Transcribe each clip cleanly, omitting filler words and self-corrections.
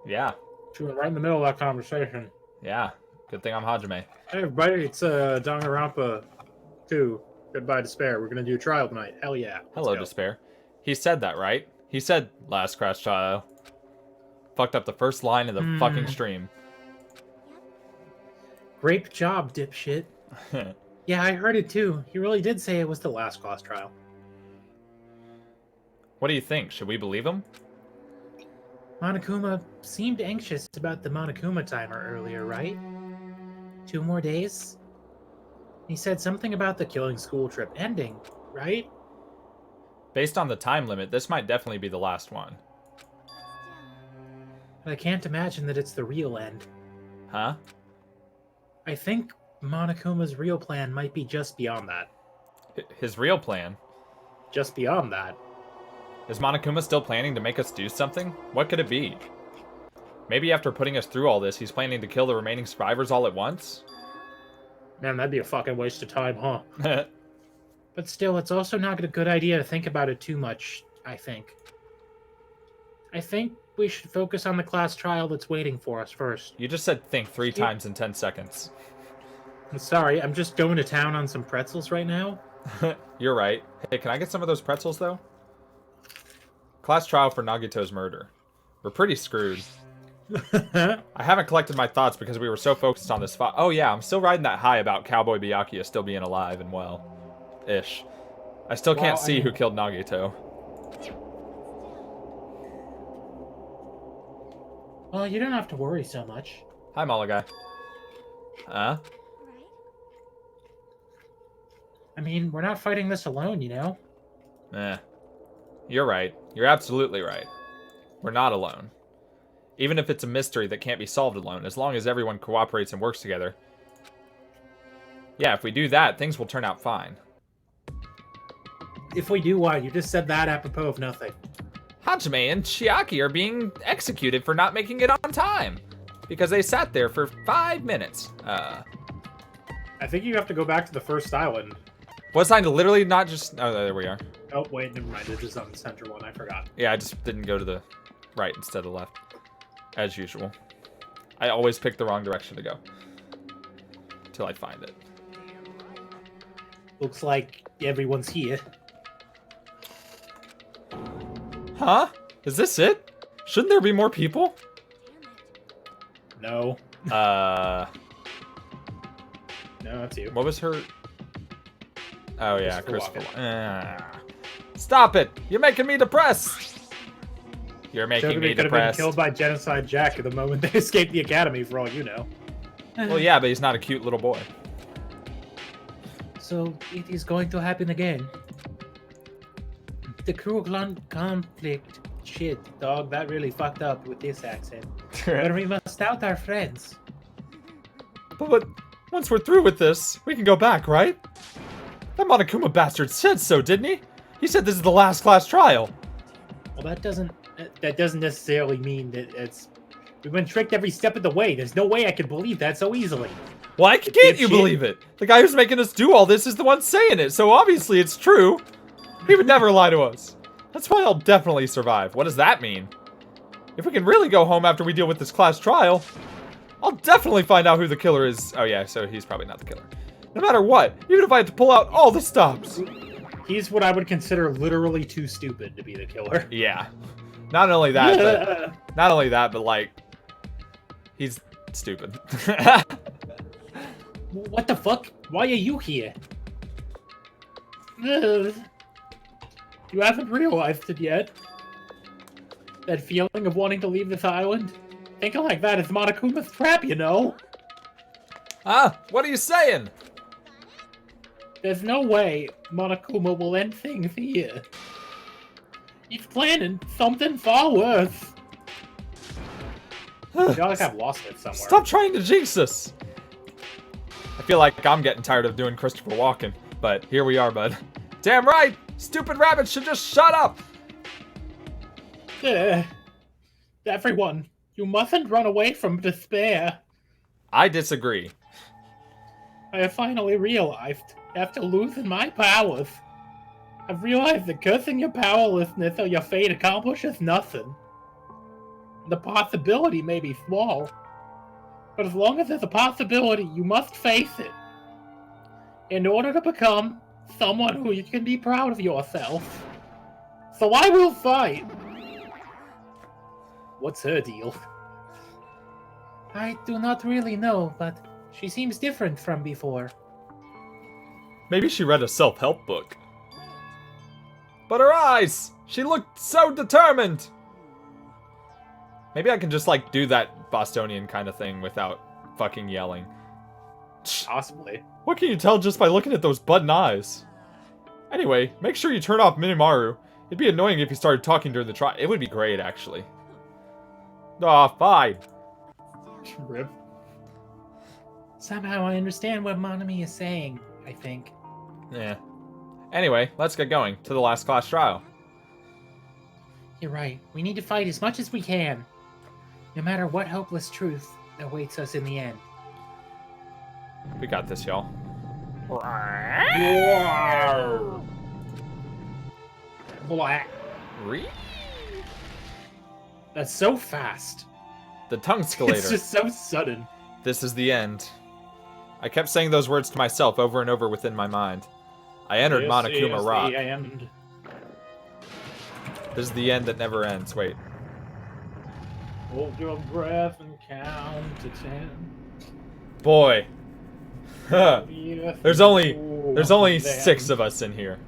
Yeah. She went right in the middle of that conversation. Yeah. Good thing I'm Hajime. Hey everybody, it's Danganronpa 2. Goodbye Despair. We're gonna do a trial tonight. Hell yeah. Hello, Despair. He said that, right? He said last crash trial. Fucked up the first line of the fucking stream. Great job, dipshit. Yeah, I heard it too. He really did say it was the last class trial. What do you think? Should we believe him? Monokuma seemed anxious about the Monokuma timer earlier, right? 2 more days? He said something about the killing school trip ending, right? Based on the time limit, this might definitely be the last one. But I can't imagine that it's the real end. Huh? I think Monokuma's real plan might be just beyond that. His real plan? Just beyond that. Is Monokuma still planning to make us do something? What could it be? Maybe after putting us through all this, he's planning to kill the remaining survivors all at once? Man, that'd be a fucking waste of time, huh? But still, it's also not a good idea to think about it too much, I think. I think we should focus on the class trial that's waiting for us first. You just said think 3 times in 10 seconds. I'm sorry, I'm just going to town on some pretzels right now. You're right. Hey, can I get some of those pretzels, though? Class trial for Nagito's murder. We're pretty screwed. I haven't collected my thoughts because we were so focused on this fight. Oh yeah, I'm still riding that high about Cowboy Byakuya still being alive and well. Ish. I still can't see who killed Nagito. Well, you don't have to worry so much. Hi, Malagai. Huh? I mean, we're not fighting this alone, you know? You're right. You're absolutely right. We're not alone. Even if it's a mystery that can't be solved alone, as long as everyone cooperates and works together. Yeah, if we do that, things will turn out fine. If we do what? You just said that apropos of nothing. Hajime and Chiaki are being executed for not making it on time. Because they sat there for 5 minutes. I think you have to go back to the first island. Was I literally not just... Oh, there we are. Oh, wait, never mind. It is on the center one. I forgot. Yeah, I just didn't go to the right instead of left. As usual. I always pick the wrong direction to go. Till I find it. Looks like everyone's here. Huh? Is this it? Shouldn't there be more people? No. No, that's you. What was her... Oh, yeah, Christopher. Stop it! You're making me depressed! You're making me depressed. Could have been killed by Genocide Jack at the moment they escaped the academy, for all you know. Well, yeah, but he's not a cute little boy. So, it is going to happen again. The cruel conflict. Shit, dog, that really fucked up with this accent. But we must out our friends. But once we're through with this, we can go back, right? That Monokuma bastard said so, didn't he? He said this is the last class trial. Well, that doesn't necessarily mean that it's... We've been tricked every step of the way. There's no way I could believe that so easily. Why can't you believe it? The guy who's making us do all this is the one saying it, so obviously it's true. He would never lie to us. That's why I'll definitely survive. What does that mean? If we can really go home after we deal with this class trial, I'll definitely find out who the killer is. Oh yeah, so he's probably not the killer. No matter what, even if I had to pull out all the stops. He's what I would consider literally too stupid to be the killer. Yeah. Not only that, but like, he's stupid. What the fuck? Why are you here? You haven't realized it yet. That feeling of wanting to leave this island? Thinking like that is Monokuma's trap, you know? Ah, what are you saying? There's no way Monokuma will end things here. He's planning something far worse. I feel like I've lost it somewhere. Stop trying to jinx us! I feel like I'm getting tired of doing Christopher Walken, but here we are, bud. Damn right! Stupid rabbits should just shut up! Everyone, you mustn't run away from despair. I disagree. I have finally realized, after losing my powers, I've realized that cursing your powerlessness or your fate accomplishes nothing. The possibility may be small, but as long as there's a possibility, you must face it. In order to become someone who you can be proud of yourself. So I will fight. What's her deal? I do not really know, but she seems different from before. Maybe she read a self-help book. But her eyes! She looked so determined! Maybe I can just, like, do that Bostonian kind of thing without fucking yelling. Possibly. What can you tell just by looking at those button eyes? Anyway, make sure you turn off Minimaru. It'd be annoying if you started talking during the trial. It would be great, actually. Aw, fine. Rip. Somehow I understand what Monami is saying, I think. Yeah. Anyway, let's get going to the last class trial. You're right. We need to fight as much as we can. No matter what hopeless truth awaits us in the end. We got this, y'all. Black. That's so fast. The tongue escalator. It's just so sudden. This is the end. I kept saying those words to myself over and over within my mind. I entered Monokuma Rock. The end. This is the end that never ends. Wait. Hold your breath and count to 10. Boy. There's only 6 of us in here.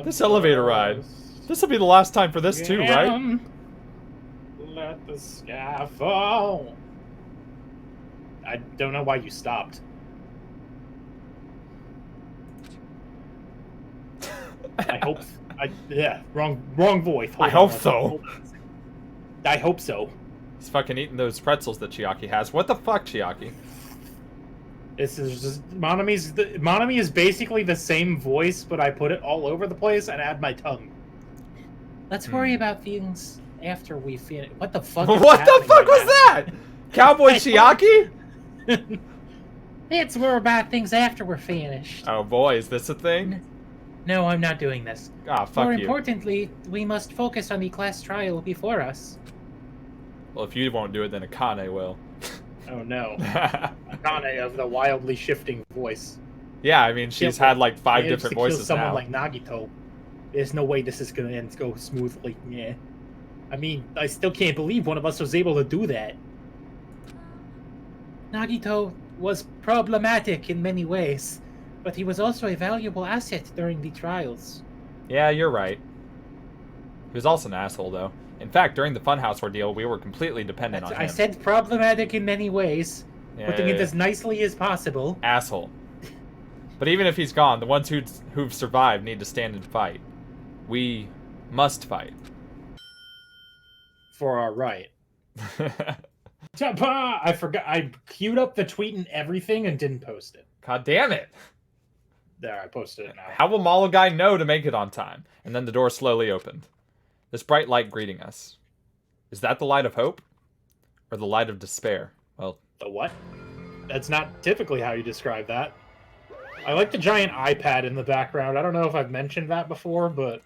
This elevator ride. This will be the last time for this too, right? Let the sky fall. I don't know why you stopped. I hope. Yeah, wrong voice. I hope so. I hope so. He's fucking eating those pretzels that Chiaki has. What the fuck, Chiaki? This is just Monami is basically the same voice, but I put it all over the place and add my tongue. Let's worry about things after we finish. What the fuck? What the fuck was that? Cowboy Chiaki? Let's worry about things after we're finished. Oh boy, is this a thing? No, I'm not doing this. Ah, fuck More you. importantly, we must focus on the class trial before us. Well, if you won't do it, then Akane will. Oh no. Akane of the wildly shifting voice. Yeah, I mean, she's had like 5 different voices someone now. like Nagito. There's no way this is gonna go smoothly. Yeah. I mean, I still can't believe one of us was able to do that. Nagito was problematic in many ways, but he was also a valuable asset during the trials. Yeah, you're right. He was also an asshole, though. In fact, during the Funhouse ordeal, we were completely dependent on him. I said problematic in many ways, Yeah, putting it as nicely as possible. Asshole. But even if he's gone, the ones who've survived need to stand and fight. We must fight. For our right. I forgot. I queued up the tweet and everything and didn't post it. God damn it. There, I posted it now. How will Malo Guy know to make it on time? And then the door slowly opened. This bright light greeting us. Is that the light of hope? Or the light of despair? Well, The what? That's not typically how you describe that. I like the giant iPad in the background. I don't know if I've mentioned that before, but...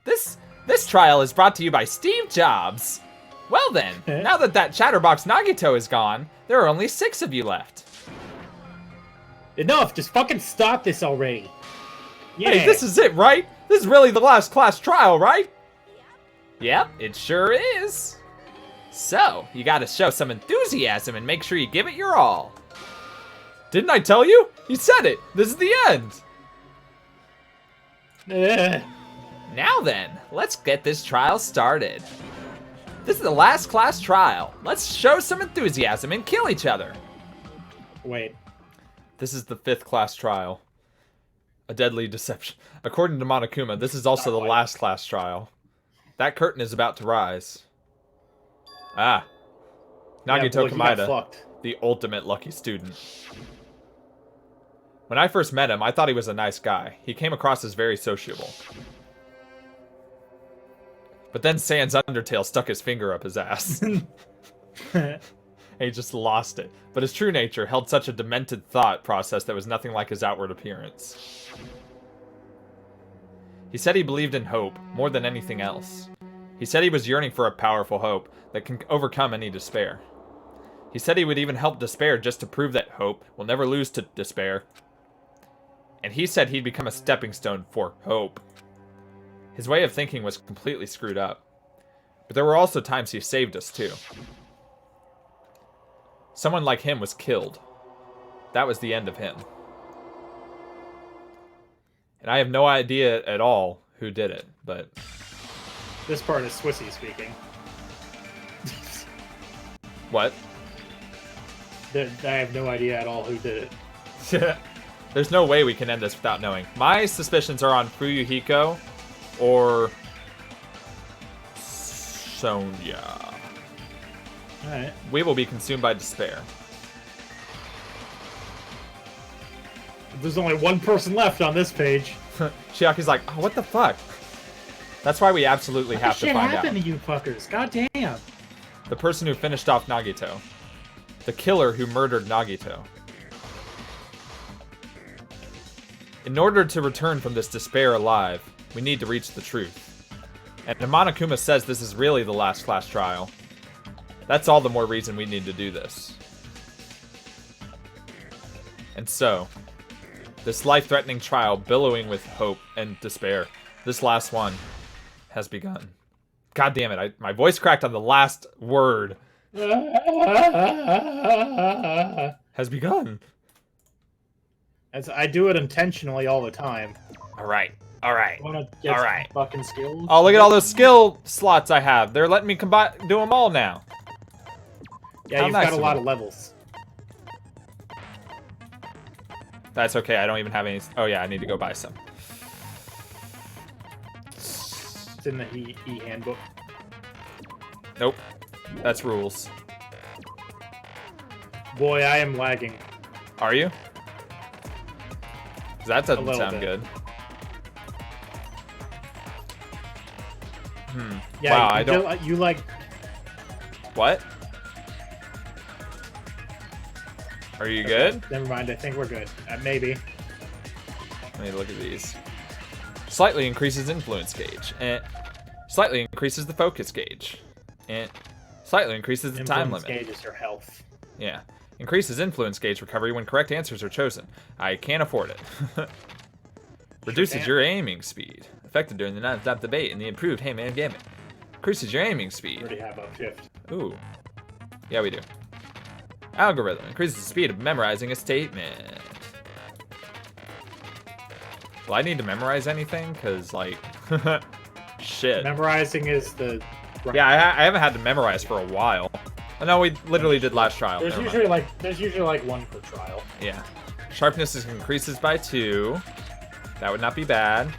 This trial is brought to you by Steve Jobs. Well then, now that chatterbox Nagito is gone, there are only 6 of you left. Enough! Just fucking stop this already! Yeah. Hey, this is it, right? This is really the last class trial, right? Yep, it sure is. So, you gotta show some enthusiasm and make sure you give it your all. Didn't I tell you? You said it! This is the end! Now then, let's get this trial started. This is the last class trial. Let's show some enthusiasm and kill each other. Wait. This is the 5th class trial. A deadly deception. According to Monokuma, this is also the last class trial. That curtain is about to rise. Ah. Nagito Kamida, the ultimate lucky student. When I first met him, I thought he was a nice guy. He came across as very sociable. But then Sans Undertale stuck his finger up his ass. And he just lost it. But his true nature held such a demented thought process that was nothing like his outward appearance. He said he believed in hope more than anything else. He said he was yearning for a powerful hope that can overcome any despair. He said he would even help despair just to prove that hope will never lose to despair. And he said he'd become a stepping stone for hope. His way of thinking was completely screwed up. But there were also times he saved us too. Someone like him was killed. That was the end of him. And I have no idea at all who did it, but... This part is Swissy speaking. What? I have no idea at all who did it. There's no way we can end this without knowing. My suspicions are on Fuyuhiko or Sonya. Alright. We will be consumed by despair. There's only one person left on this page. Chiaki's like, oh, what the fuck? That's why we absolutely have to find out. What happened to you fuckers? God damn. The person who finished off Nagito. The killer who murdered Nagito. In order to return from this despair alive, we need to reach the truth. And Monokuma says this is really the last class trial. That's all the more reason we need to do this. And so, this life-threatening trial billowing with hope and despair, this last one, has begun. God damn it, my voice cracked on the last word. Has begun. As I do it intentionally all the time. Alright. Wanna get some fucking skills? Oh, look at all those skill slots I have. They're letting me do them all now. Yeah, How you've nice got a lot of levels. That's okay, I don't even have any... Oh yeah, I need to go buy some. It's in the e-handbook. Nope. That's rules. Boy, I am lagging. Are you? 'Cause that doesn't sound bit. good. Yeah, wow, I don't... You like... What? Are you good? Never mind, I think we're good. Maybe. Let me look at these. Slightly increases influence gauge. Slightly increases the focus gauge. Slightly increases the time limit. Influence gauge is your health. Yeah. Increases influence gauge recovery when correct answers are chosen. I can't afford it. Reduces your aiming speed. Affected during the non-stop debate in the improved Hey Man Gambit. Increases your aiming speed. We already have a shift. Ooh. Yeah, we do. Algorithm. Increases the speed of memorizing a statement. Will I need to memorize anything? Because, like... shit. Memorizing is the... Yeah, I haven't had to memorize for a while. Oh, no, we literally did last trial. There's usually like one per trial. Yeah. Sharpness increases by 2. That would not be bad.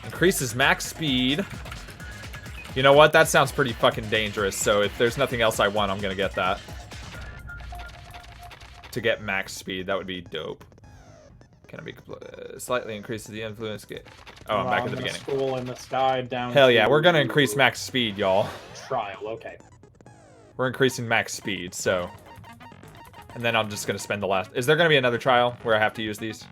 Increases max speed. You know what? That sounds pretty fucking dangerous. So if there's nothing else I want, I'm gonna get that. To get max speed, that would be dope. Can I be slightly increases the influence gauge? Oh, I'm back at the beginning. School in the sky down. Hell yeah, we're gonna increase max speed, y'all. Trial, okay. We're increasing max speed, so. And then I'm just gonna spend the last. Is there gonna be another trial where I have to use these?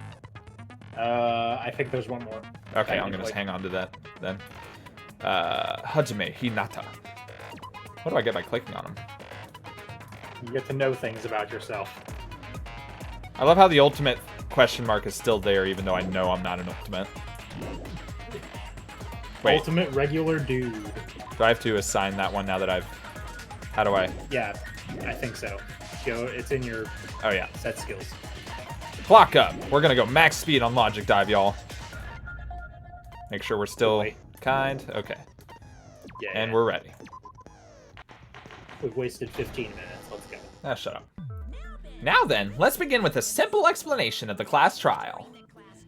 I think there's one more. Okay, I'm gonna just hang on to that then. Hajime Hinata. What do I get by clicking on him? You get to know things about yourself. I love how the ultimate question mark is still there, even though I know I'm not an ultimate. Wait. Ultimate regular dude. Do I have to assign that one now that I've... How do I... Yeah, I think so. Go. It's in your set skills. Clock up. We're gonna go max speed on Logic Dive, y'all. Make sure we're still kind. Okay. Yeah. And we're ready. We've wasted 15 minutes. Let's go. Ah, shut up. Now then, let's begin with a simple explanation of the class trial.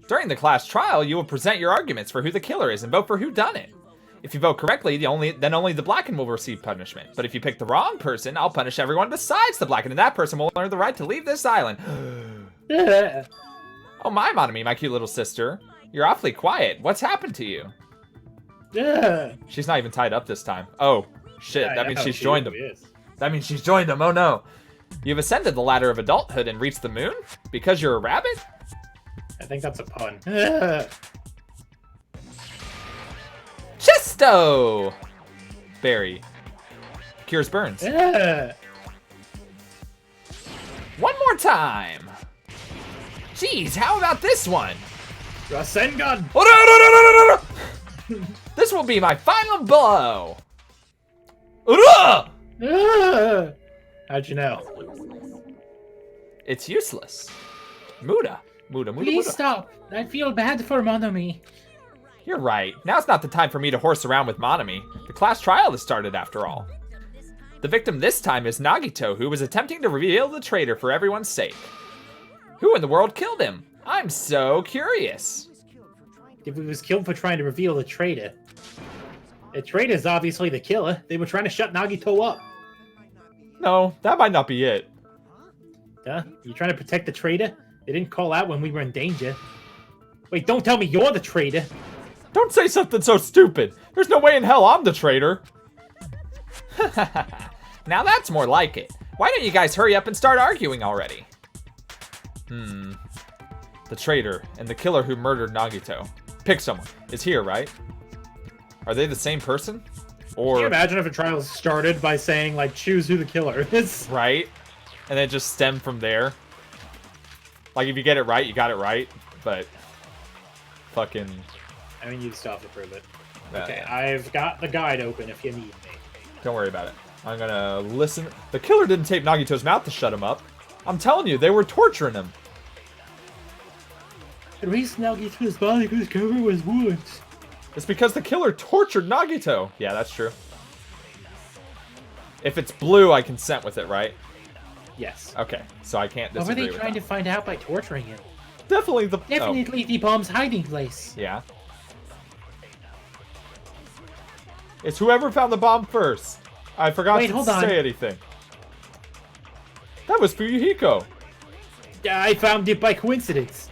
During the class trial, you will present your arguments for who the killer is and vote for who done it. If you vote correctly, then only the Blackened will receive punishment. But if you pick the wrong person, I'll punish everyone besides the Blackened, and that person will earn the right to leave this island. Oh my, Monami, my cute little sister. You're awfully quiet. What's happened to you? She's not even tied up this time. Oh, shit. Yeah, that means she's joined him. That means she's joined him. Oh no. You've ascended the ladder of adulthood and reached the moon? Because you're a rabbit? I think that's a pun. Chisto! berry. Cures burns. Yeah. One more time. Jeez, how about this one? Rasengan. This will be my final blow. How'd you know? It's useless. Muda. Please stop. I feel bad for Monomi. You're right. Now's not the time for me to horse around with Monomi. The class trial has started after all. The victim this time is Nagito, who was attempting to reveal the traitor for everyone's sake. Who in the world killed him? I'm so curious. If he was killed for trying to reveal the traitor. The traitor's obviously the killer. They were trying to shut Nagito up. No, that might not be it. Huh? You trying to protect the traitor? They didn't call out when we were in danger. Wait, don't tell me you're the traitor. Don't say something so stupid. There's no way in hell I'm the traitor. Now that's more like it. Why don't you guys hurry up and start arguing already? The traitor and the killer who murdered Nagito. Pick someone. It's here, right? Are they the same person? Or... Can you imagine if a trial started by saying, like, choose who the killer is? Right? And then just stem from there. Like, if you get it right, you got it right. But... fucking... I mean, you'd still have to prove it. Yeah. Okay, I've got the guide open if you need me. Don't worry about it. I'm gonna listen. The killer didn't tape Nagito's mouth to shut him up. I'm telling you, they were torturing him. The reason Nagito's body was covered with wounds. It's because the killer tortured Nagito. Yeah, that's true. If it's blue, I consent with it, right? Yes. Okay, so I can't What were disagree they with trying that. to find out by torturing him? Definitely the... Definitely the bomb's hiding place. Yeah. It's whoever found the bomb first. I forgot to say anything. That was Fuyuhiko. I found it by coincidence.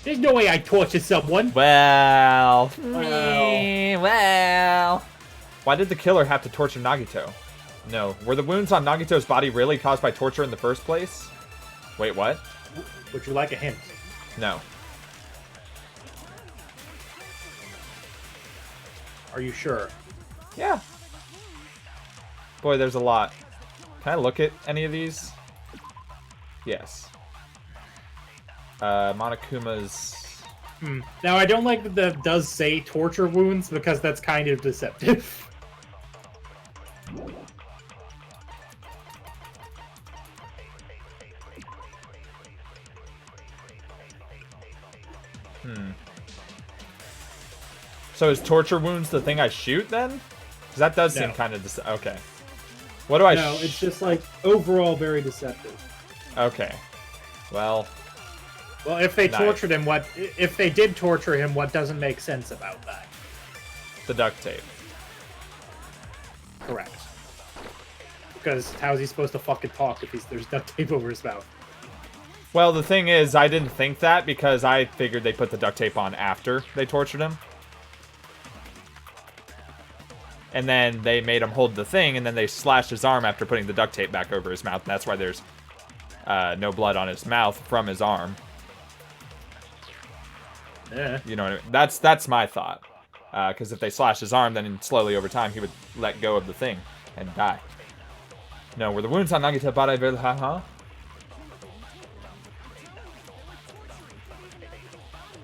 There's no way I tortured someone. Well. Why did the killer have to torture Nagito? No. Were the wounds on Nagito's body really caused by torture in the first place? Wait, what? Would you like a hint? No. Are you sure? Yeah. Boy, there's a lot. Can I look at any of these? Yes. Monokuma's... Now, I don't like that that does say torture wounds, because that's kind of deceptive. So is torture wounds the thing I shoot, then? Because that does seem kind of... okay. What do No, it's just, like, overall very deceptive. Okay. Well... Well, if they tortured him, what... If they did torture him, what doesn't make sense about that? The duct tape. Correct. Because how's he supposed to fucking talk if there's duct tape over his mouth? Well, the thing is, I didn't think that because I figured they put the duct tape on after they tortured him. And then they made him hold the thing, and then they slashed his arm after putting the duct tape back over his mouth. And that's why there's no blood on his mouth from his arm. Yeah. You know what I mean? That's my thought. Because if they slashed his arm, then slowly over time he would let go of the thing and die. No, were the wounds on Nagito body very... huh?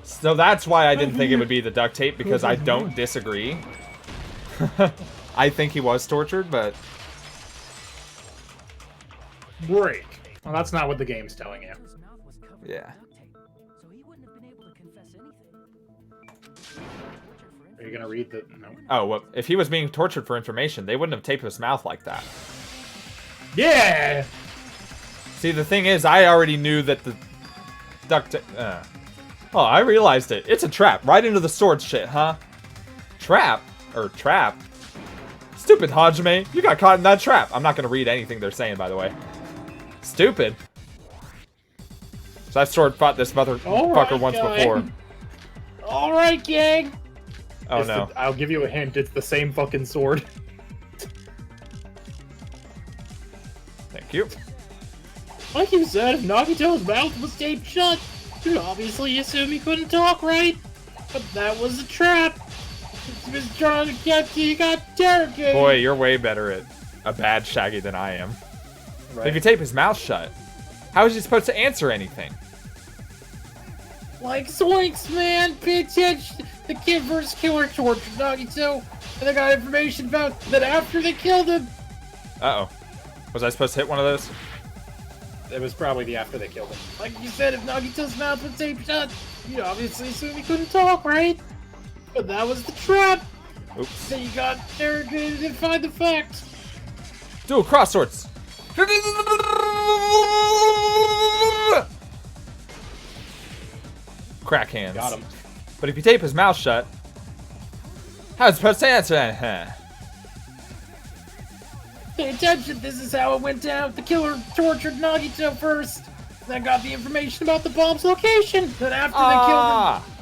So that's why I didn't think it would be the duct tape, because I don't disagree. I think he was tortured, but... Break. Well, that's not what the game's telling you. Yeah. Are you gonna read the... No. Oh, well, if he was being tortured for information, they wouldn't have taped his mouth like that. Yeah! See, the thing is, I already knew that the duct tape... Oh, I realized it. It's a trap. Right into the sword shit, huh? Trap? Or trap? Stupid, Hajime. You got caught in that trap. I'm not going to read anything they're saying, by the way. Stupid. So I've sword fought this motherfucker once before. Alright, gang! Oh, no. I'll give you a hint. It's the same fucking sword. Thank you. Like you said, if Nagito's mouth was taped shut, you'd obviously assume he couldn't talk right. But that was a trap. was trying to get you, you got interrogated. Boy, you're way better at a bad Shaggy than I am. Right. If you tape his mouth shut, how is he supposed to answer anything? Like, zoinks, man! Pay attention! The kid versus killer tortured Nagito, and I got information about that after they killed him! Uh-oh. Was I supposed to hit one of those? It was probably the after they killed him. Like you said, if Nagito's mouth was taped shut, you obviously assumed he couldn't talk, right? But that was the trap! Oops. Then you got interrogated and find the facts! Dual cross swords! Crack hands. Got him. But if you tape his mouth shut, how's it supposed to answer? Pay attention, this is how it went down. The killer tortured Nagito first. Then got the information about the bomb's location. Then after they killed him...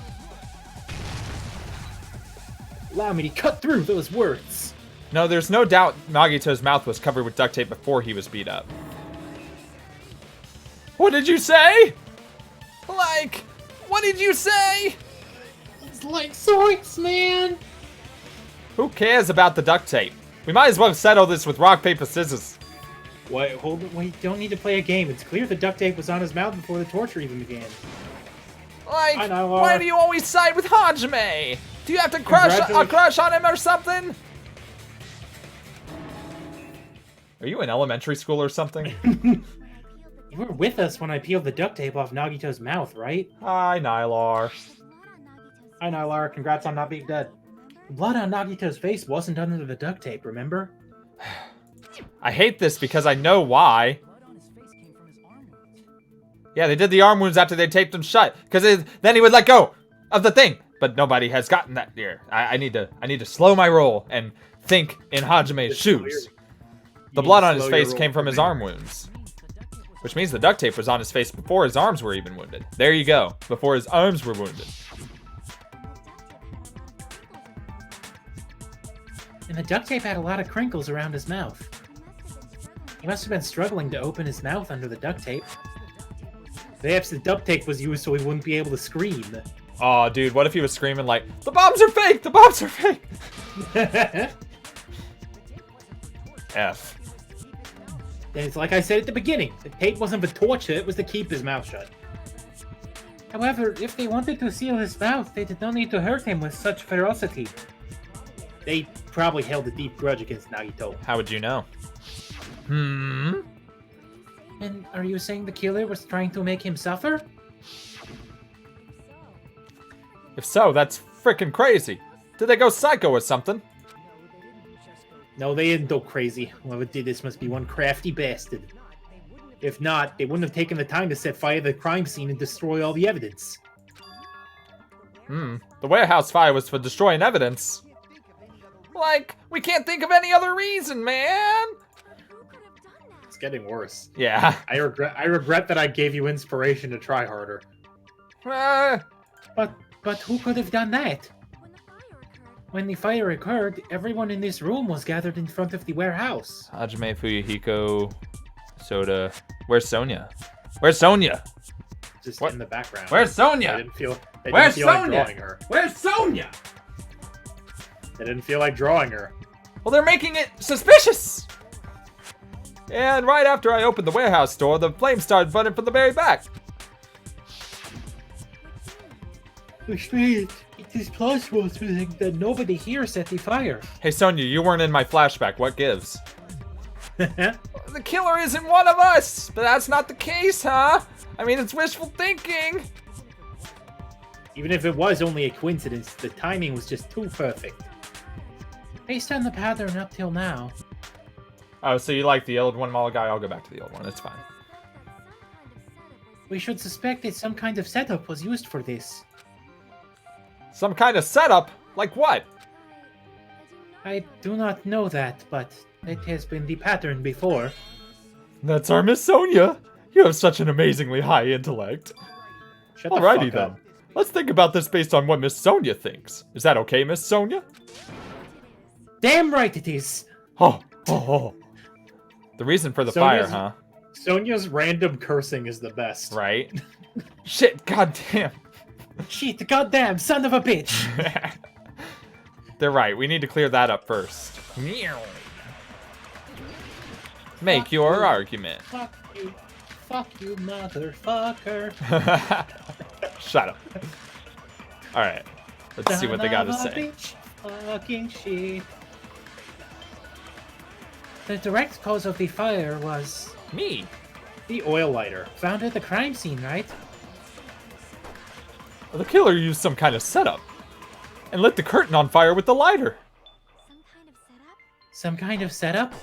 Allow me to cut through those words. No, there's no doubt Nagito's mouth was covered with duct tape before he was beat up. What did you say? Like, what did you say? It's like zoinks, man. Who cares about the duct tape? We might as well settle this with rock, paper, scissors. Wait, hold it. Wait, don't need to play a game. It's clear the duct tape was on his mouth before the torture even began. Like, I know, why do you always side with Hajime? Do you have to crush a crush on him or something? Are you in elementary school or something? You were with us when I peeled the duct tape off Nagito's mouth, right? Hi, Nylar. Hi, Nylar. Congrats on not being dead. The blood on Nagito's face wasn't under the duct tape, remember? I hate this because I know why. Yeah, they did the arm wounds after they taped him shut, because then he would let go of the thing. But nobody has gotten that here. I need to slow my roll and think in Hajime's shoes. The blood on his face came from his arm wounds, which means the duct tape was on his face before his arms were even wounded. There you go, before his arms were wounded. And the duct tape had a lot of crinkles around his mouth. He must have been struggling to open his mouth under the duct tape. Perhaps the duct tape was used so he wouldn't be able to scream. Aw, dude, what if he was screaming like, "The bombs are fake! The bombs are fake!" F. And it's like I said at the beginning, the tape wasn't for torture, it was to keep his mouth shut. However, if they wanted to seal his mouth, they did not need to hurt him with such ferocity. They probably held a deep grudge against Nagito. How would you know? And are you saying the killer was trying to make him suffer? If so, that's frickin' crazy. Did they go psycho or something? No, they didn't go crazy. Whoever did this must be one crafty bastard. If not, they wouldn't have taken the time to set fire to the crime scene and destroy all the evidence. The warehouse fire was for destroying evidence. Like, we can't think of any other reason, man! It's getting worse. Yeah. I regret that I gave you inspiration to try harder. But who could have done that? When the fire occurred, everyone in this room was gathered in front of the warehouse. Hajime, Fuyuhiko, Soda. Where's Sonia? Where's Sonia? Just what? in the background. Where's Sonia? They didn't feel Where's like Sonia? drawing her. Where's Sonia? They didn't feel like drawing her. Well, they're making it suspicious! And right after I opened the warehouse door, the flames started burning from the very back. Which means it is plausible to think that nobody here set the fire. Hey, Sonia, you weren't in my flashback. What gives? The killer isn't one of us! But that's not the case, huh? I mean, it's wishful thinking. Even if it was only a coincidence, the timing was just too perfect. Based on the pattern up till now. Oh, so you like the old one, Malagai? I'll go back to the old one. It's fine. We should suspect that some kind of setup was used for this. Some kind of setup? Like what? I do not know that, but it has been the pattern before. That's our Miss Sonia. You have such an amazingly high intellect. Shut the Alrighty fuck then. up. Let's think about this based on what Miss Sonia thinks. Is that okay, Miss Sonia? Damn right it is! Oh. The reason for the fire, huh? Sonia's random cursing is the best. Right? Shit, goddamn. Shit, goddamn, son of a bitch! They're right. We need to clear that up first. Make your argument. Fuck you, motherfucker. Shut up. All right. Let's see what they got to say. Fucking shit. The direct cause of the fire was... Me. The oil lighter. Found at the crime scene, right? Well, the killer used some kind of setup and lit the curtain on fire with the lighter. Some kind of setup?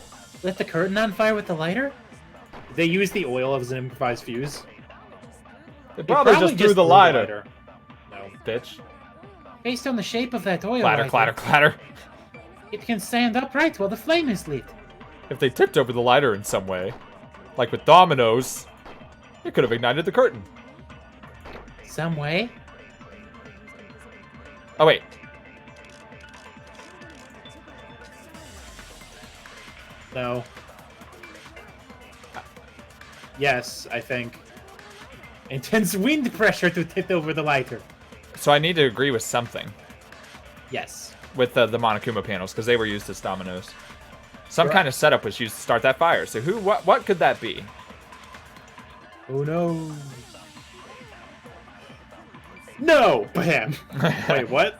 Lit the curtain on fire with the lighter? Did they use the oil as an improvised fuse? They probably just threw the lighter. No. Bitch. Based on the shape of that oil Clatter, lighter, clatter, clatter. it can stand upright while the flame is lit. If they tipped over the lighter in some way, like with dominoes, it could have ignited the curtain. Some way? Oh, wait. No. Yes, I think. Intense wind pressure to tip over the lighter. So I need to agree with something. Yes. With the Monokuma panels, because they were used as dominoes. Some kind of setup was used to start that fire. So what could that be? Oh no. No! Bam! Wait, what?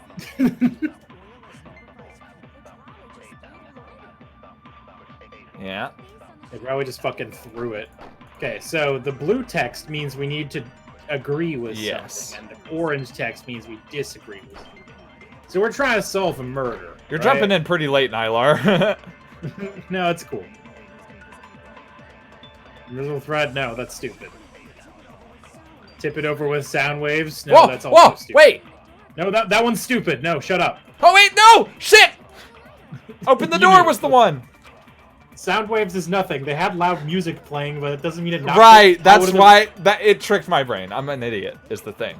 Yeah. They probably just fucking threw it. Okay, so the blue text means we need to agree with something, and the orange text means we disagree with something. So we're trying to solve a murder. You're jumping in pretty late, Nylar. No, it's cool. Invisible thread? No, that's stupid. Tip it over with sound waves? No, that's also stupid. Wait! No, that one's stupid. No, shut up. Oh, wait, no! Shit! Open the door was the one! Sound waves is nothing. They had loud music playing, but it doesn't mean it knocked Right, it that's why it tricked my brain. I'm an idiot, is the thing.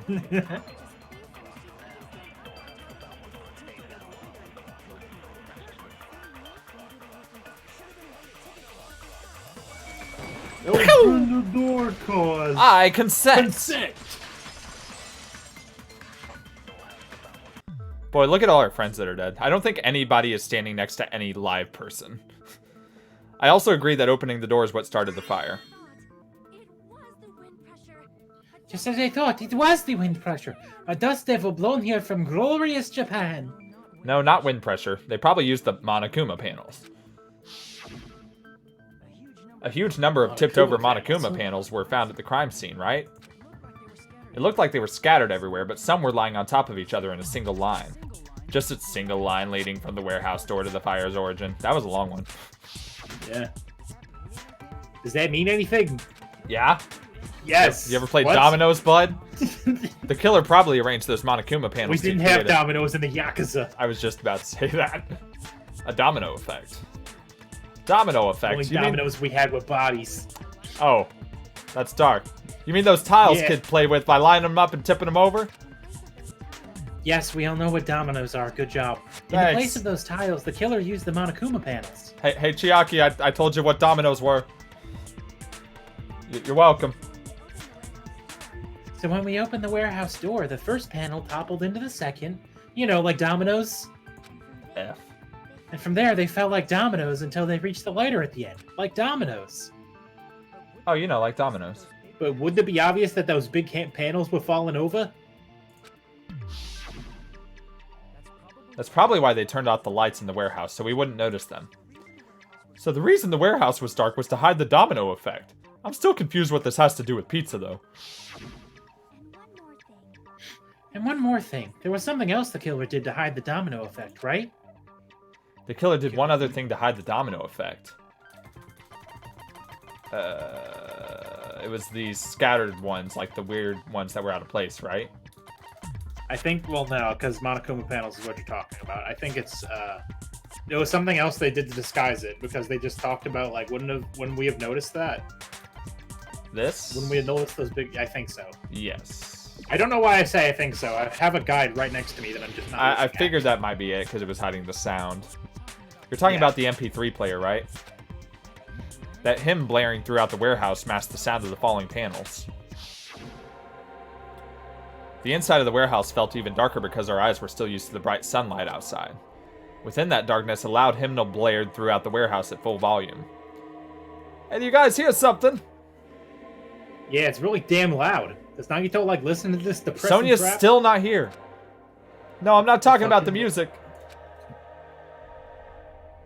Open the door, cause I consent. consent. Boy, look at all our friends that are dead. I don't think anybody is standing next to any live person. I also agree that opening the door is what started the fire. Just as I thought, it was the wind pressure. A dust devil blown here from glorious Japan. No, not wind pressure. They probably used the Monokuma panels. A huge number of tipped-over Monokuma panels were found at the crime scene, right? It looked like they were scattered everywhere, but some were lying on top of each other in a single line. Just a single line leading from the warehouse door to the fire's origin. That was a long one. Yeah. Does that mean anything? Yeah? Yes. You ever played Dominoes, bud? The killer probably arranged those Monokuma panels. We didn't have dominoes in the Yakuza. I was just about to say that. A domino effect. Domino effect. Only dominoes we had with bodies. Oh, that's dark. You mean those tiles kids play with by lining them up and tipping them over? Yes, we all know what dominoes are. Good job. In the place of those tiles, the killer used the Monokuma panels. Hey, Chiaki, I told you what dominoes were. You're welcome. So when we opened the warehouse door, the first panel toppled into the second. You know, like dominoes. F. And from there, they fell like dominoes until they reached the lighter at the end. Like dominoes. Oh, you know, like dominoes. But wouldn't it be obvious that those big panels were falling over? That's probably why they turned out the lights in the warehouse, so we wouldn't notice them. So the reason the warehouse was dark was to hide the domino effect. I'm still confused what this has to do with pizza, though. And one more thing. There was something else the killer did to hide the domino effect, right? The killer did one other thing to hide the domino effect. It was these scattered ones, like the weird ones that were out of place, right? I think, well, no, because Monokuma panels is what you're talking about. I think it's, there was something else they did to disguise it, because they just talked about, like, wouldn't we have noticed that? This? Wouldn't we have noticed those big, I think so. Yes. I don't know why I say I think so. I have a guide right next to me that I'm just not I figured that might be it, because it was hiding the sound. You're talking about the MP3 player, right? That hymn blaring throughout the warehouse masked the sound of the falling panels. The inside of the warehouse felt even darker because our eyes were still used to the bright sunlight outside. Within that darkness, a loud hymnal blared throughout the warehouse at full volume. Hey, do you guys hear something? Yeah, it's really damn loud. Does Nagito like listen to this depressing Sonia's crap? still not here. No, I'm not talking about the music.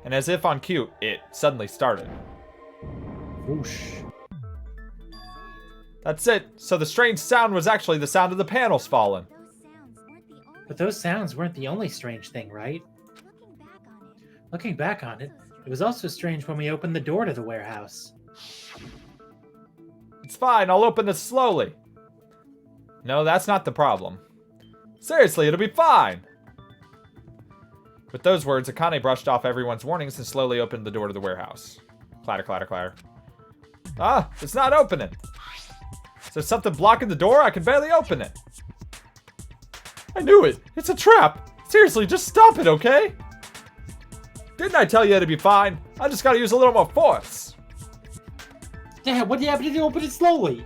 And as if on cue, it suddenly started. Whoosh. That's it. So the strange sound was actually the sound of the panels falling. But those sounds weren't the only strange thing, right? Looking back on it, it was also strange when we opened the door to the warehouse. It's fine, I'll open this slowly. No, that's not the problem. Seriously, it'll be fine. With those words, Akane brushed off everyone's warnings and slowly opened the door to the warehouse. Clatter, clatter, clatter. Ah, it's not opening. Is there something blocking the door? I can barely open it. I knew it. It's a trap. Seriously, just stop it, okay? Didn't I tell you it'd be fine? I just gotta use a little more force. Dad, what happened to open it slowly?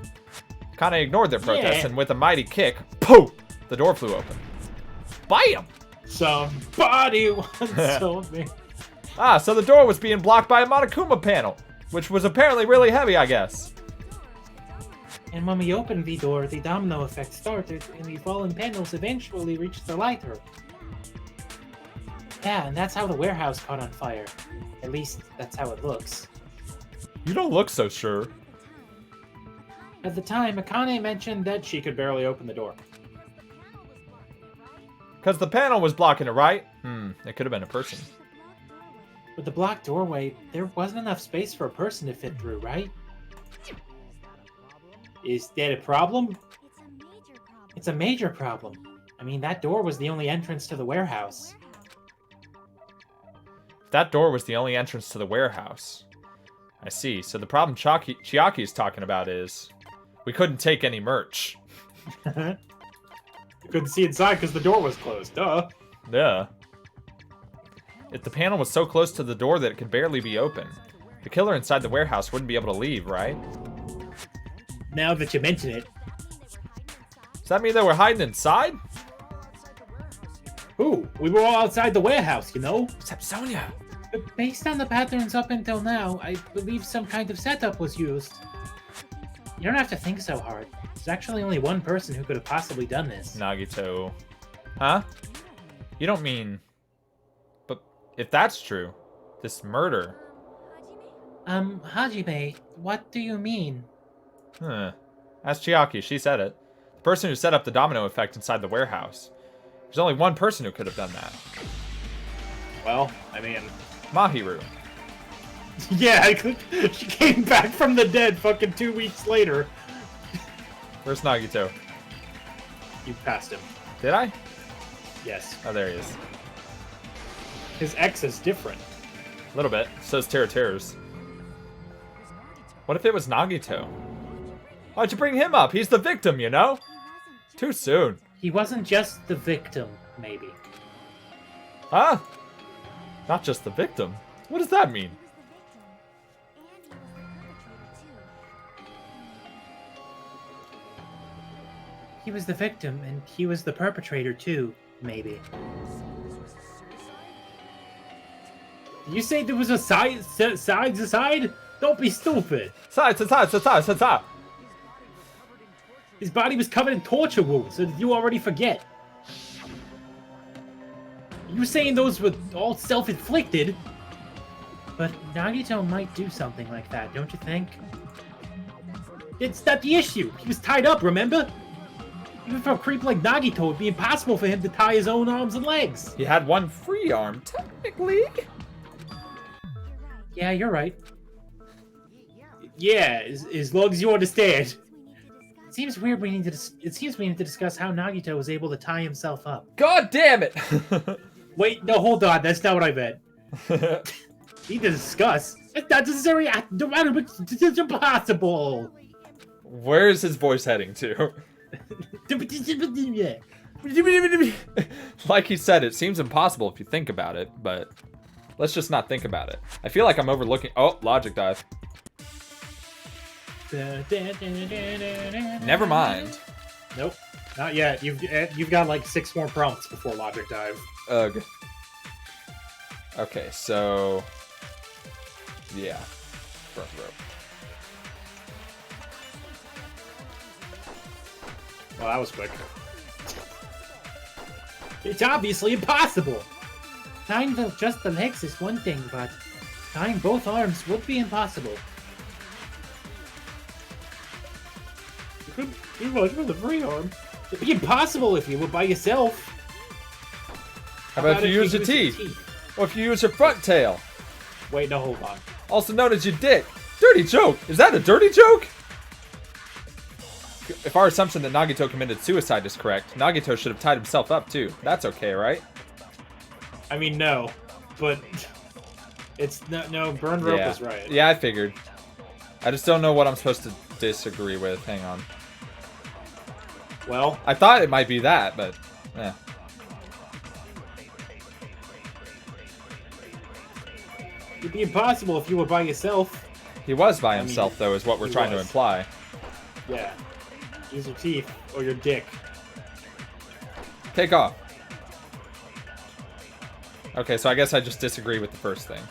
Akane ignored their protests, Yeah. and with a mighty kick, poof, the door flew open. Bam! Somebody once told me. Ah, so the door was being blocked by a Monokuma panel, which was apparently really heavy, I guess. And when we opened the door, the domino effect started, and the falling panels eventually reached the lighter. Yeah, and that's how the warehouse caught on fire. At least, that's how it looks. You don't look so sure. At the time, Akane mentioned that she could barely open the door. Because the panel was blocking it, right? It could have been a person. With the blocked doorway, there wasn't enough space for a person to fit through, right? Is that a problem? It's a major problem. I mean, that door was the only entrance to the warehouse. That door was the only entrance to the warehouse. I see. So the problem Chiaki's talking about is we couldn't take any merch. You couldn't see inside because the door was closed, duh. Yeah. If the panel was so close to the door that it could barely be open, the killer inside the warehouse wouldn't be able to leave, right? Now that you mention it. Does that mean they were hiding inside? Ooh, we were all outside the warehouse, you know? Except Sonia. But based on the patterns up until now, I believe some kind of setup was used. You don't have to think so hard. There's actually only one person who could have possibly done this. Nagito. Huh? You don't mean... But if that's true, this murder... Hajime, what do you mean? Ask Chiaki, she said it. The person who set up the domino effect inside the warehouse. There's only one person who could have done that. Well, I mean... Mahiru. Yeah, she came back from the dead fucking 2 weeks later. Where's Nagito? You passed him. Did I? Yes. Oh, there he is. His ex is different. A little bit. So's Terra's. What if it was Nagito? Why'd you bring him up? He's the victim, you know? Too soon. He wasn't just the victim, maybe. Huh? Not just the victim? What does that mean? He was the victim, and he was the perpetrator too, maybe. Did you say there was a side to side? Don't be stupid. Side. His body was covered in torture wounds, so you already forget. You were saying those were all self-inflicted, but Nagito might do something like that, don't you think? It's not the issue. He was tied up, remember? Even for a creep like Nagito, it'd be impossible for him to tie his own arms and legs. He had one free arm, technically. Yeah, you're right. Yeah, as long as you understand. It seems weird we need to discuss how Nagito was able to tie himself up. God damn it! Wait, no, hold on. That's not what I meant. Need to discuss? It's not necessary. It's impossible. Where is his voice heading to? Like he said, it seems impossible if you think about it, but let's just not think about it. I feel like I'm overlooking... Oh, logic dive. Never mind. Nope, not yet. You've got like 6 more prompts before logic dive. Ugh. Okay, so... Yeah. Front rope. Well, that was quick. It's obviously impossible! Tying just the legs is one thing, but tying both arms would be impossible. You couldn't do much with the free arm. It'd be impossible if you were by yourself. How about if you use your teeth? Or if you use your front tail? Wait, no, hold on. Also known as your dick. Dirty joke! Is that a dirty joke? If our assumption that Nagito committed suicide is correct, Nagito should have tied himself up too. That's okay, right? I mean, no. But... It's... No, burn rope is right. Yeah, I figured. I just don't know what I'm supposed to disagree with. Hang on. Well... I thought it might be that, but... Yeah. It'd be impossible if you were by yourself. He was by himself, though, is what we're trying to imply. Yeah. Use your teeth or your dick. Take off. Okay, so I guess I just disagree with the first thing.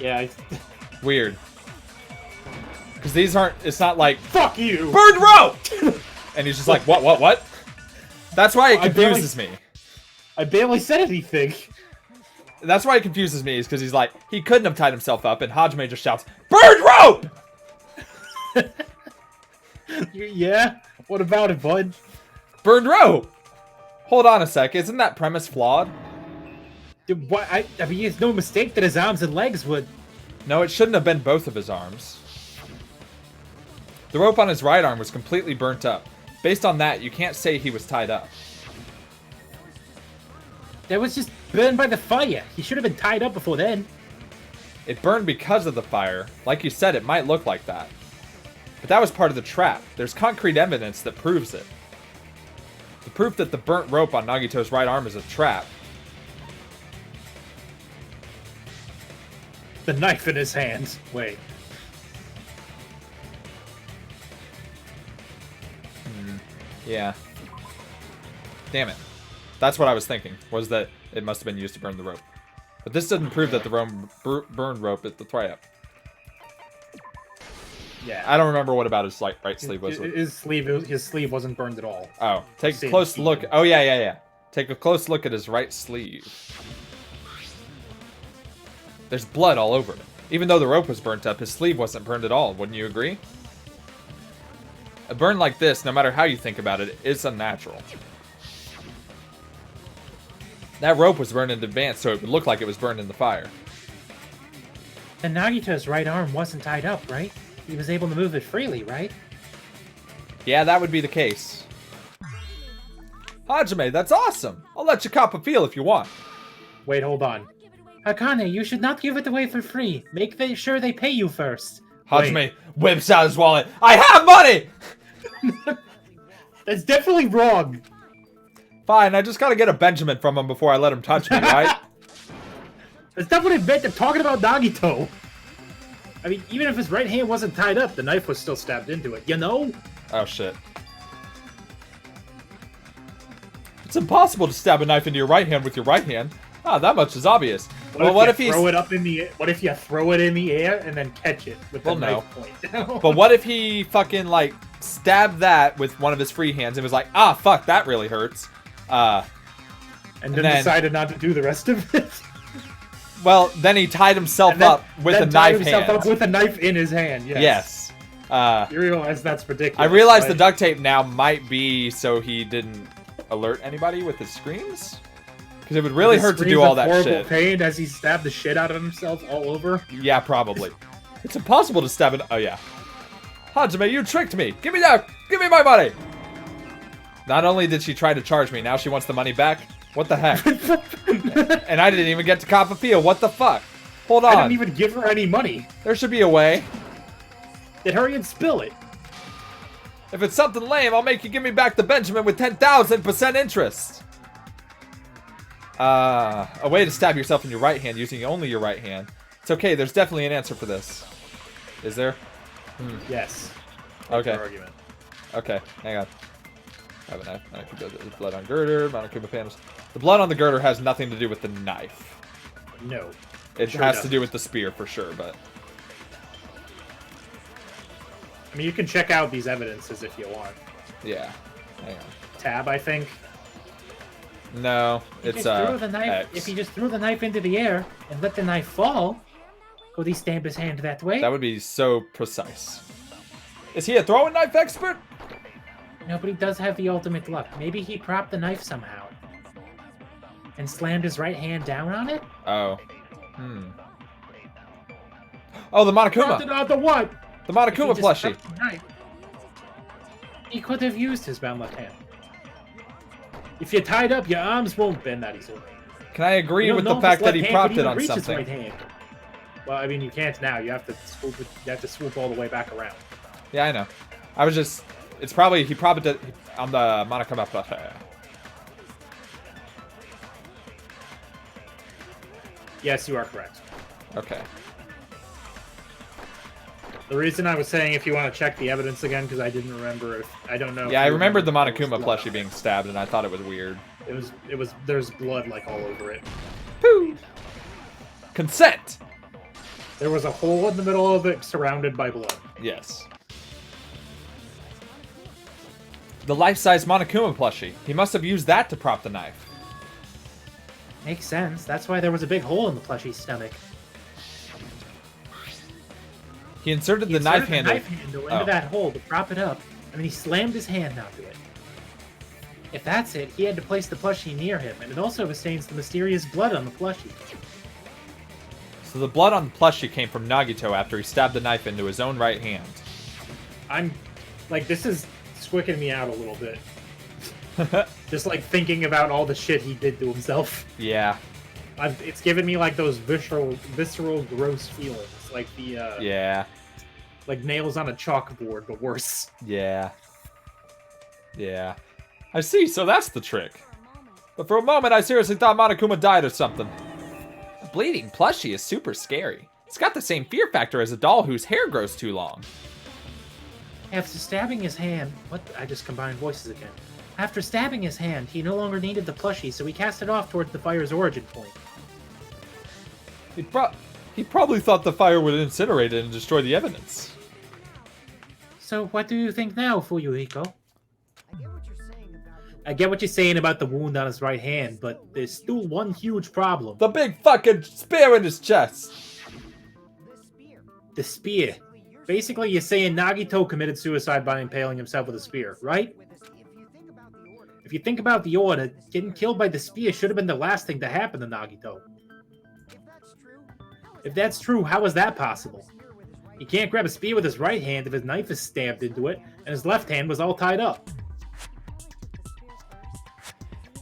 Yeah. Weird. Because these aren't... It's not like... Fuck you! Bird rope! And he's just like, what? That's why it confuses me. I barely said anything. That's why it confuses me, is because he's like, he couldn't have tied himself up, and Hajime just shouts, Bird rope! Yeah? What about it, bud? Bird rope! Hold on a sec, isn't that premise flawed? Dude, what? I mean, it's no mistake that his arms and legs would... No, it shouldn't have been both of his arms. The rope on his right arm was completely burnt up. Based on that, you can't say he was tied up. That was just burned by the fire. He should have been tied up before then. It burned because of the fire. Like you said, it might look like that. But that was part of the trap. There's concrete evidence that proves it. The proof that the burnt rope on Nagito's right arm is a trap. The knife in his hands. Wait. Yeah. Damn it. That's what I was thinking, was that it must have been used to burn the rope. But this doesn't prove that the burned rope at the throw-up. Yeah. I don't remember what about his right sleeve was. His sleeve wasn't burned at all. Oh, take a close look. Oh, yeah. Take a close look at his right sleeve. There's blood all over it. Even though the rope was burnt up, his sleeve wasn't burned at all. Wouldn't you agree? A burn like this, no matter how you think about it, is unnatural. That rope was burned in advance, so it would look like it was burned in the fire. And Nagito's right arm wasn't tied up, right? He was able to move it freely, right? Yeah, that would be the case. Hajime, that's awesome! I'll let you cop a feel if you want. Wait, hold on. Akane, you should not give it away for free. Make sure they pay you first. Hajime whips out his wallet. I have money! That's definitely wrong. Fine, I just gotta get a Benjamin from him before I let him touch me, right? That's not what it meant. I'm talking about Nagito. I mean, even if his right hand wasn't tied up, the knife was still stabbed into it, you know? Oh, shit. It's impossible to stab a knife into your right hand with your right hand. Ah, that much is obvious. What if you throw it up in the air? What if you throw it in the air and then catch it with the knife point? But what if he fucking, like, stabbed that with one of his free hands and was like, ah, fuck, that really hurts. And then decided not to do the rest of it? Well, then he tied himself up with a knife hand. Up with a knife in his hand, yes. Yes. You realize that's ridiculous. I realize the duct tape now might be so he didn't alert anybody with his screams? Because it would really hurt to do all that shit. Horrible pain as he stabbed the shit out of himself all over? Yeah, probably. It's impossible to stab it. Oh, yeah. Hajime, you tricked me. Give me that. Give me my money. Not only did she try to charge me, now she wants the money back? What the heck? And I didn't even get to cop a feel. What the fuck? Hold on. I didn't even give her any money. There should be a way. Then hurry and spill it. If it's something lame, I'll make you give me back the Benjamin with 10,000% interest. A way to stab yourself in your right hand using only your right hand. It's okay, there's definitely an answer for this. Is there? Yes. Okay. Argument. Okay, hang on. I have a knife. There's blood on girder. Monokuma panels. The blood on the girder has nothing to do with the knife. No. It Sure has to doesn't. do with the spear for sure, but... I mean, you can check out these evidences if you want. Yeah. Hang on. Tab, I think. No, If it's, he threw the knife, X. if he just threw the knife into the air and let the knife fall, could he stab his hand that way? That would be so precise. Is he a throwing knife expert? No, but he does have the ultimate luck. Maybe he propped the knife somehow. And slammed his right hand down on it? Oh. Oh, the Monokuma! The what? The Monokuma plushie! He could have used his bound left hand. If you're tied up, your arms won't bend that easily. Can I agree with the fact that he propped it on something? Right hand. Well, I mean, you can't now. You have to swoop it, you have to swoop all the way back around. Yeah, I know. I was just... It's probably... He propped it on the Monokuma plushie. Yes, you are correct. Okay. The reason I was saying if you want to check the evidence again, because I didn't remember if... I don't know. Yeah, I remembered the Monokuma plushie being stabbed, and I thought it was weird. There's blood, like, all over it. Pooh! Consent! There was a hole in the middle of it surrounded by blood. Yes. The life-size Monokuma plushie. He must have used that to prop the knife. Makes sense. That's why there was a big hole in the plushie's stomach. He inserted the knife handle into that hole to prop it up, and then he slammed his hand onto it. If that's it, he had to place the plushie near him, and it also stains the mysterious blood on the plushie. So the blood on the plushie came from Nagito after he stabbed the knife into his own right hand. I'm... Like, this is squicking me out a little bit. Just, like, thinking about all the shit he did to himself. Yeah. It's given me, like, those visceral, gross feelings. Like the, Yeah. Like nails on a chalkboard, but worse. Yeah. Yeah. I see, so that's the trick. But for a moment, I seriously thought Monokuma died or something. A bleeding plushie is super scary. It's got the same fear factor as a doll whose hair grows too long. After stabbing his hand... What? I just combined voices again. After stabbing his hand, he no longer needed the plushie, so he cast it off towards the fire's origin point. He probably thought the fire would incinerate it and destroy the evidence. So what do you think now, Fuyuhiko? I get what you're saying about the wound on his right hand, but there's still one huge problem. The big fucking spear in his chest! The spear. Basically, you're saying Nagito committed suicide by impaling himself with a spear, right? If you think about the order, getting killed by the spear should have been the last thing to happen to Nagito. If that's true, how is that possible? He can't grab a spear with his right hand if his knife is stabbed into it, and his left hand was all tied up.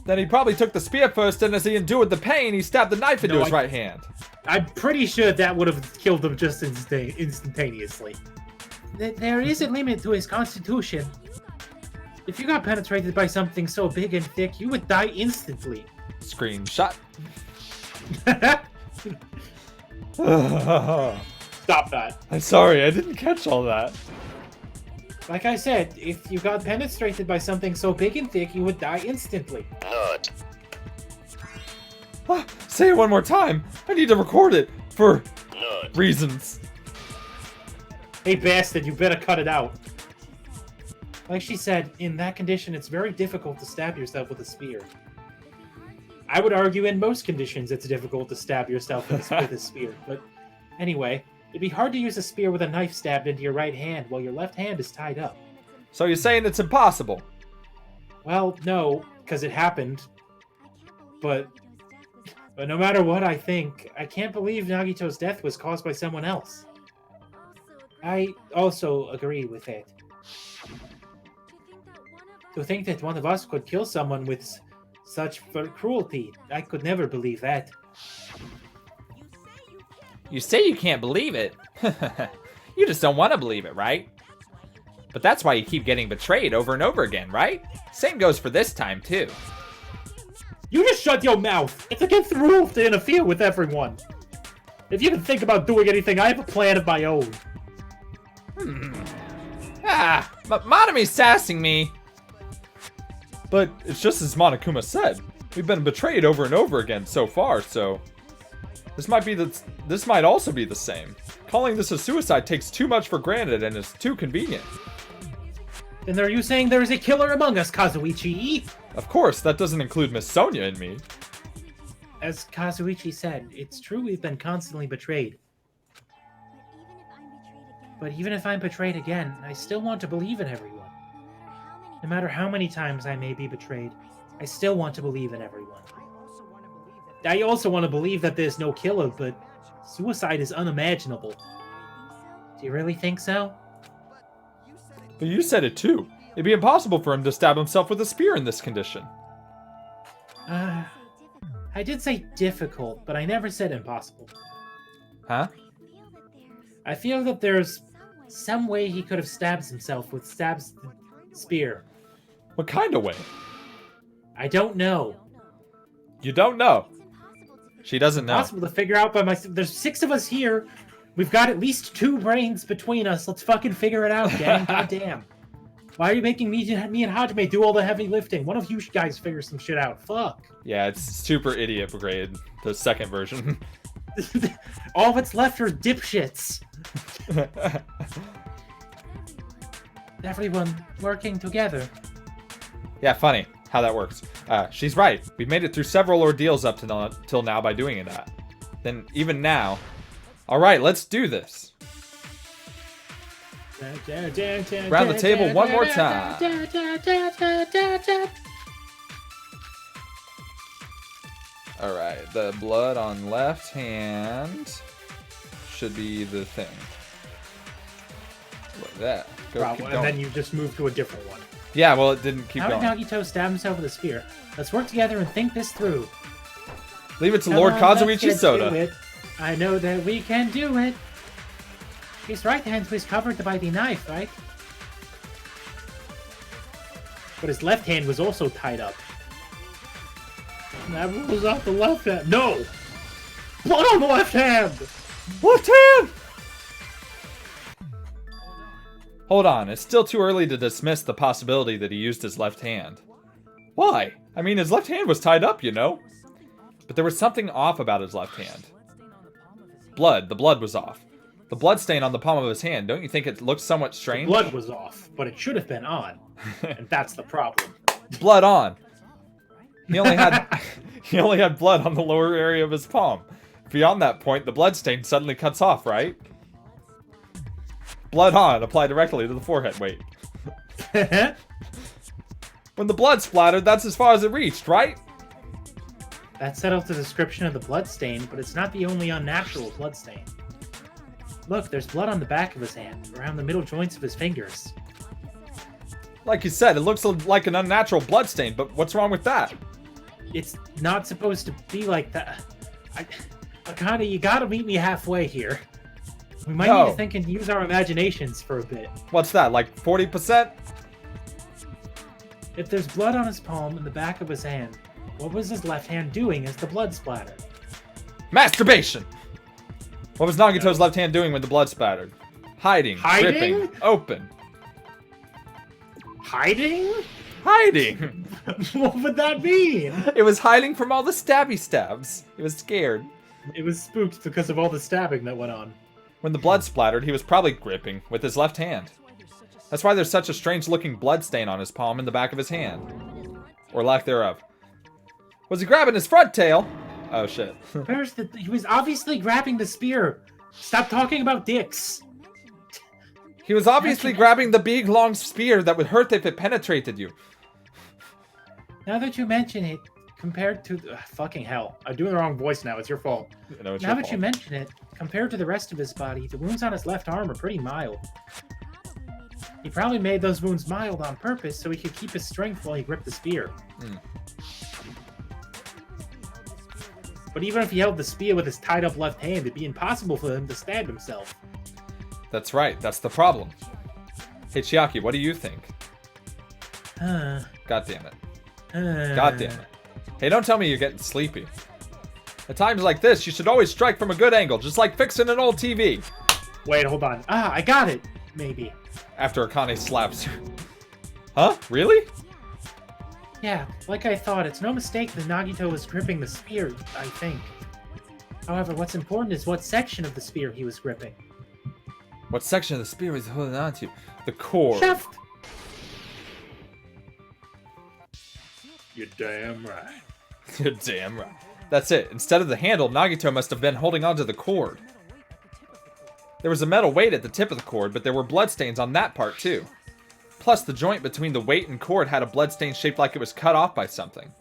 Then he probably took the spear first, and as he endured the pain, he stabbed the knife into his right hand. I'm pretty sure that would have killed him just instantaneously. There is a limit to his constitution. If you got penetrated by something so big and thick, you would die instantly. Screenshot. Stop that. I'm sorry, I didn't catch all that. Like I said, if you got penetrated by something so big and thick, you would die instantly. Nut. Say it one more time. I need to record it for Nut. reasons. Hey bastard, you better cut it out. Like she said, in that condition, it's very difficult to stab yourself with a spear. I would argue in most conditions it's difficult to stab yourself with a spear, but anyway, it'd be hard to use a spear with a knife stabbed into your right hand while your left hand is tied up. So you're saying it's impossible? Well, no, because it happened. But no matter what I think, I can't believe Nagito's death was caused by someone else. I also agree with it. To think that one of us could kill someone with such cruelty, I could never believe that. You say you can't believe it. You just don't want to believe it, right? But that's why you keep getting betrayed over and over again, right? Same goes for this time, too. You just shut your mouth! It's against the rules to interfere with everyone! If you can think about doing anything, I have a plan of my own. But Monami's sassing me. But it's just as Monokuma said. We've been betrayed over and over again so far, so... This might also be the same. Calling this a suicide takes too much for granted and is too convenient. Then are you saying there is a killer among us, Kazuichi? Of course, that doesn't include Miss Sonia and me. As Kazuichi said, it's true we've been constantly betrayed. But even if I'm betrayed again, I still want to believe in everyone. No matter how many times I may be betrayed, I still want to believe in everyone. I also want to believe that there's no killer, but suicide is unimaginable. Do you really think so? But you said it too. It'd be impossible for him to stab himself with a spear in this condition. I did say difficult, but I never said impossible. Huh? I feel that there's some way he could have stabbed himself with Stab's spear. What kind of way? I don't know. You don't know. She doesn't know. Impossible to figure out by myself. There's 6 of us here. We've got at least 2 brains between us. Let's fucking figure it out, gang. Goddamn. Why are you making me and Hajime do all the heavy lifting? One of you guys figure some shit out. Fuck. Yeah, it's super idiot grade. The second version. All that's left are dipshits. Everyone working together. Yeah, funny how that works. She's right. We've made it through several ordeals up to till now by doing that. Then even now. All right, let's do this. Round the table one more time. All right, the blood on left hand should be the thing. Like that. Go, wow, and then you just move to a different one. Yeah, well, it didn't keep going. How did Nagito stab himself with a spear? Let's work together and think this through. Leave it to Lord Kazuichi Soda. I know that we can do it. His right hand was covered by the knife, right? But his left hand was also tied up. That rules out the left hand. No! Blood on the left hand! Left hand! Hold on, it's still too early to dismiss the possibility that he used his left hand. Why? I mean, his left hand was tied up, you know? But there was something off about his left hand. The blood was off. The blood stain on the palm of his hand, don't you think it looks somewhat strange? The blood was off, but it should have been on. And that's the problem. Blood on. He only had blood on the lower area of his palm. Beyond that point, the blood stain suddenly cuts off, right? Blood on, apply directly to the forehead. Wait. When the blood splattered, that's as far as it reached, right? That settles the description of the blood stain, but it's not the only unnatural blood stain. Look, there's blood on the back of his hand, around the middle joints of his fingers. Like you said, it looks like an unnatural blood stain, but what's wrong with that? It's not supposed to be like that. Akane, you gotta meet me halfway here. We might need to think and use our imaginations for a bit. What's that, like 40%? If there's blood on his palm and the back of his hand, what was his left hand doing as the blood splattered? Masturbation! What was Nagito's left hand doing when the blood splattered? Hiding? Gripping, open. Hiding? Hiding! What would that mean? It was hiding from all the stabby stabs. It was scared. It was spooked because of all the stabbing that went on. When the blood splattered, he was probably gripping with his left hand. That's why there's such a strange-looking blood stain on his palm and the back of his hand. Or lack thereof. Was he grabbing his front tail? Oh, shit. He was obviously grabbing the spear. Stop talking about dicks. He was obviously grabbing the big, long spear that would hurt if it penetrated you. Now that you mention it, compared to... fucking hell. I'm doing the wrong voice now. It's your fault. No, it's now your that fault. you mention it, compared to the rest of his body, the wounds on his left arm are pretty mild. He probably made those wounds mild on purpose so he could keep his strength while he gripped the spear. But even if he held the spear with his tied-up left hand, it'd be impossible for him to stab himself. That's right. That's the problem. Hey, Chiaki, what do you think? God damn it. God damn it. Hey, don't tell me you're getting sleepy. At times like this, you should always strike from a good angle, just like fixing an old TV. Wait, hold on. I got it. Maybe. After Akane slaps her. Huh? Really? Yeah, like I thought, it's no mistake that Nagito was gripping the spear, I think. However, what's important is what section of the spear he was gripping. What section of the spear was he holding on to? The cord. Shaft! You're damn right. You're damn right. That's it. Instead of the handle, Nagito must have been holding onto the cord. There was a metal weight at the tip of the cord, but there were bloodstains on that part too. Plus, the joint between the weight and cord had a bloodstain shaped like it was cut off by something.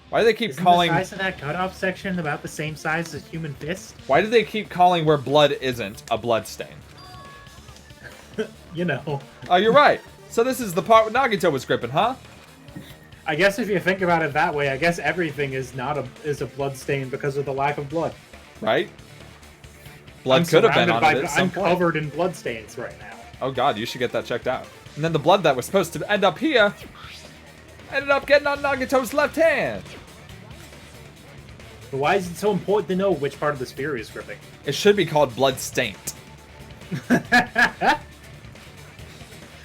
Why do they keep calling... the size of that cutoff section about the same size as a human fist? Why do they keep calling where blood isn't a bloodstain? You know. Oh, you're right. So this is the part Nagito was gripping, huh? I guess if you think about it that way, I guess everything is a blood stain because of the lack of blood. Right? Blood could have been on it at some I'm point. covered in blood stains right now. Oh god, you should get that checked out. And then the blood that was supposed to end up here ended up getting on Nagito's left hand. But why is it so important to know which part of the spear he's gripping? It should be called blood stained.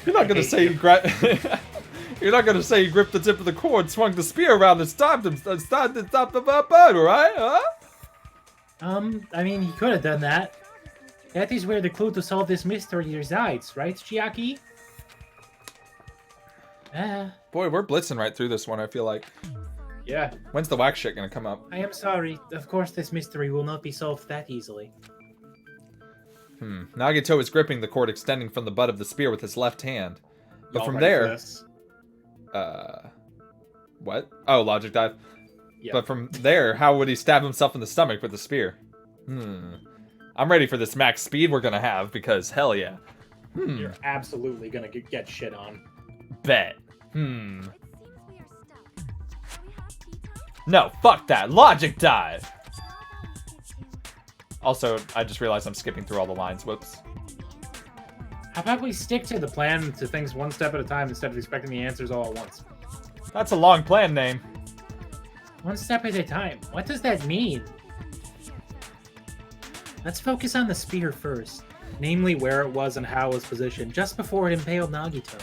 You're not gonna say You're not gonna say you gripped the tip of the cord, swung the spear around, and stopped the bird, right? Huh? I mean, he could have done that. That is where the clue to solve this mystery resides, right, Chiaki? Boy, we're blitzing right through this one, I feel like. Yeah. When's the wax shit gonna come up? I am sorry. Of course, this mystery will not be solved that easily. Nagito is gripping the cord extending from the butt of the spear with his left hand. But Y'all from ready for there... this? What? Oh, logic dive. Yeah. But from there, how would he stab himself in the stomach with the spear? I'm ready for this max speed we're gonna have, because hell yeah. You're absolutely gonna get shit on. Bet. No, fuck that. Logic dive! Also, I just realized I'm skipping through all the lines. Whoops. How about we stick to the plan, to things one step at a time instead of expecting the answers all at once? That's a long plan name. One step at a time. What does that mean? Let's focus on the spear first. Namely, where it was and how it was positioned, just before it impaled Nagito.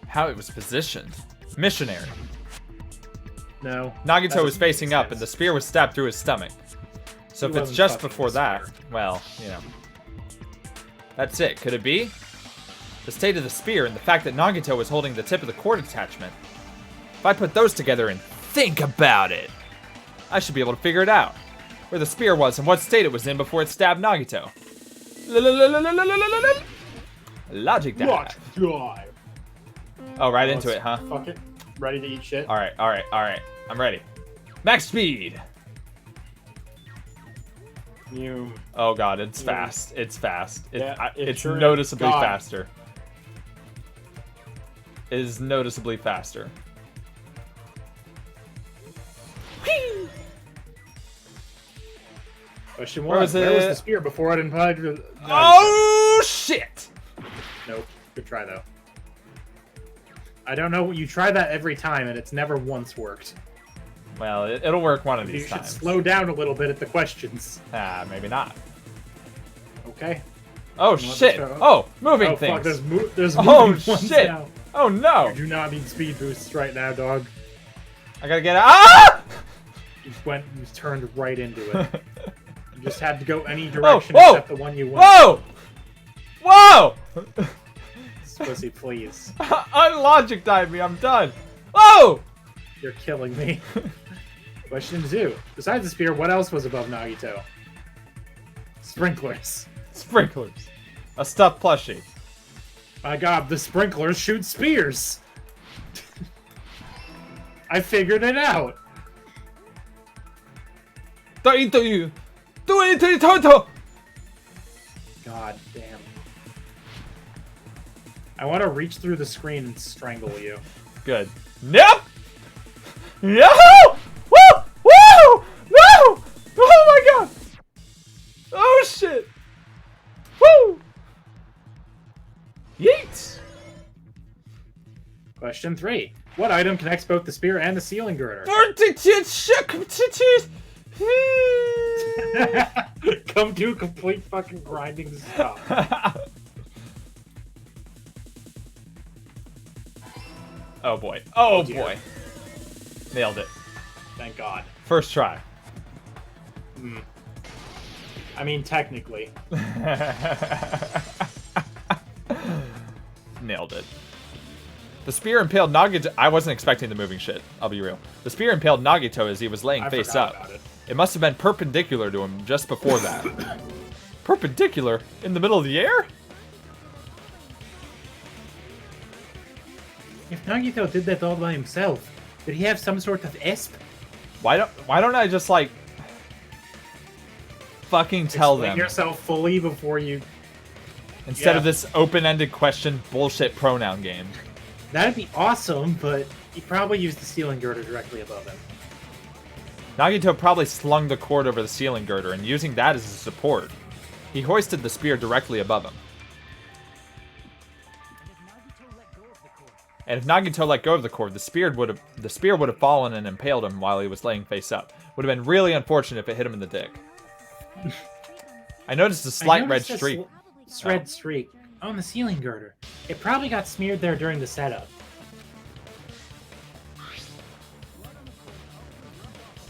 How it was positioned. Missionary. No. Nagito was facing up, and the spear was stabbed through his stomach. So He if it's wasn't just fucking before the that, spear. well, you know. That's it. Could it be? The state of the spear and the fact that Nagito was holding the tip of the cord attachment. If I put those together and think about it, I should be able to figure it out. Where the spear was and what state it was in before it stabbed Nagito. Logic dive. What? Dive. Oh, right into it, huh? Fuck it. Ready to eat shit? Alright. I'm ready. Max speed! You. Oh god, it's fast. It's fast. Yeah, it it's sure is. noticeably God. faster. It is noticeably faster. Question Where one. was Where was it? the spear before it implied? Oh shit! Nope. Good try though. I don't know. You try that every time, and it's never once worked. Well, it'll work one of You these should times. slow down a little bit at the questions. Ah, maybe not. Okay. Oh want shit! to show- Oh, moving Oh things. fuck! There's Oh moving ones shit! now. Oh no! You do not need speed boosts right now, dog. I gotta get out. Ah! You turned right into it. You just had to go any direction whoa! except the one you went. Whoa! Whoa! Pussy, please. Unlogic dive me. I'm done. Oh! You're killing me. Question 2. Besides the spear, what else was above Nagito? Sprinklers. Sprinklers. A stuffed plushie. My god, the sprinklers shoot spears! I figured it out! God damn. I want to reach through the screen and strangle you. Good. Nope! Yahoo! Woo! Woo! No! Oh my god! Oh shit! Woo! Yeet! Question 3. What item connects both the spear and the ceiling girder? Come to complete fucking grinding stop. Oh boy. Oh dear. boy. Nailed it. Thank God. First try. I mean, technically. Nailed it. The spear impaled Nagito. I wasn't expecting the moving shit. I'll be real. The spear impaled Nagito as he was laying face up. It must have been perpendicular to him just before that. Perpendicular? In the middle of the air? If Nagito did that all by himself, did he have some sort of ESP? Why don't I just like fucking tell Explain them yourself fully before you... instead of this open-ended question bullshit pronoun game? That'd be awesome, but he probably used the ceiling girder directly above him. Nagito probably slung the cord over the ceiling girder and using that as a support. He hoisted the spear directly above him. And if Nagito let go of the cord, the spear would have fallen and impaled him while he was laying face up. Would have been really unfortunate if it hit him in the dick. I noticed a slight red streak. Red streak on the ceiling girder. It probably got smeared there during the setup.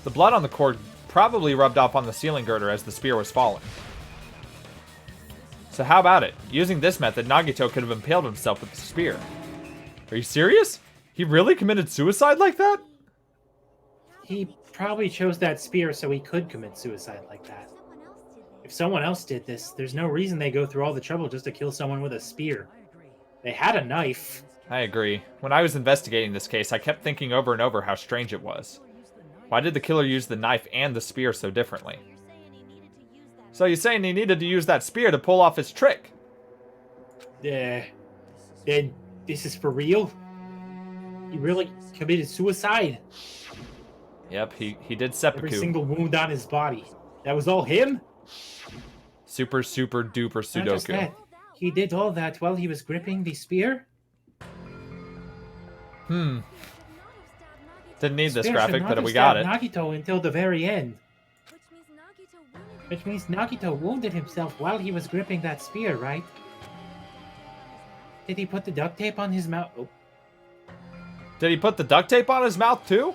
The blood on the cord probably rubbed off on the ceiling girder as the spear was falling. So how about it? Using this method, Nagito could have impaled himself with the spear. Are you serious? He really committed suicide like that? He probably chose that spear so he could commit suicide like that. If someone else did this, there's no reason they go through all the trouble just to kill someone with a spear. They had a knife. I agree. When I was investigating this case, I kept thinking over and over how strange it was. Why did the killer use the knife and the spear so differently? So you're saying he needed to use that spear to pull off his trick? Then this is for real? He really committed suicide? Yep, he did seppuku. Every single wound on his body. That was all him? Super duper Not just Sudoku. that. He did all that while he was gripping the spear? Didn't need this Spear graphic, should but not we have got it. stabbed Nagito until the very end. Which means Nagito wounded himself while he was gripping that spear, right? Did he put the duct tape on his mouth? Oh. Did he put the duct tape on his mouth too?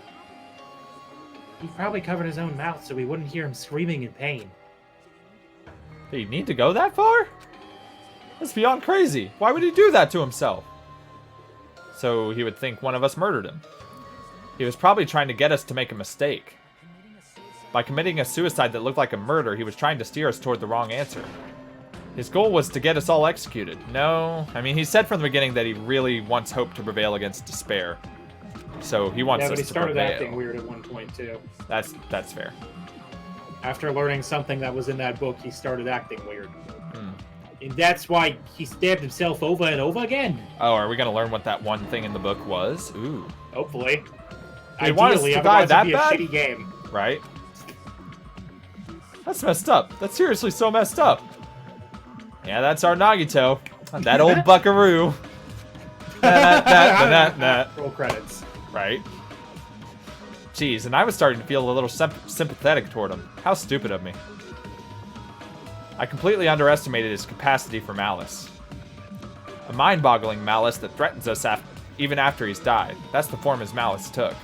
He probably covered his own mouth so we wouldn't hear him screaming in pain. Did he need to go that far? That's beyond crazy. Why would he do that to himself? So he would think one of us murdered him. He was probably trying to get us to make a mistake. By committing a suicide that looked like a murder, he was trying to steer us toward the wrong answer. His goal was to get us all executed. No, I mean, he said from the beginning that he really wants hope to prevail against despair. So he wants us to prevail. Yeah, but he started acting weird at one point, too. That's fair. After learning something that was in that book, he started acting weird. And that's why he stabbed himself over and over again. Oh, are we going to learn what that one thing in the book was? Ooh. Hopefully. They want us to die otherwise that it'd be bad? a shitty game. Right? That's messed up. That's seriously so messed up. Yeah, that's our Nagito. That old buckaroo. Roll credits. Right? Jeez, and I was starting to feel a little sympathetic toward him. How stupid of me. I completely underestimated his capacity for malice. A mind-boggling malice that threatens us even after he's died. That's the form his malice took.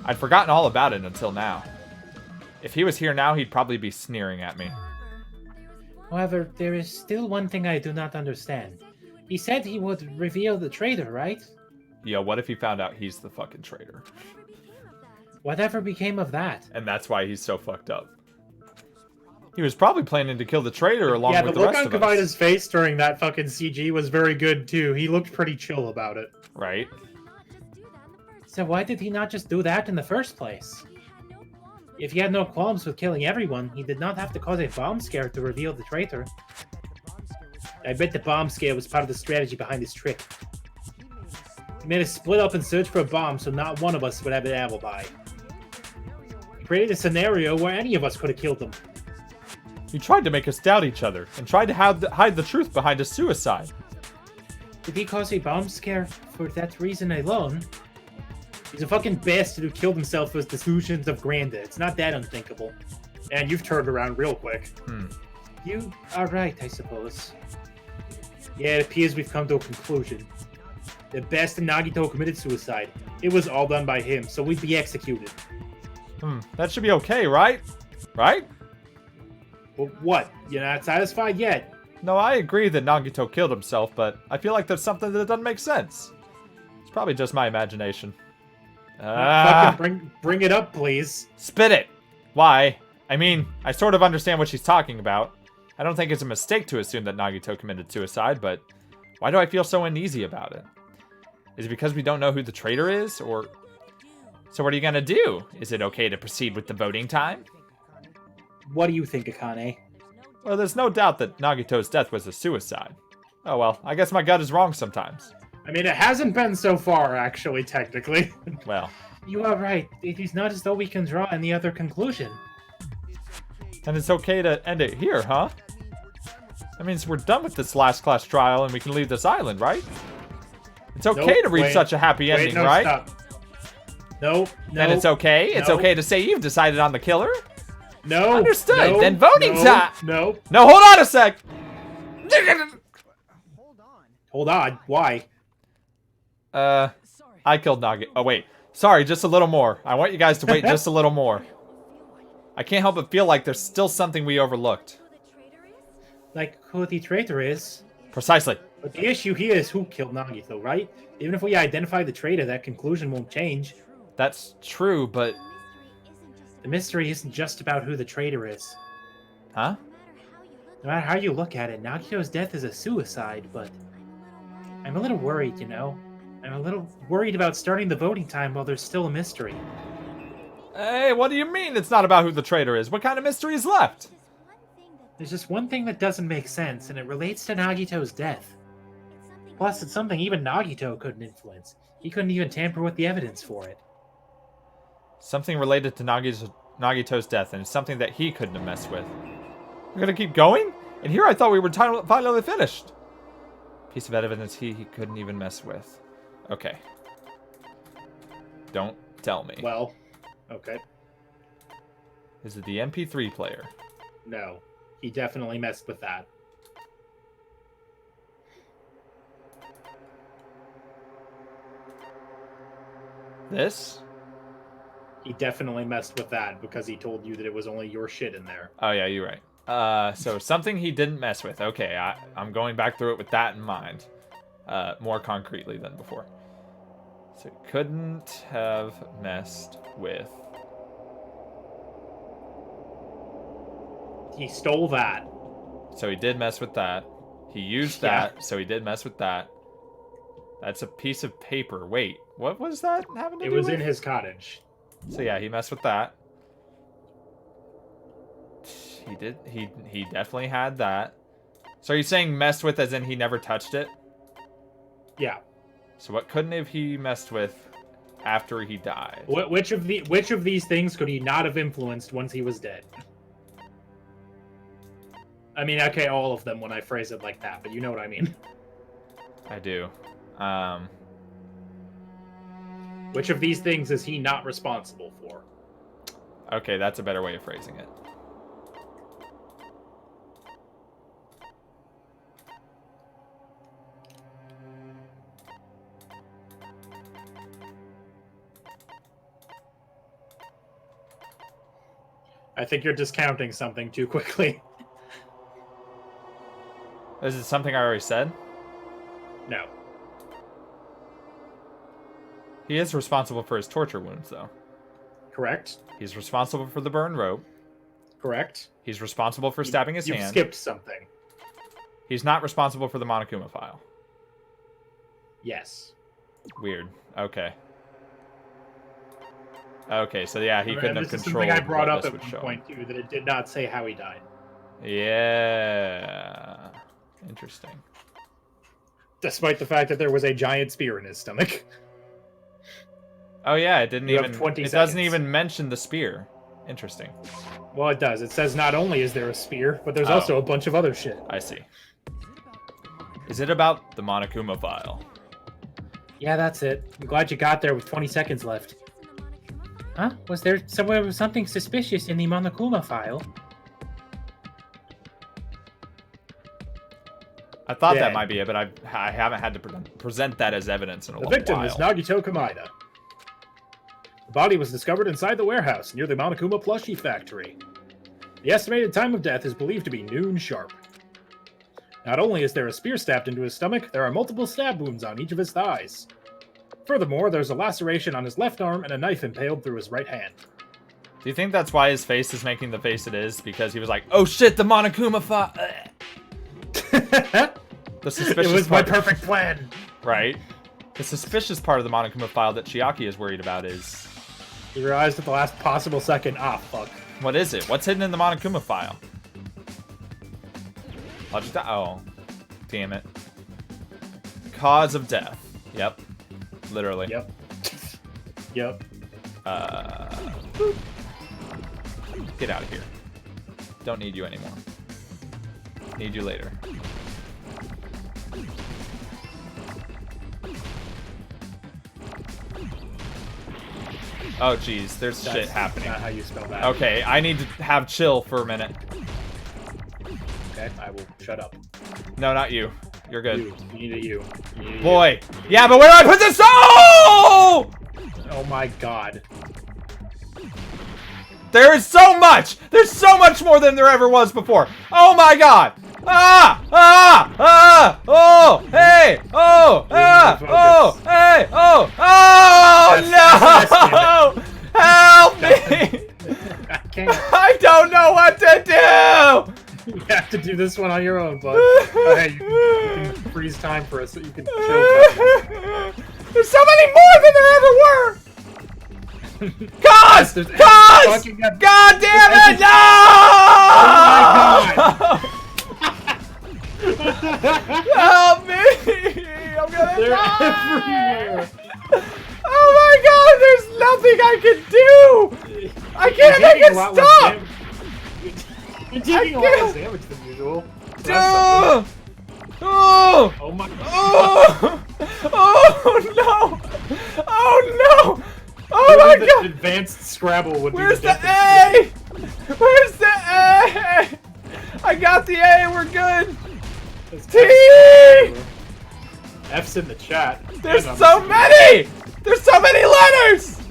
I'd forgotten all about it until now. If he was here now, he'd probably be sneering at me. However, there is still one thing I do not understand. He said he would reveal the traitor, right? Yo, what if he found out he's the fucking traitor? Whatever became of that? And that's why he's so fucked up. He was probably planning to kill the traitor along with the rest of us. Yeah, the look on Kavita's face during that fucking CG was very good, too. He looked pretty chill about it. Right? So why did he not just do that in the first place? If he had no qualms with killing everyone, he did not have to cause a bomb scare to reveal the traitor. I bet the bomb scare was part of the strategy behind his trick. He made us split up and search for a bomb so not one of us would have an alibi. He created a scenario where any of us could have killed him. He tried to make us doubt each other, and tried to hide the truth behind his suicide. Did he cause a bomb scare for that reason alone? He's a fucking bastard who killed himself for his delusions of grandeur. It's not that unthinkable. And you've turned around real quick. You are right, I suppose. Yeah, it appears we've come to a conclusion. The bastard Nagito committed suicide. It was all done by him, so we'd be executed. That should be okay, right? Right? Well, what? You're not satisfied yet? No, I agree that Nagito killed himself, but I feel like there's something that doesn't make sense. It's probably just my imagination. Fucking bring it up, please. Spit it! Why? I mean, I sort of understand what she's talking about. I don't think it's a mistake to assume that Nagito committed suicide, but why do I feel so uneasy about it? Is it because we don't know who the traitor is, or... So what are you gonna do? Is it okay to proceed with the voting time? What do you think, Akane? Well, there's no doubt that Nagito's death was a suicide. Oh well, I guess my gut is wrong sometimes. I mean, it hasn't been so far, actually, technically. Well. You are right. It is not as though we can draw any other conclusion. And it's okay to end it here, huh? That means we're done with this last class trial and we can leave this island, right? It's okay to reach such a happy ending, right? Stop. Nope. Then it's okay? It's okay to say you've decided on the killer? No. Understood. No, then voting time. No. No, hold on a sec. Hold on. Why? I killed Nagito. Oh, wait. Sorry, just a little more. I want you guys to wait just a little more. I can't help but feel like there's still something we overlooked. Like who the traitor is? Precisely. But the issue here is who killed Nagito, right? Even if we identify the traitor, that conclusion won't change. That's true, but... The mystery isn't just about who the traitor is. Huh? No matter how you look at it, Nagito's death is a suicide, but... I'm a little worried, you know? I'm a little worried about starting the voting time while there's still a mystery. Hey, what do you mean it's not about who the traitor is? What kind of mystery is left? There's just one thing that doesn't make sense, and it relates to Nagito's death. Plus, it's something even Nagito couldn't influence. He couldn't even tamper with the evidence for it. Something related to Nagito's death, and it's something that he couldn't have messed with. We're gonna keep going? And here I thought we were finally finished. Piece of evidence he couldn't even mess with. Okay. Don't tell me. Well, okay. Is it the MP3 player? No. He definitely messed with that. This? He definitely messed with that because he told you that it was only your shit in there. Oh yeah, you're right. So something he didn't mess with. Okay, I'm going back through it with that in mind. More concretely than before. So he couldn't have messed with... He stole that. So he did mess with that. He used that, so he did mess with that. That's a piece of paper. Wait, what was that having to do with? It was in his cottage. So yeah, he messed with that. He did. He definitely had that. So are you saying messed with as in he never touched it? Yeah. So what couldn't have he messed with after he died? Which of these things could he not have influenced once he was dead? I mean, okay, all of them when I phrase it like that, but you know what I mean. I do. Which of these things is he not responsible for? Okay, that's a better way of phrasing it. I think you're discounting something too quickly. Is it something I already said? No. He is responsible for his torture wounds, though. Correct. He's responsible for the burned rope. Correct. He's responsible for stabbing his hand. You've skipped something. He's not responsible for the Monokuma file. Yes. Weird. Okay. Okay, so yeah, he couldn't have controlled something I brought up what at this would one show. point, too, that it did not say how he died. Yeah. Interesting. Despite the fact that there was a giant spear in his stomach. Oh yeah, it didn't You even. have 20 It doesn't seconds. even mention the spear. Interesting. Well, it does. It says not only is there a spear, but there's also a bunch of other shit. I see. Is it about the Monokuma file? Yeah, that's it. I'm glad you got there with 20 seconds left. Huh? Was there something suspicious in the Monokuma file? I thought Yeah. that might be it, but I haven't had to present that as evidence in a The long victim while. is Nagito Kamida. The body was discovered inside the warehouse near the Monokuma plushie factory. The estimated time of death is believed to be noon sharp. Not only is there a spear stabbed into his stomach, there are multiple stab wounds on each of his thighs. Furthermore, there's a laceration on his left arm and a knife impaled through his right hand. Do you think that's why his face is making the face it is? Because he was like, oh shit, the Monokuma file. The suspicious It was part. my perfect plan. Right? The suspicious part of the Monokuma file that Chiaki is worried about is... He realized at the last possible second, ah, fuck. What is it? What's hidden in the Monokuma file? I'll just... Oh. Damn it. Cause of death. Yep. Literally. Yep. Yep. Boop. Get out of here. Don't need you anymore. Need you later. Oh, jeez. There's shit happening. Not how you spell that. Okay, I need to have chill for a minute. Okay, I will shut up. No, not you. You're good. You need a you. You need a Boy. Yeah, but where do I put this? Oh! Oh my god. There is so much! There's so much more than there ever was before. Oh my god! Ah! Ah! Ah! Oh! Hey! Oh! Ah! Oh! Hey! Oh! Oh! No! Help me! I can't. I don't know what to do! You have to do this one on your own, bud. Oh, hey, you can freeze time for us so you can chill. There's so many more than there ever were! Cause! Cause! God damn it! No! Oh my god! Help me! I'm gonna They're die! everywhere! Oh my god! There's nothing I can do! I can't make it stop! You're taking a lot less damage than usual. So Oh! Oh! oh my god! Oh! Oh no! Oh no! Oh my The god! advanced Scrabble would Where's be the A? Where's the A? I got the A, we're good! T! F's in the chat. There's so many! There's so many letters!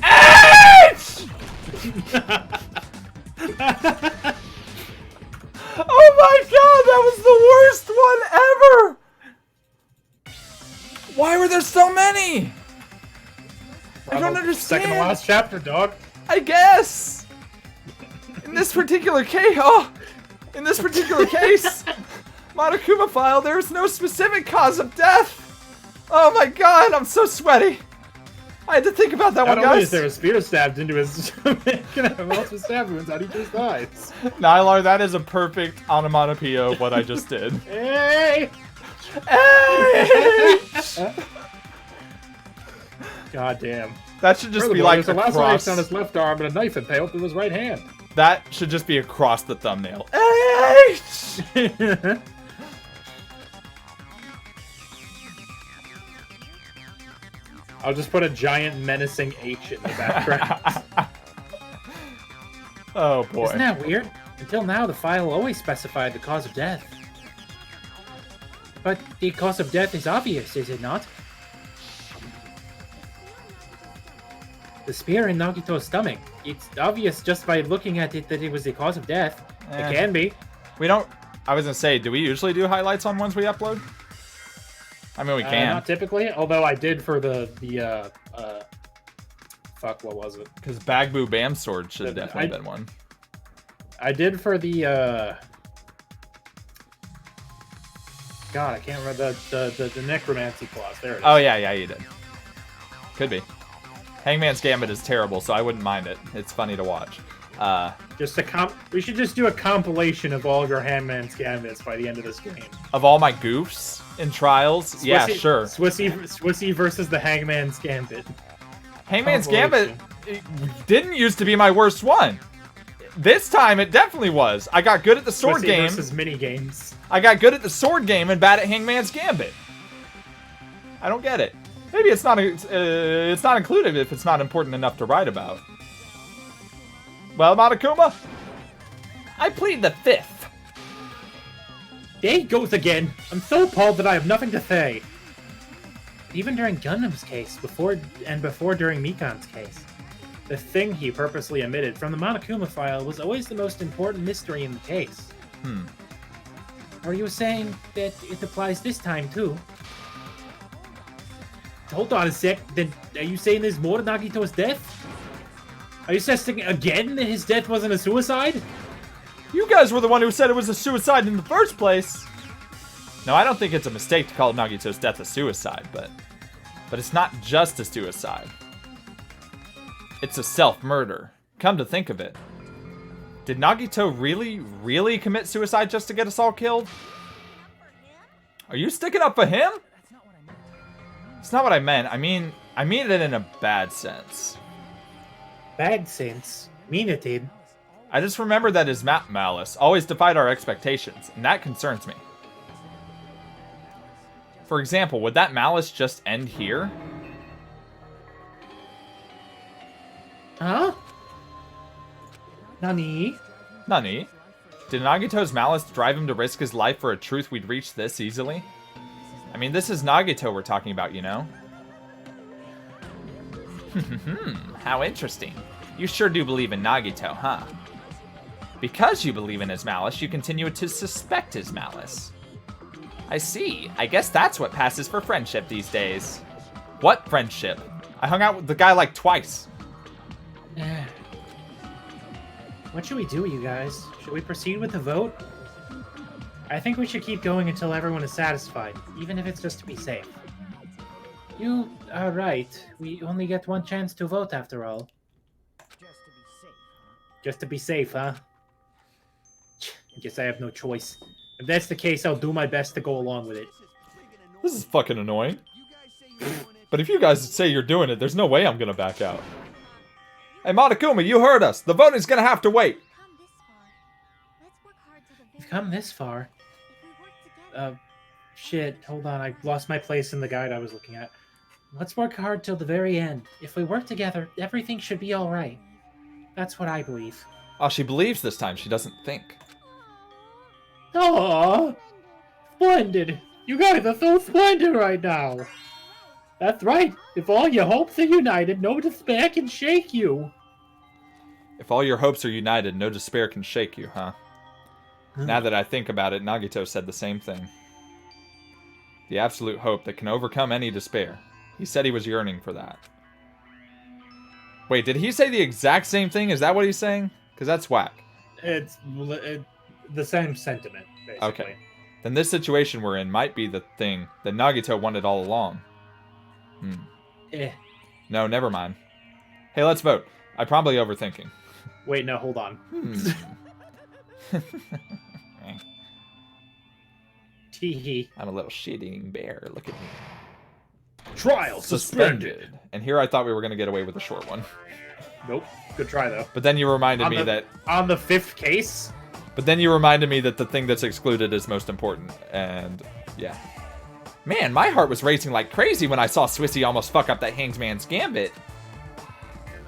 H! Oh my god, that was the worst one ever! Why were there so many? I don't understand. Second to last chapter, dog. I guess. In this particular case, in this particular case, Monokuma file, there's no specific cause of death. Oh my god, I'm so sweaty. I had to think about that one, Not only is guys. there a spear stabbed into his stomach, and have multiple stab wounds on each of his thighs. Nylar, that is a perfect onomatopoeia of what I just did. Hey! Hey! God damn. That should just be like there's a laceration on across. his left arm and a knife impaled through his right hand. That should just be across the thumbnail. H! I'll just put a giant menacing H in the background. Oh boy. Isn't that weird? Until now, the file always specified the cause of death. But the cause of death is obvious, is it not? The spear in Nagito's stomach. It's obvious just by looking at it that it was the cause of death. It can be. We don't... I was gonna say, do we usually do highlights on ones we upload? I mean, we can. Not typically, although I did for the fuck, what was it? Because Bagboo Bam Sword should have definitely been one. I did for the, God, I can't remember the necromancy clause. There it is. Oh, yeah, you did. Could be. Hangman's Gambit is terrible, so I wouldn't mind it. It's funny to watch. We should just do a compilation of all of your Hangman's Gambits by the end of this game. Of all my goofs in Trials, yeah, sure. Swissy versus the Hangman's Gambit. Hangman's Gambit didn't used to be my worst one. This time, it definitely was. I got good at the sword Swissy game. versus minigames. I got good at the sword game and bad at Hangman's Gambit. I don't get it. Maybe it's not included if it's not important enough to write about. Well, Monokuma, I plead the fifth. There he goes again. I'm so appalled that I have nothing to say. Even during Gundam's case, before during Mikan's case. The thing he purposely omitted from the Monokuma file was always the most important mystery in the case. Are you saying that it applies this time, too? Hold on a sec. Then are you saying there's more to Nagito's death? Are you suggesting again that his death wasn't a suicide? You guys were the one who said it was a suicide in the first place. No, I don't think it's a mistake to call Nagito's death a suicide, but it's not just a suicide. It's a self-murder. Come to think of it. Did Nagito really commit suicide just to get us all killed? Are you sticking up for him? It's not what I meant. I mean it in a bad sense. Bad sense? Mean it did. I just remember that his malice always defied our expectations, and that concerns me. For example, would that malice just end here? Huh? Nani? Nani? Did Nagito's malice drive him to risk his life for a truth we'd reach this easily? I mean, this is Nagito we're talking about, you know? How interesting. You sure do believe in Nagito, huh? Because you believe in his malice, you continue to suspect his malice. I see. I guess that's what passes for friendship these days. What friendship? I hung out with the guy like twice. What should we do, you guys? Should we proceed with the vote? I think we should keep going until everyone is satisfied, even if it's just to be safe. You are right. We only get one chance to vote after all. Just to be safe, huh? I guess I have no choice. If that's the case, I'll do my best to go along with it. This is fucking annoying. But if you guys say you're doing it, there's no way I'm gonna back out. Hey, Monokuma, you heard us. The voting's gonna have to wait. We've come this far. Shit, hold on. I lost my place in the guide I was looking at. Let's work hard till the very end. If we work together, everything should be alright. That's what I believe. Oh, she believes this time. She doesn't think. Aww! Splendid! You guys are so splendid right now! That's right! If all your hopes are united, no despair can shake you! If all your hopes are united, no despair can shake you, huh? Now that I think about it, Nagito said the same thing. The absolute hope that can overcome any despair. He said he was yearning for that. Wait, did he say the exact same thing? Is that what he's saying? Because that's whack. It's the same sentiment, basically. Okay. Then this situation we're in might be the thing that Nagito wanted all along. No, never mind. Hey, let's vote. I'm probably overthinking. Wait, no, hold on. Teehee. I'm a little shit-eating bear. Look at me. Trial suspended. And here I thought we were going to get away with a short one. Nope. Good try, though. But then you reminded me that... On the fifth case? But then you reminded me that the thing that's excluded is most important. And, yeah. Man, my heart was racing like crazy when I saw Swissy almost fuck up that Hangsman's Gambit.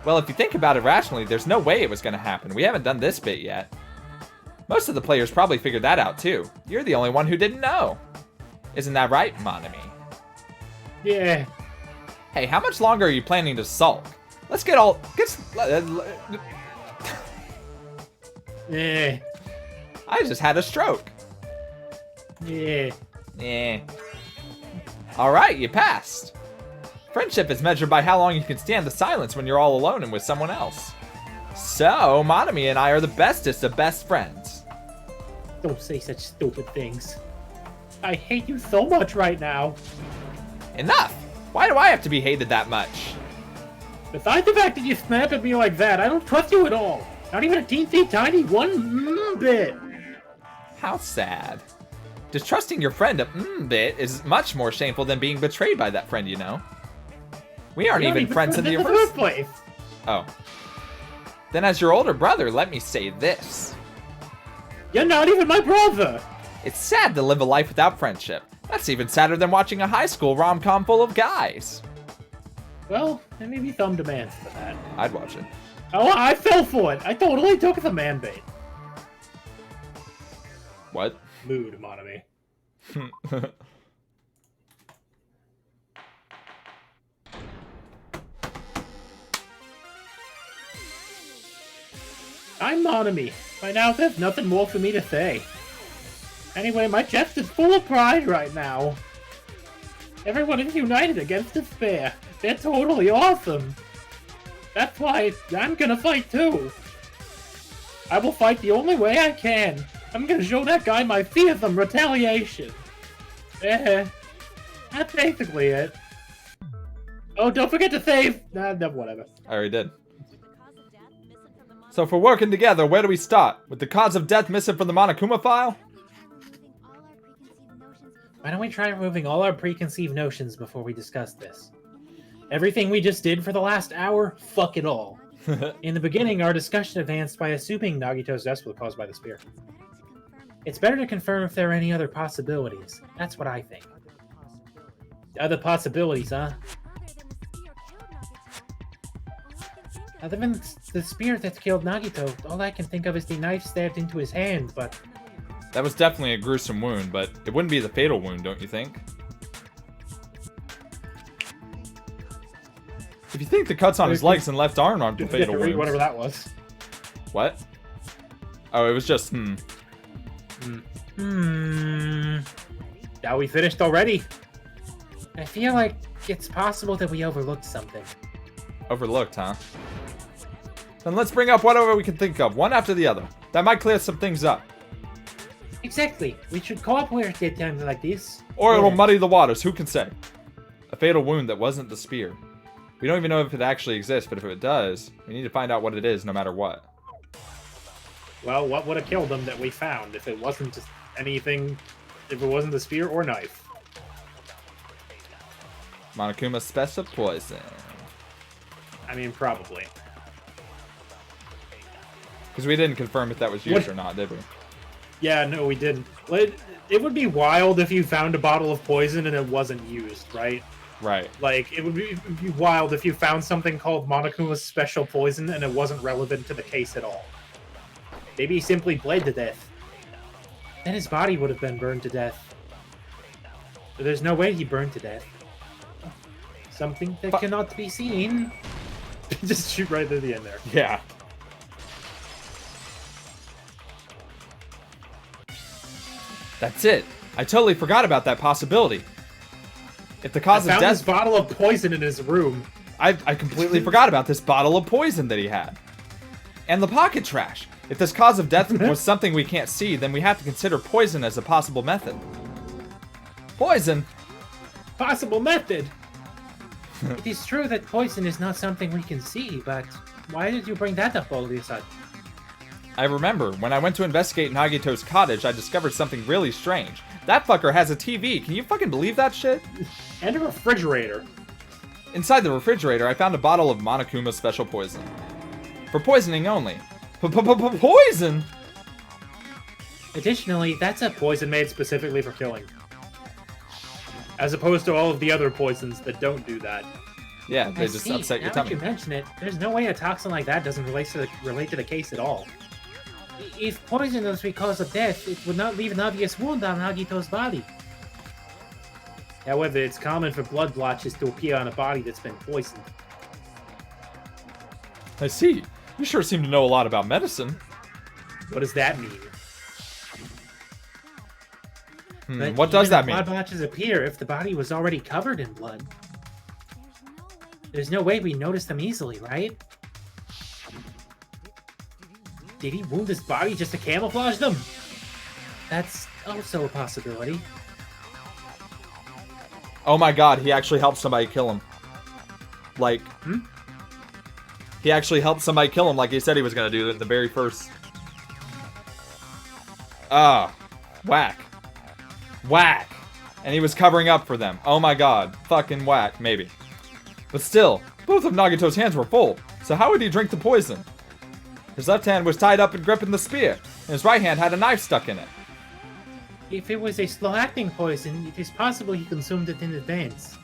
Well, if you think about it rationally, there's no way it was going to happen. We haven't done this bit yet. Most of the players probably figured that out, too. You're the only one who didn't know. Isn't that right, Monami? Yeah. Hey, how much longer are you planning to sulk? Let's get all... Yeah. I just had a stroke. Yeah. Yeah. Alright, you passed. Friendship is measured by how long you can stand the silence when you're all alone and with someone else. So, Monami and I are the bestest of best friends. Don't say such stupid things. I hate you so much right now. Enough! Why do I have to be hated that much? Besides the fact that you snap at me like that, I don't trust you at all. Not even a teensy tiny one bit. How sad. Distrusting your friend a bit is much more shameful than being betrayed by that friend, you know. We aren't even friends in the first place. Oh. Then as your older brother, let me say this. You're not even my brother. It's sad to live a life without friendship. That's even sadder than watching a high school rom-com full of guys. Well, there may be some demands for that. I'd watch it. Oh, I fell for it. I totally took the man bait. What? Mood, Monami. I'm Monami. By now, there's nothing more for me to say. Anyway, my chest is full of pride right now. Everyone is united against despair. They're totally awesome. That's why I'm gonna fight too. I will fight the only way I can. I'm gonna show that guy my fearsome retaliation. That's basically it. Oh, don't forget to save. Nah, whatever. I already did. So if we're working together, where do we start? With the cause of death missing from the Monokuma file? Why don't we try removing all our preconceived notions before we discuss this? Everything we just did for the last hour, fuck it all. In the beginning, our discussion advanced by assuming Nagito's death was caused by the spear. It's better to confirm if there are any other possibilities. That's what I think. Other possibilities, huh? Other than the spear that killed Nagito, all I can think of is the knife stabbed into his hand, but... That was definitely a gruesome wound, but it wouldn't be the fatal wound, don't you think? If you think the cuts on his legs and left arm aren't the fatal wounds... Whatever that was. What? Oh, it was just, Now we finished already. I feel like it's possible that we overlooked something. Overlooked, huh? Then let's bring up whatever we can think of, one after the other. That might clear some things up. Exactly. We should cooperate at times like this. Or it'll muddy the waters, who can say? A fatal wound that wasn't the spear. We don't even know if it actually exists, but if it does, we need to find out what it is no matter what. Well, what would have killed them that we found if it wasn't just anything, if it wasn't the spear or knife? Monokuma special poison. I mean, probably. Because we didn't confirm if that was used or not, did we? Yeah, no, we didn't. It would be wild if you found a bottle of poison and it wasn't used, right? Right. Like, it would be wild if you found something called Monokuma's special poison and it wasn't relevant to the case at all. Maybe he simply bled to death. Then his body would have been burned to death. But there's no way he burned to death. Something that cannot be seen. Just shoot right through the end there. Yeah. That's it. I totally forgot about that possibility. If the cause of death... I found this bottle of poison in his room. I completely forgot about this bottle of poison that he had. And the pocket trash. If this cause of death was something we can't see, then we have to consider poison as a possible method. Poison? Possible method? It is true that poison is not something we can see, but why did you bring that up all of a sudden? I remember, when I went to investigate Nagito's cottage, I discovered something really strange. That fucker has a TV. Can you fucking believe that shit? And a refrigerator. Inside the refrigerator, I found a bottle of Monokuma's special poison. For poisoning only. Poison? Additionally, that's a poison made specifically for killing. As opposed to all of the other poisons that don't do that. Yeah, they just upset your tummy. Now that you mention it, there's no way a toxin like that doesn't relate to the case at all. If poison was because of death, it would not leave an obvious wound on Nagito's body. However, it's common for blood blotches to appear on a body that's been poisoned. I see. You sure seem to know a lot about medicine. What does that mean? What does that mean? Blood blotches appear if the body was already covered in blood. There's no way we notice them easily, right? Did he wound his body just to camouflage them? That's also a possibility. Oh my god, he actually helped somebody kill him. Like, he actually helped somebody kill him like he said he was gonna do at the very first. Whack. Whack. And he was covering up for them. Oh my god. Fucking whack, maybe. But still, both of Nagito's hands were full, so how would he drink the poison? His left hand was tied up and gripping the spear, and his right hand had a knife stuck in it. If it was a slow-acting poison, it is possible he consumed it in advance.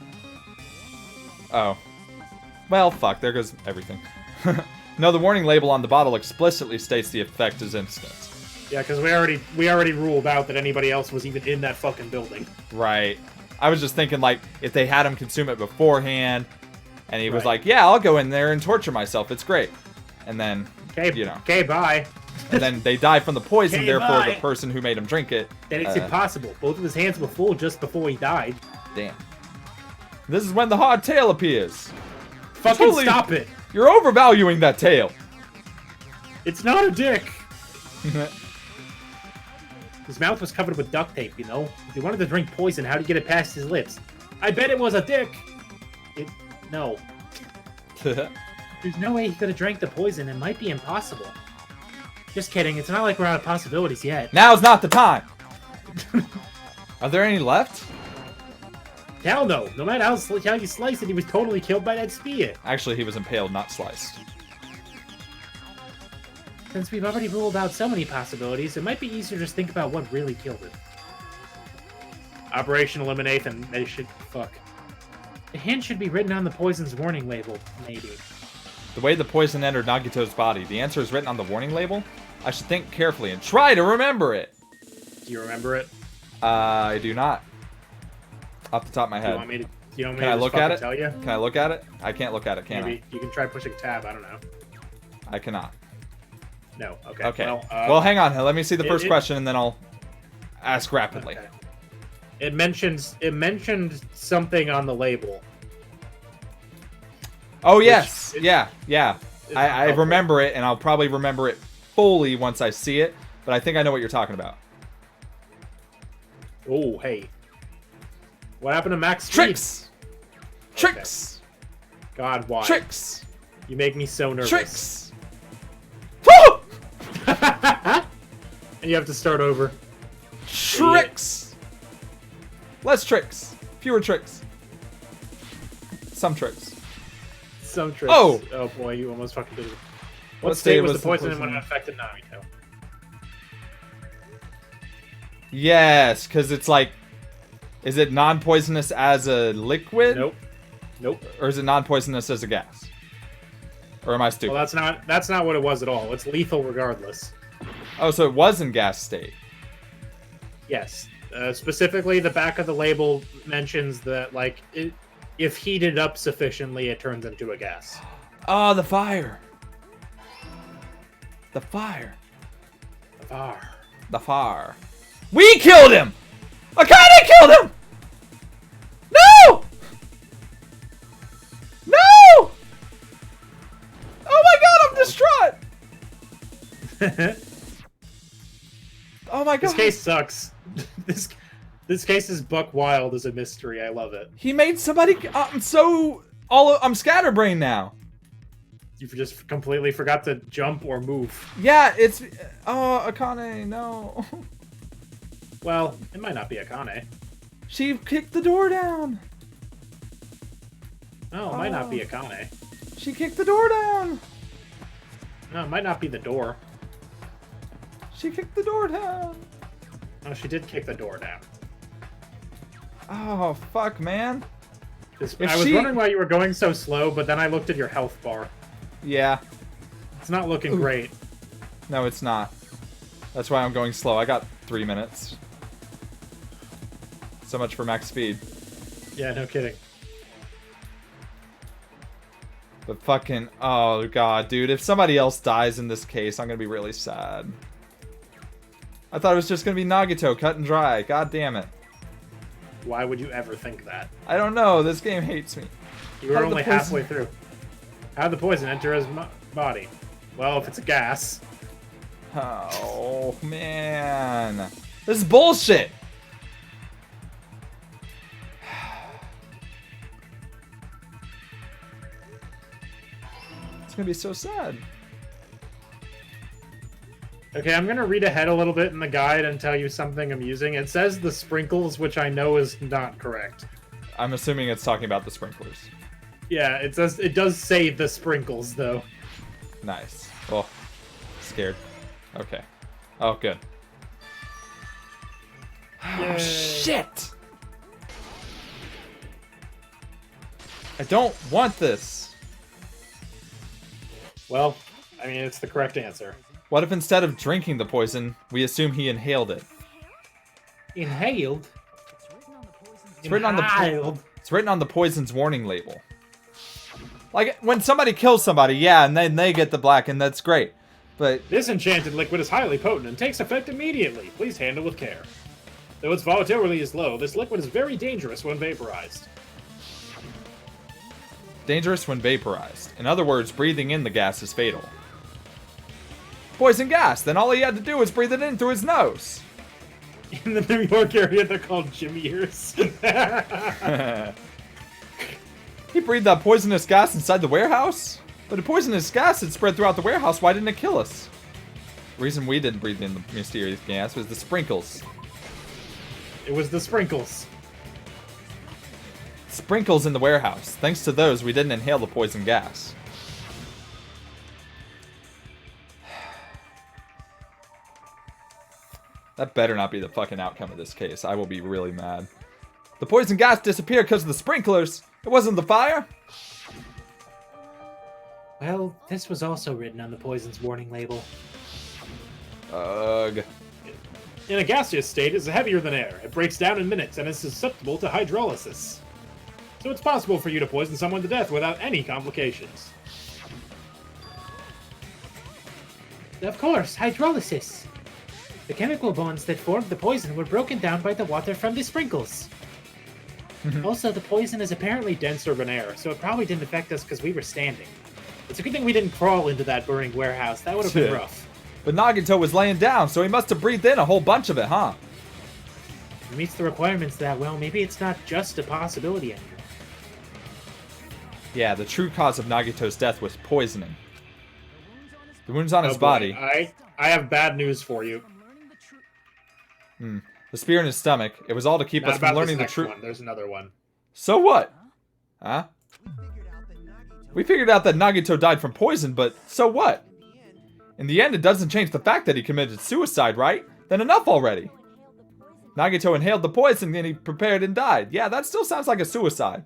Oh. Well, fuck, there goes everything. No, the warning label on the bottle explicitly states the effect is instant. Yeah, because we already ruled out that anybody else was even in that fucking building. Right. I was just thinking, like, if they had him consume it beforehand, and he was like, yeah, I'll go in there and torture myself, it's great. And then Okay, you know. Okay, bye. And then they die from the poison, Okay, therefore bye. the person who made him drink it. Then it's impossible. Both of his hands were full just before he died. Damn. This is when the hard tail appears. Fucking stop it. You're overvaluing that tail. It's not a dick. His mouth was covered with duct tape, you know? If he wanted to drink poison, how'd he get it past his lips? I bet it was a dick. No. There's no way he could have drank the poison. It might be impossible. Just kidding. It's not like we're out of possibilities yet. Now's not the time. Are there any left? Hell no. No matter how you slice it, he was totally killed by that spear. Actually, he was impaled, not sliced. Since we've already ruled out so many possibilities, it might be easier to just think about what really killed him. Operation Elimination. They should... Fuck. The hint should be written on the poison's warning label, maybe. The way the poison entered Nagito's body. The answer is written on the warning label? I should think carefully and try to remember it. Do you remember it? I do not. Off the top of my head. Do you want me to Can I look at it? tell you? Can I look at it? I can't look at it, can Maybe. You can try pushing tab, I don't know. I cannot. No, okay. Okay. Well, hang on. Let me see the first question and then I'll ask rapidly. Okay. It mentioned something on the label. Oh, yes. Which Yeah. I remember it, and I'll probably remember it fully once I see it, but I think I know what you're talking about. Oh, hey. What happened to Max Speed? Tricks! Okay. Tricks! God, why? Tricks! You make me so nervous. Tricks! Woo! And you have to start over. Tricks! Less tricks. Fewer tricks. Some tricks. Some tricks. Oh! Oh boy, you almost fucking did it. What state was the poison when it affected Nagito? Yes, because it's like... Is it non-poisonous as a liquid? Nope. Or is it non-poisonous as a gas? Or am I stupid? Well, that's not what it was at all. It's lethal regardless. Oh, so it was in gas state. Yes. Specifically, the back of the label mentions that, like, if heated up sufficiently, it turns into a gas. Oh, the fire. The fire. The fire. The fire. We killed him! Akane killed him! No! No! Oh my god, I'm distraught! Oh my god. This case sucks. This case is buck wild as a mystery. I love it. He made somebody... I'm scatterbrained now. You just completely forgot to jump or move. Yeah, it's... Oh, Akane, no. Well, it might not be Akane. She kicked the door down. No, it might not be Akane. She kicked the door down. No, it might not be the door. She kicked the door down. No, she did kick the door down. Oh, fuck, man. I was wondering why you were going so slow, but then I looked at your health bar. Yeah. It's not looking great. No, it's not. That's why I'm going slow. I got 3 minutes. So much for max speed. Yeah, no kidding. But fucking... Oh, God, dude. If somebody else dies in this case, I'm gonna be really sad. I thought it was just gonna be Nagito, cut and dry. God damn it. Why would you ever think that? I don't know. This game hates me. You were only halfway through. How'd the poison enter his body? Well, if it's a gas. Oh, man. This is bullshit. It's gonna be so sad. Okay, I'm gonna read ahead a little bit in the guide and tell you something amusing. It says the sprinkles, which I know is not correct. I'm assuming it's talking about the sprinklers. Yeah, it does say the sprinkles, though. Nice. Oh, scared. Okay. Oh, good. Oh, shit! I don't want this. Well, I mean, it's the correct answer. What if instead of drinking the poison, we assume he inhaled it? Inhaled? It's written on the poison's warning label. Like, when somebody kills somebody, yeah, and then they get the black, and that's great. But This enchanted liquid is highly potent and takes effect immediately. Please handle with care. Though its volatility is low, this liquid is very dangerous when vaporized. dangerous when vaporized. In other words, breathing in the gas is fatal. Poison gas. Then all he had to do was breathe it in through his nose. In the New York area, they're called gym ears. He breathed that poisonous gas inside the warehouse? But the poisonous gas had spread throughout the warehouse. Why didn't it kill us? The reason we didn't breathe in the mysterious gas was the sprinkles. It was the sprinkles. Sprinkles in the warehouse. Thanks to those, we didn't inhale the poison gas. That better not be the fucking outcome of this case. I will be really mad. The poison gas disappeared because of the sprinklers. It wasn't the fire. Well, this was also written on the poison's warning label. Ugh. In a gaseous state, it's heavier than air. It breaks down in minutes and is susceptible to hydrolysis. So it's possible for you to poison someone to death without any complications. Of course, hydrolysis. The chemical bonds that formed the poison were broken down by the water from the sprinkles. Also, the poison is apparently Denser than air, so it probably didn't affect us because we were standing. It's a good thing we didn't crawl into that burning warehouse. That would have been rough. But Nagito was laying down, so he must have breathed in a whole bunch of it, huh? It meets the requirements that well. Maybe it's not just a possibility anymore. Yeah, the true cause of Nagito's death was poisoning. The wounds on his boy, body. I have bad news for you. The spear in his stomach. It was all to keep Not us from about learning the this next truth. one. There's another one. So what? Huh? We figured out that Nagito died from poison, but so what? In the end, it doesn't change the fact that he committed suicide, right? Then enough already. Nagito inhaled the poison and he prepared and died. Yeah, that still sounds like a suicide.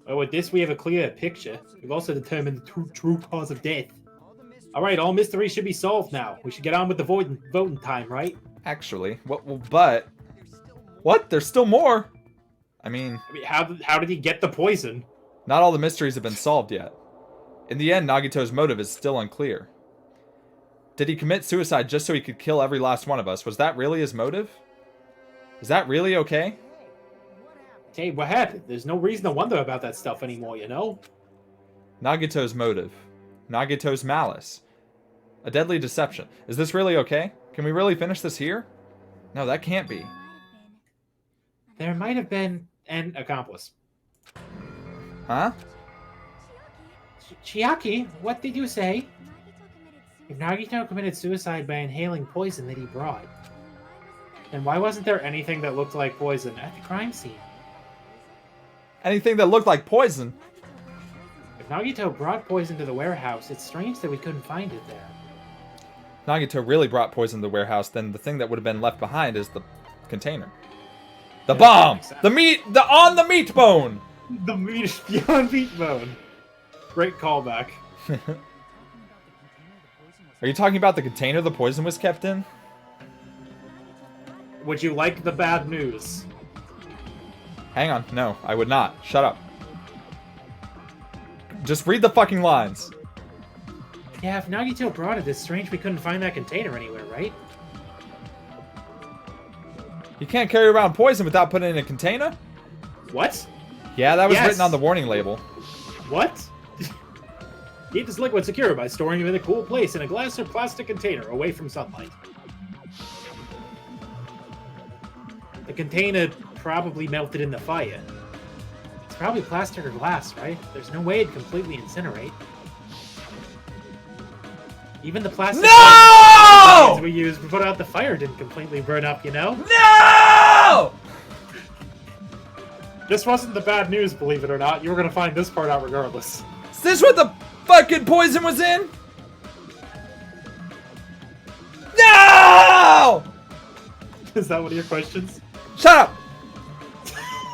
Well, with this, we have a clear picture. We've also determined the true cause of death. Alright, all mysteries should be solved now. We should get on with the voting time, right? Actually, but... What? There's still more? I mean, how did he get the poison? not all the mysteries have been solved yet. In the end, Nagito's motive is still unclear. Did he commit suicide just so he could kill every last one of us? Was that really his motive? Is that really okay? Hey, what happened? There's no reason to wonder about that stuff anymore, you know? Nagito's motive. Nagito's malice. A deadly deception. Is this really okay? Can we really finish this here? No, that can't be. There might have been An accomplice. Huh? Chiaki, what did you say? If Nagito committed suicide by inhaling poison that he brought, And why wasn't there anything that looked like poison? at the crime scene, Anything that looked like poison? if Nagito brought poison to the warehouse, it's strange that we couldn't find it there. Nagito really brought poison to the warehouse, then the thing that would have been left behind is the container. The bomb! The meat! On the meat bone! The meat beyond meat bone. Great callback. Are you talking about the container the poison was kept in? Would you like the bad news? Hang on. No, I would not. Shut up. Just read the fucking lines. Yeah, if Nagito brought it, it's strange we couldn't find that container anywhere, right? You can't carry around poison without putting it in a container? What? Yeah, that was Yes. written on the warning label. What? Keep this liquid secure by storing it in a cool place in a glass or plastic container away from sunlight. The container probably melted in the fire. It's probably plastic or glass, right? There's no way it'd completely incinerate. Even the plastic No! we used to put out the fire didn't completely burn up, you know? No! This wasn't the bad news, believe it or not. You were gonna find this part out regardless. Is this what the fucking poison was in? No! Is that one of your questions? Shut up!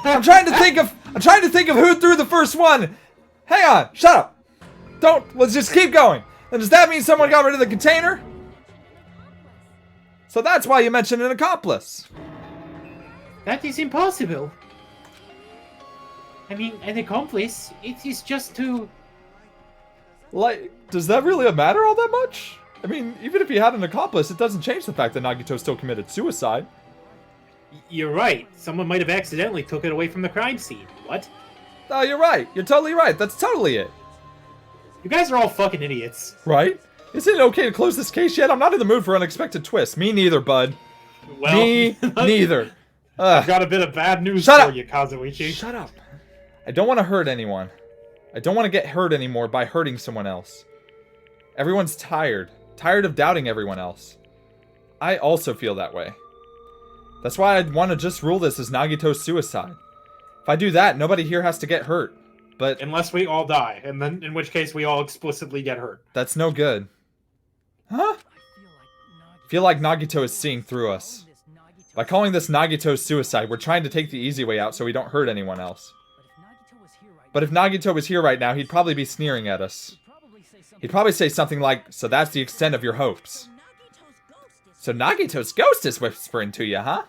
I'm trying to think of who threw the first one. Hang on, shut up. Let's just keep going. And does that mean someone got rid of the container? So that's why you mentioned an accomplice. That is impossible. I mean, an accomplice, it is just to... Like, does that really matter all that much? I mean, even if he had an accomplice, it doesn't change the fact that Nagito still committed suicide. You're right. Someone might have accidentally took it away from the crime scene. What? Oh, you're right. You're totally right. That's totally it. You guys are all fucking idiots. Right? Isn't it okay to close this case yet? I'm not in the mood for unexpected twists. Me neither, bud. Well, Me neither. I've got a bit of bad news Shut for up. you, Kazuichi. Shut up. I don't want to hurt anyone. I don't want to get hurt anymore by hurting someone else. Everyone's tired. Tired of doubting everyone else. I also feel that way. That's why I'd want to just rule this as Nagito's suicide. If I do that, nobody here has to get hurt. But Unless we all die, and then in which case we all explicitly get hurt. that's no good. Huh? I feel like Nagito is seeing through us. By calling this Nagito's suicide, we're trying to take the easy way out so we don't hurt anyone else. But if Nagito was here right now, he'd probably be sneering at us. He'd probably say something like, "So that's the extent of your hopes. So Nagito's ghost is whispering to you, huh?"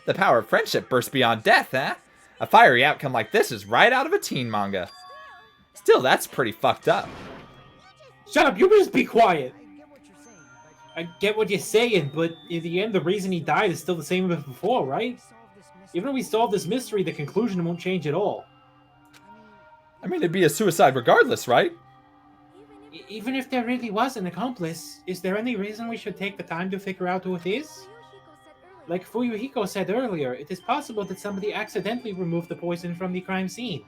The power of friendship bursts beyond death, eh? A fiery outcome like this is right out of a teen manga. Still, that's pretty fucked up. Shut up, you just be quiet! I get what you're saying, but in the end, the reason he died is still the same as before, right? Even if we solve this mystery, the conclusion won't change at all. I mean, it'd be a suicide regardless, right? Even if there really was an accomplice, is there any reason we should take the time to figure out who it is? Like Fuyuhiko said earlier, it is possible that somebody accidentally removed the poison from the crime scene.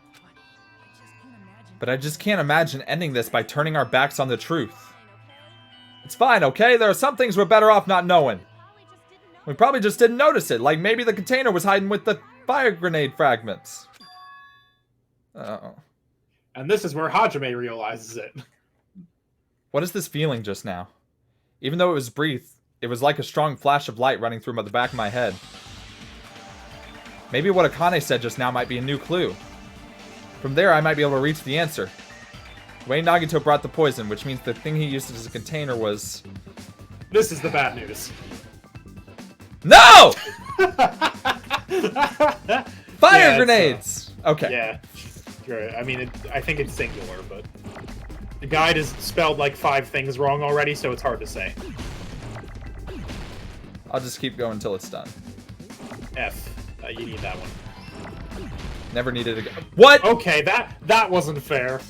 But I just can't imagine ending this by turning our backs on the truth. It's fine, okay? There are some things we're better off not knowing. We probably just didn't notice it, like maybe the container was hiding with the fire grenade fragments. Uh-oh. And this is where Hajime realizes it. What is this feeling just now? Even though it was brief, it was like a strong flash of light running through the back of my head. Maybe what Akane said just now might be a new clue. From there, I might be able to reach the answer. The way Nagito brought the poison, which means the thing he used as a container was... This is the bad news. No! Fire Yeah, grenades! Okay. Yeah, sure. I mean, I think it's singular, but the guide has spelled like 5 things wrong already, so it's hard to say. I'll just keep going until it's done. F. You need that one. Never needed to go. What? Okay, that wasn't fair.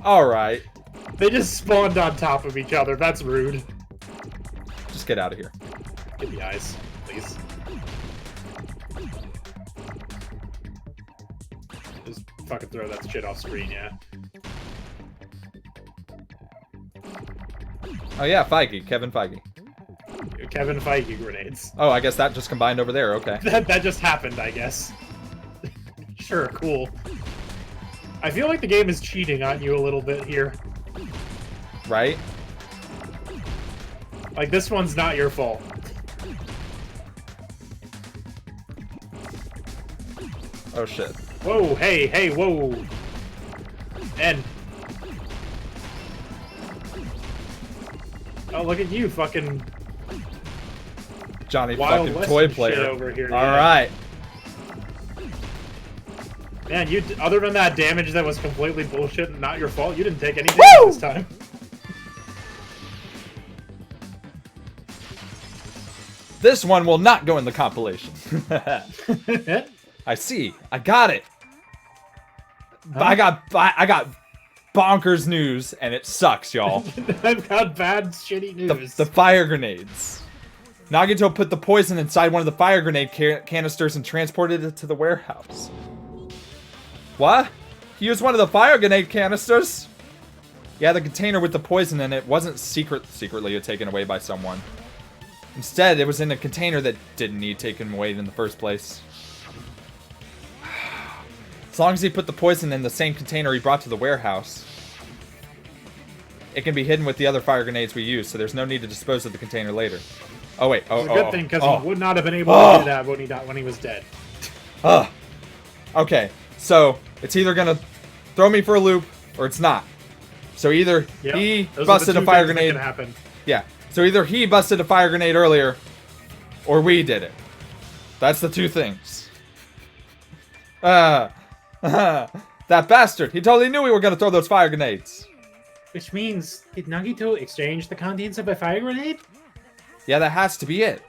Alright. They just spawned on top of each other. That's rude. Just get out of here. Get the eyes, please. Just fucking throw that shit off screen, yeah. Oh yeah, Feige. Kevin Feige. Kevin Feige grenades. Oh, I guess that just combined over there. Okay. That just happened, I guess. Sure, cool. I feel like the game is cheating on you a little bit here. Right? Like, this one's not your fault. Oh shit. Whoa, hey, whoa. N. Oh, look at you, fucking Johnny Wild fucking West toy shit player. over here. Yeah. Alright. Man, you other than that damage that was completely bullshit and not your fault, you didn't take anything Woo! this time. This one will not go in the compilation. I see. I got it. Huh? I got bonkers news, and it sucks, y'all. I've got bad, shitty news. The fire grenades. Nagito put the poison inside one of the fire grenade canisters and transported it to the warehouse. What? He used one of the fire grenade canisters? Yeah, the container with the poison in it wasn't secretly taken away by someone. Instead, it was in a container that didn't need taken away in the first place. As long as he put the poison in the same container he brought to the warehouse, it can be hidden with the other fire grenades we use, so there's no need to dispose of the container later. Oh wait, It's a good thing, because he would not have been able to do that when he was dead. Okay, so it's either gonna throw me for a loop or it's not. So either Yep. he Those busted are a the two fire things that grenade. can happen. Yeah. So either he busted a fire grenade earlier, or we did it. That's the two things. That bastard. He totally knew we were gonna throw those fire grenades. Which means, did Nagito exchange the contents of a fire grenade? Yeah, that has to be it.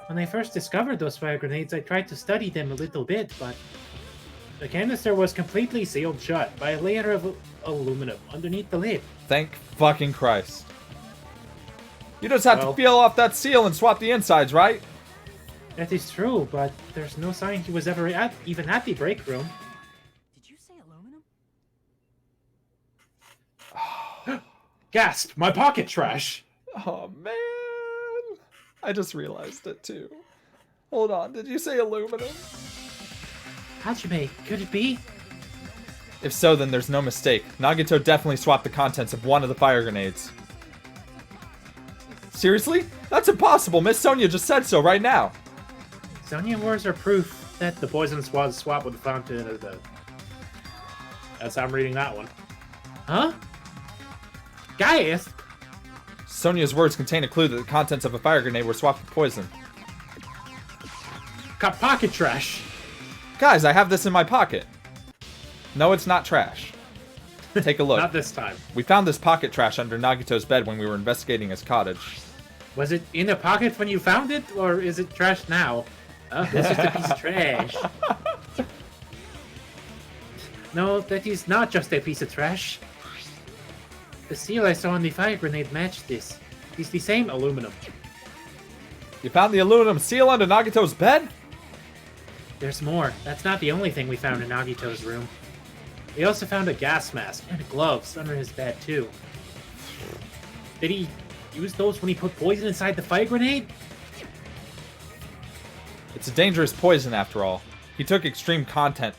When I first discovered those fire grenades, I tried to study them a little bit, but the canister was completely sealed shut by a layer of aluminum underneath the lid. Thank fucking Christ. You just have to peel off that seal and swap the insides, right? That is true, but there's no sign he was ever even at the break room. Did you say aluminum? Gasp! My pocket trash! Oh, man. I just realized it, too. Hold on, did you say aluminum? Hajime, could it be? If so, then there's no mistake. Nagito definitely swapped the contents of one of the fire grenades. Seriously? That's impossible. Miss Sonia just said so right now. Sonia words are proof that the poison was swapped with the fountain of the... That's how I'm reading that one. Huh? Guys! Sonia's words contain a clue that the contents of a fire grenade were swapped with poison. Got pocket trash! Guys, I have this in my pocket. No, it's not trash. Take a look. Not this time. We found this pocket trash under Nagito's bed when we were investigating his cottage. Was it in a pocket when you found it, or is it trash now? Oh, this is a piece of trash. No, that is not just a piece of trash. The seal I saw on the fire grenade matched this. It's the same aluminum. You found the aluminum seal under Nagito's bed? There's more. That's not the only thing we found in Nagito's room. We also found a gas mask and gloves under his bed, too. Did he use those when he put poison inside the fire grenade? It's a dangerous poison, after all. He took extreme content.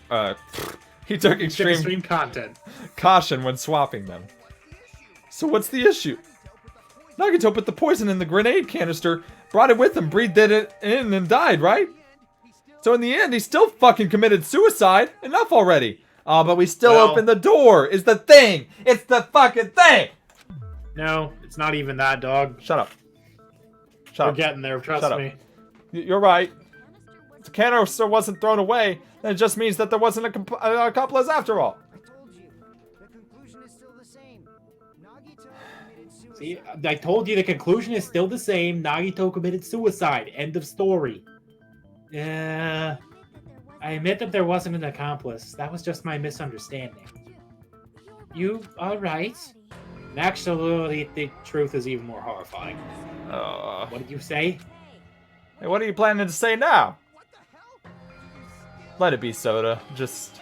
He took extreme content. Caution when swapping them. So what's the issue? Nagito put the poison in the grenade canister, brought it with him, breathed it in, and died, right? So in the end, he still fucking committed suicide. Enough already. Oh, but we still opened the door. Is the thing. It's the fucking thing. No, it's not even that, dog. Shut up. We're getting there, trust me. You're right. If the canister wasn't thrown away, then it just means that there wasn't an accomplice after all. I told you. The conclusion is still the same. Nagito committed suicide. See, I told you the conclusion is still the same. Nagito committed suicide. End of story. Yeah. I admit that there wasn't an accomplice. That was just my misunderstanding. You are right. And actually, the truth is even more horrifying. What What did you say? Hey, what are you planning to say now? Let it be, Soda. Just...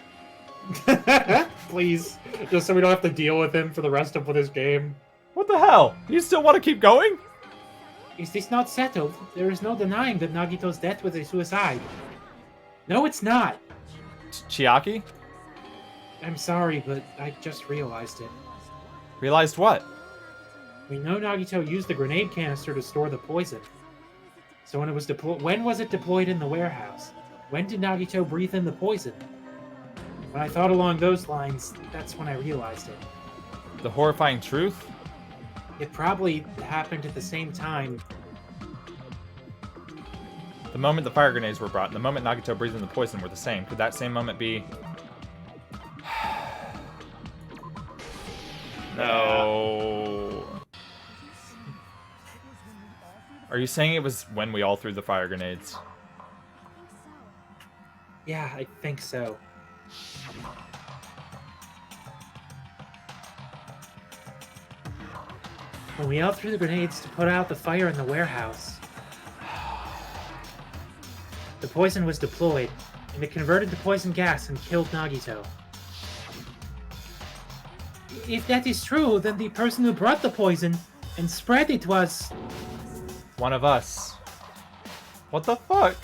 Please. Just so we don't have to deal with him for the rest of this game. What the hell? You still want to keep going? Is this not settled? There is no denying that Nagito's death was a suicide. No, it's not. Chiaki? I'm sorry, but I just realized it. Realized what? We know Nagito used the grenade canister to store the poison. So when it was when was it deployed in the warehouse? When did Nagito breathe in the poison? When I thought along those lines, that's when I realized it. The horrifying truth? It probably happened at the same time. The moment the fire grenades were brought and the moment Nagito breathed in the poison were the same. Could that same moment be... No. Are you saying it was when we all threw the fire grenades? Yeah, I think so. When we all threw the grenades to put out the fire in the warehouse, the poison was deployed, and it converted to poison gas and killed Nagito. If that is true, then the person who brought the poison and spread it was... One of us. What the fuck?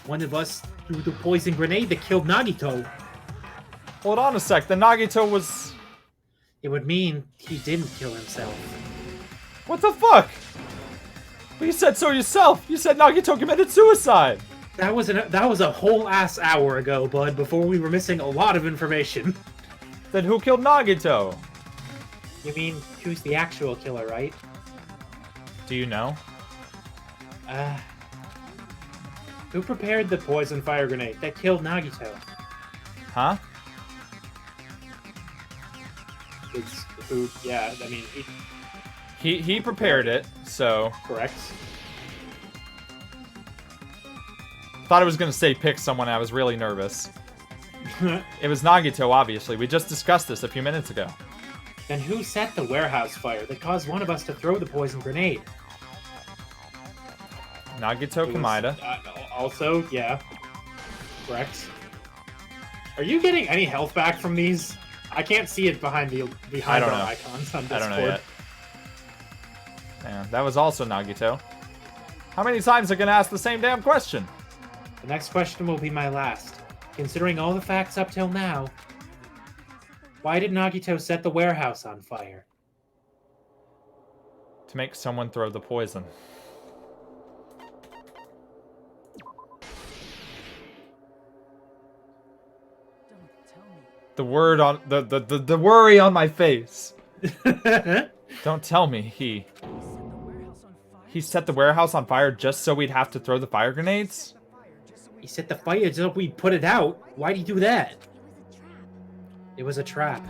one of us threw the poison grenade that killed Nagito. Hold on a sec, the Nagito was... It would mean he didn't kill himself. What the fuck? But you said so yourself. You said Nagito committed suicide. That was a whole ass hour ago, bud, before we were missing a lot of information. Then who killed Nagito? You mean, who's the actual killer, right? Do you know? Who prepared the poison fire grenade that killed Nagito? Huh? was the food. Yeah, I mean, He prepared it, so... correct. Thought I was gonna say pick someone, I was really nervous. It was Nagito, obviously. We just discussed this a few minutes ago. Then who set the warehouse fire that caused one of us to throw the poison grenade? Nagito It was, Kamida. Also, yeah. Correct. Are you getting any health back from these? I can't see it behind I our don't know. icons on Discord. I don't know yet. Yeah, that was also Nagito. How many times are gonna ask the same damn question? The next question will be my last. Considering all the facts up till now, why did Nagito set the warehouse on fire? To make someone throw the poison. The word on the worry on my face. Don't tell me he set the warehouse on fire just so we'd have to throw the fire grenades? He set the fire just so we put it out. Why'd he do that? It was a trap.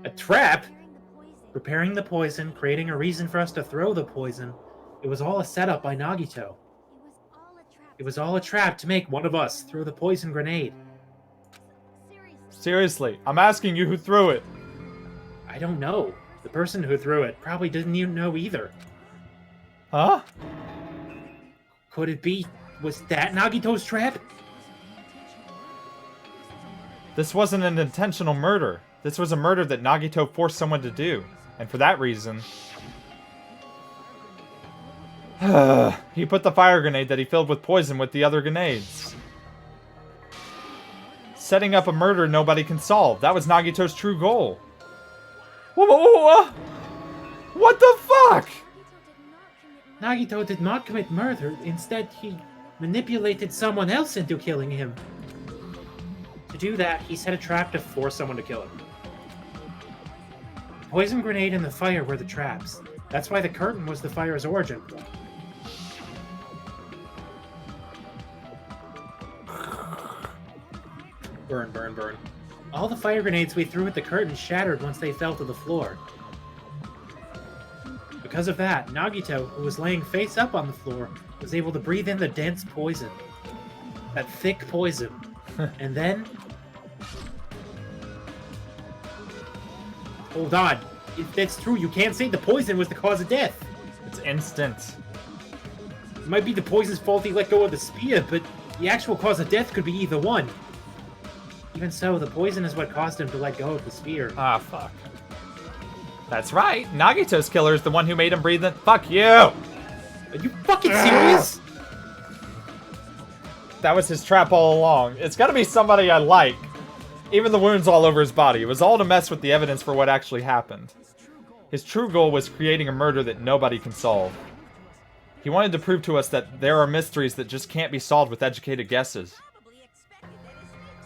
A trap? Preparing the poison, creating a reason for us to throw the poison. It was all a setup by Nagito. It was all a trap to make one of us throw the poison grenade. Seriously, I'm asking you who threw it. I don't know. The person who threw it probably didn't even know either. Huh? Could it be? Was that Nagito's trap? This wasn't an intentional murder. This was a murder that Nagito forced someone to do. And for that reason... he put the fire grenade that he filled with poison with the other grenades. Setting up a murder nobody can solve. That was Nagito's true goal. What the fuck? Nagito did not commit murder. Instead, he manipulated someone else into killing him. To do that, he set a trap to force someone to kill him. The poison grenade and the fire were the traps. That's why the curtain was the fire's origin. Burn, burn, burn. All the fire grenades we threw at the curtain shattered once they fell to the floor. Because of that, Nagito, who was laying face up on the floor, was able to breathe in the dense poison. That thick poison. And then... Hold on. If that's true, you can't say the poison was the cause of death. It's instant. It might be the poison's fault he let go of the spear, but the actual cause of death could be either one. Even so, the poison is what caused him to let go of the spear. Ah, fuck. That's right. Nagito's killer is the one who made him breathe in. Fuck you! Are you fucking serious? That was his trap all along. It's gotta be somebody I like. Even the wounds all over his body. It was all to mess with the evidence for what actually happened. His true goal was creating a murder that nobody can solve. He wanted to prove to us that there are mysteries that just can't be solved with educated guesses.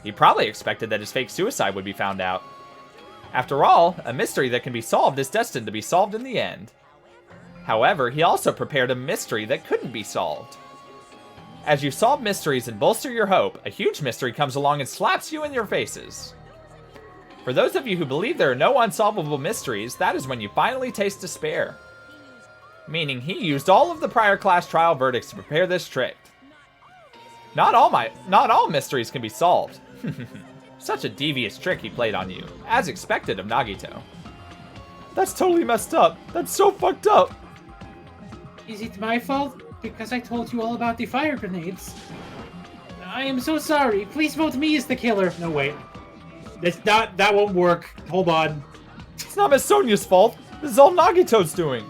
He probably expected that his fake suicide would be found out. After all, a mystery that can be solved is destined to be solved in the end. However, he also prepared a mystery that couldn't be solved. As you solve mysteries and bolster your hope, a huge mystery comes along and slaps you in your faces. For those of you who believe there are no unsolvable mysteries, that is when you finally taste despair. Meaning he used all of the prior class trial verdicts to prepare this trick. Not all mysteries can be solved. Such a devious trick he played on you, as expected of Nagito. That's totally messed up. That's so fucked up. Is it my fault? Because I told you all about the fire grenades. I am so sorry. Please vote me as the killer. No, wait. That won't work. Hold on. It's not Miss Sonia's fault. This is all Nagito's doing.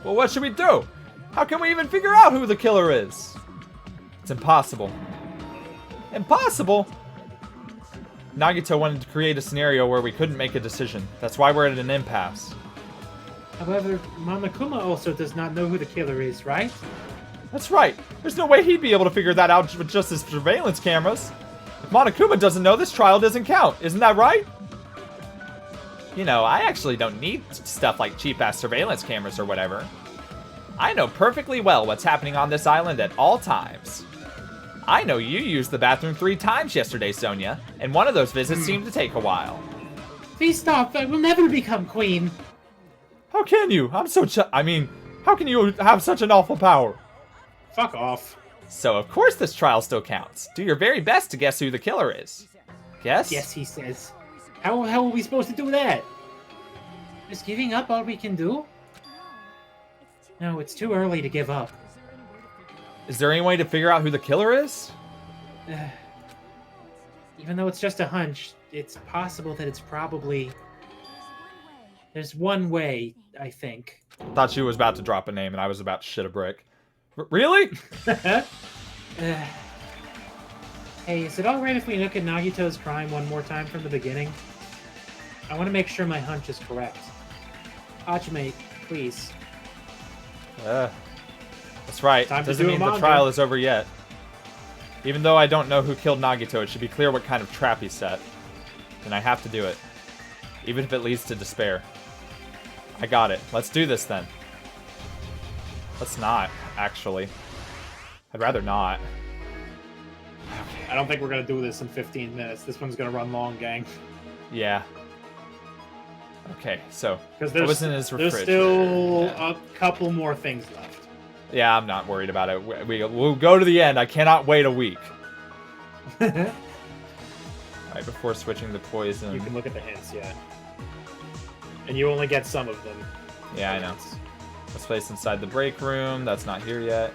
Well, what should we do? How can we even figure out who the killer is? It's impossible. Impossible? Nagito wanted to create a scenario where we couldn't make a decision. That's why we're at an impasse. However, Monokuma also does not know who the killer is, right? That's right. There's no way he'd be able to figure that out with just his surveillance cameras. If Monokuma doesn't know, this trial doesn't count. Isn't that right? You know, I actually don't need stuff like cheap-ass surveillance cameras or whatever. I know perfectly well what's happening on this island at all times. I know you used the bathroom 3 times yesterday, Sonia, and one of those visits seemed to take a while. Please stop. I will never become queen. How can you? How can you have such an awful power? Fuck off. So, of course this trial still counts. Do your very best to guess who the killer is. Guess? Yes, he says. How are we supposed to do that? Is giving up all we can do? No, it's too early to give up. Is there any way to figure out who the killer is? Even though it's just a hunch, it's possible that it's probably... There's one way, I think. I thought she was about to drop a name and I was about to shit a brick. Really? Hey, is it alright if we look at Nagito's crime one more time from the beginning? I want to make sure my hunch is correct. Hajime, please. That's right. Time to Doesn't do a mean the manga. trial is over yet. Even though I don't know who killed Nagito, it should be clear what kind of trap he set. And I have to do it. Even if it leads to despair. I got it. Let's do this then. Let's not, actually. I'd rather not. I don't think we're gonna do this in 15 minutes. This one's gonna run long, gang. Yeah. Okay, so Because what was in his there's refrigerator? still Yeah. a couple more things left. Yeah, I'm not worried about it. We'll go to the end. I cannot wait a week. Right before switching the poison. You can look at the hints, yeah. And you only get some of them. Yeah, I know. Let's place inside the break room. That's not here yet.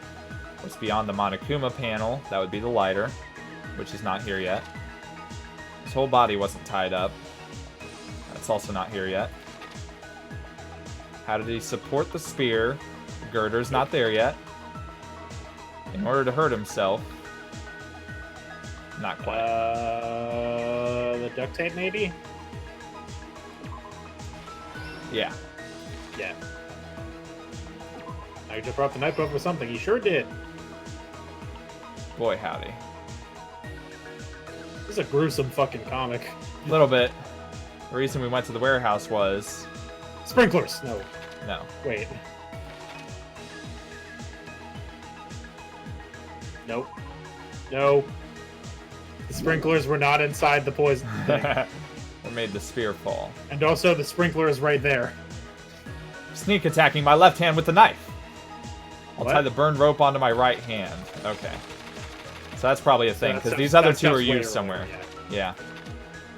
What's beyond the Monokuma panel? That would be the lighter, which is not here yet. His whole body wasn't tied up. That's also not here yet. How did he support the spear? The girder's not there yet. In order to hurt himself. Not quite. The duct tape, maybe? Yeah. Yeah. Now you just brought the knife over something. You sure did. Boy, howdy. This is a gruesome fucking comic. A little bit. The reason we went to the warehouse was... Sprinklers! No. No. Wait. Nope. No. The sprinklers were not inside the poison thing. Or made the spear fall. And also, the sprinkler is right there. Sneak attacking my left hand with the knife. I'll What? tie the burned rope onto my right hand. Okay. So that's probably a thing, because That's- these other that's two are just way used somewhere. earlier, Yeah.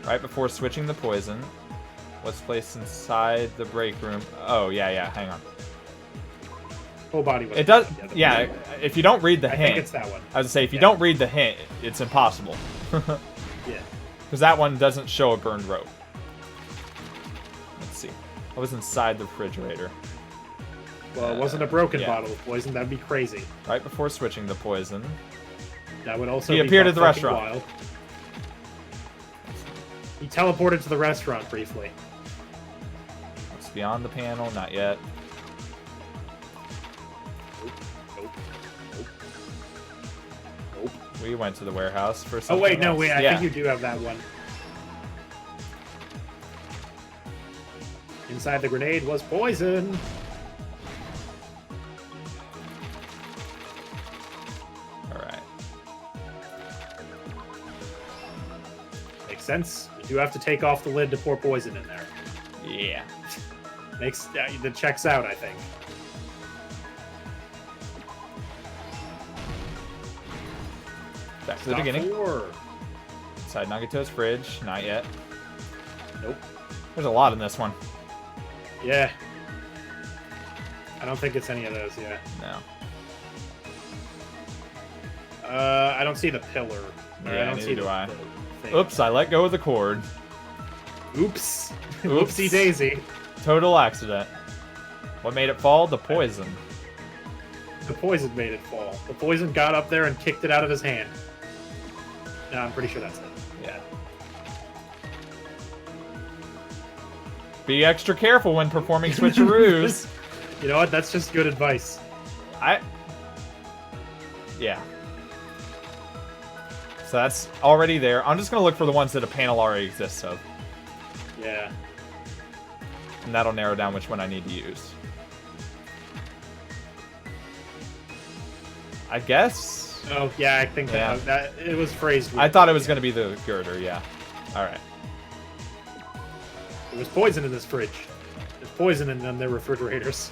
Right before switching the poison. What's placed inside the break room? Oh, yeah, hang on. Whole body was It does, together. yeah, if you don't read the I hint, think it's that one. I was gonna say, if you Yeah. don't read the hint, it's impossible. Yeah. Because that one doesn't show a burned rope. Let's see. What was inside the refrigerator? Well, it wasn't a broken yeah. bottle of poison. That'd be crazy. Right before switching the poison. That would also He be appeared at the fucking restaurant. wild. He teleported to the restaurant briefly. It's beyond the panel, not yet. Nope. Nope. We went to the warehouse for Oh something wait, no, else. wait. I Yeah. think you do have that one. Inside the grenade was poison. Alright. Makes sense. You do have to take off the lid to pour poison in there. Yeah. Makes that checks out, I think. Back to the Stop beginning. 4. Inside Nagito's fridge, not yet. Nope. There's a lot in this one. Yeah. I don't think it's any of those. Yeah. No. I don't see the pillar. Or Yeah, I don't neither see do the I. thing. Oops, I let go of the cord. Oops. Oops. Oopsie daisy. Total accident. What made it fall? The poison. The poison made it fall. The poison got up there and kicked it out of his hand. No, I'm pretty sure that's it. Yeah. Be extra careful when performing switcheroos. You know what? That's just good advice. Yeah. So that's already there. I'm just going to look for the ones that a panel already exists of. Yeah. And that'll narrow down which one I need to use. I guess Oh, yeah, I think Yeah. that it was phrased. I thought it was going to be the girder, yeah. Alright. There was poison in this fridge. There's poison in their refrigerators.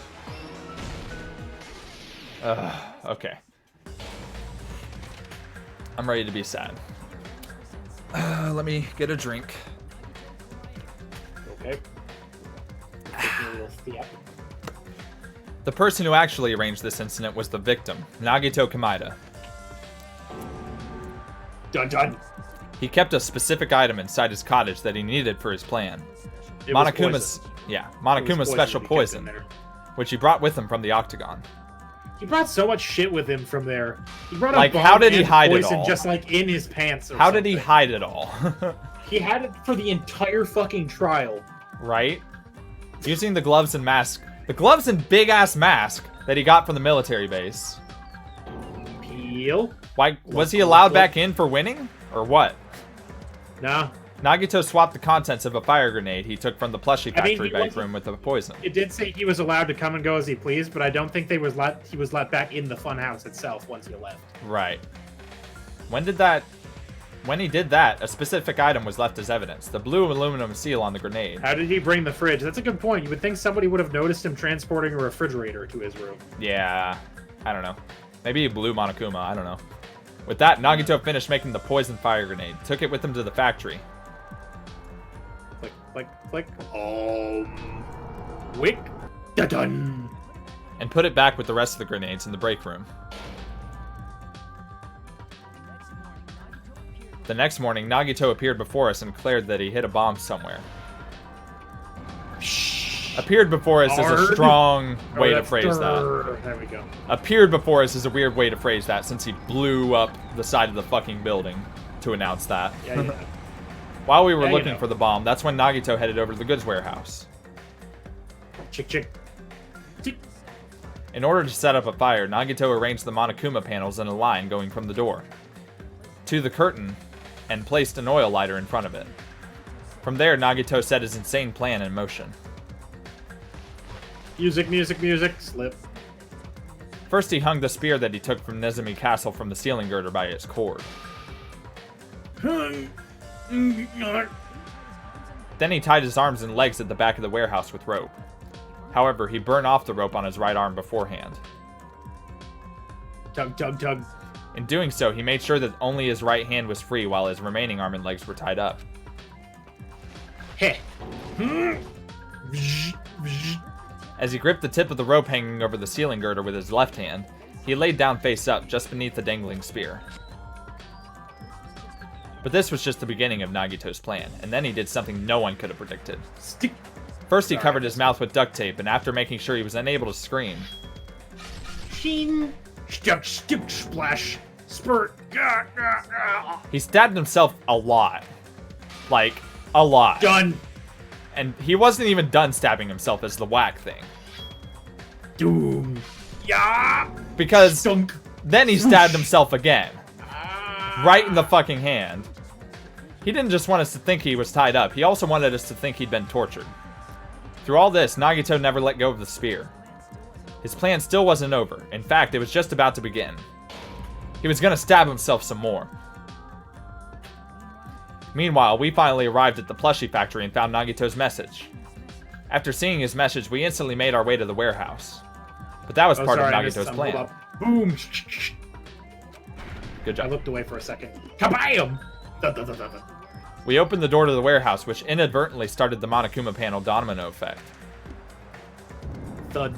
Okay. I'm ready to be sad. Let me get a drink. Okay. Taking a little step. The person who actually arranged this incident was the victim, Nagito Kamida. Dun dun. He kept a specific item inside his cottage that he needed for his plan. It was Monokuma's, poison. yeah, It was Monokuma's special he kept poison, in there. which he brought with him from the Octagon. He brought so much shit with him from there. He brought Like, a bomb how did he and hide it poison all? just like in his pants. Or How did he something. hide it all? He had it for the entire fucking trial. Right? Using the gloves and mask. The gloves and big ass mask that he got from the military base. Peel? Why was he allowed back in for winning? Or what? Nah. Nagito swapped the contents of a fire grenade he took from the plushie I mean, factory he back wasn't- room with the poison. It did say he was allowed to come and go as he pleased, but I don't think he was let back in the funhouse itself once he left. Right. When he did that, a specific item was left as evidence. The blue aluminum seal on the grenade. How did he bring the fridge? That's a good point. You would think somebody would have noticed him transporting a refrigerator to his room. Yeah, I don't know. Maybe he blew Monokuma, I don't know. With that, Nagito finished making the poison fire grenade, took it with him to the factory. Click, click, click. Wick. Dun-dun. And put it back with the rest of the grenades in the break room. The next morning, Nagito appeared before us and declared that he hit a bomb somewhere. Appeared before us is a Hard. strong way to that's phrase that. durr. There we go. Appeared before us is a weird way to phrase that, since he blew up the side of the fucking building to announce that. Yeah, yeah. While we were Yeah, you looking know. for the bomb, that's when Nagito headed over to the goods warehouse. Chick, chick. Tick. In order to set up a fire, Nagito arranged the Monokuma panels in a line going from the door to the curtain and placed an oil lighter in front of it. From there, Nagito set his insane plan in motion. Music, music, music. Slip. First, he hung the spear that he took from Nezumi Castle from the ceiling girder by its cord. Then he tied his arms and legs at the back of the warehouse with rope. However, he burned off the rope on his right arm beforehand. Tug, tug, tug. In doing so, he made sure that only his right hand was free while his remaining arm and legs were tied up. Heh. As he gripped the tip of the rope hanging over the ceiling girder with his left hand, he laid down face up just beneath the dangling spear. But this was just the beginning of Nagito's plan, and then he did something no one could have predicted. Stick. First, he covered his mouth with duct tape, and after making sure he was unable to scream, Sheen. Stuck, stick, splash. Spurt. Gah, gah, gah. he stabbed himself a lot. Like, a lot. Done. And he wasn't even done stabbing himself as the whack thing. Doom. Yeah. Because Stunk. then he stabbed himself again. Right in the fucking hand. He didn't just want us to think he was tied up, he also wanted us to think he'd been tortured. Through all this, Nagito never let go of the spear. His plan still wasn't over. In fact, it was just about to begin. He was gonna stab himself some more. Meanwhile, we finally arrived at the plushie factory and found Nagito's message. After seeing his message, we instantly made our way to the warehouse. But that was Oh, part sorry, I of missed Nagito's some. plan. Hold up. Boom. Good I job. looked away for a second. Kabam! Dun, dun, dun, dun, dun. We opened the door to the warehouse, which inadvertently started the Monokuma panel domino effect. Thud.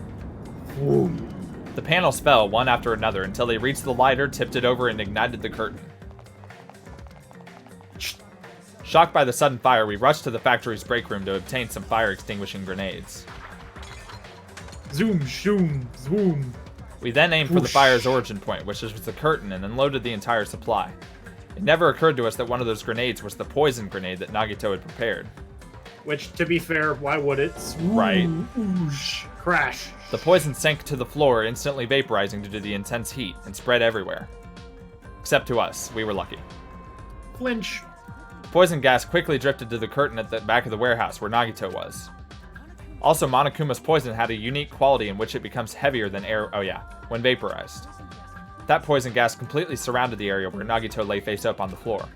Boom. The panels fell one after another until they reached the lighter, tipped it over, and ignited the curtain. Shocked by the sudden fire, we rushed to the factory's break room to obtain some fire-extinguishing grenades. Zoom, zoom, zoom. We then aimed for the Whoosh. fire's origin point, which was the curtain, and unloaded the entire supply. It never occurred to us that one of those grenades was the poison grenade that Nagito had prepared. Which, to be fair, why would it? Right. Whoosh. Crash. The poison sank to the floor, instantly vaporizing due to the intense heat, and spread everywhere. Except to us. We were lucky. Flinch. Poison gas quickly drifted to the curtain at the back of the warehouse where Nagito was. Also, Monokuma's poison had a unique quality in which it becomes heavier than air, when vaporized. That poison gas completely surrounded the area where Nagito lay face up on the floor.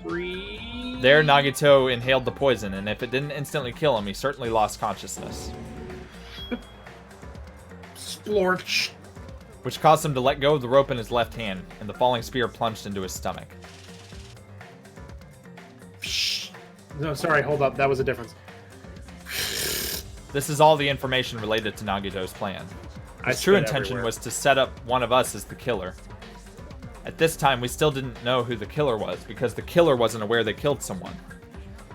There, Nagito inhaled the poison, and if it didn't instantly kill him, he certainly lost consciousness. Splorch. Which caused him to let go of the rope in his left hand, and the falling spear plunged into his stomach. No, sorry, hold up. That was a difference. This is all the information related to Nagito's plan. His true intention was to set up one of us as the killer. At this time, we still didn't know who the killer was, because the killer wasn't aware they killed someone.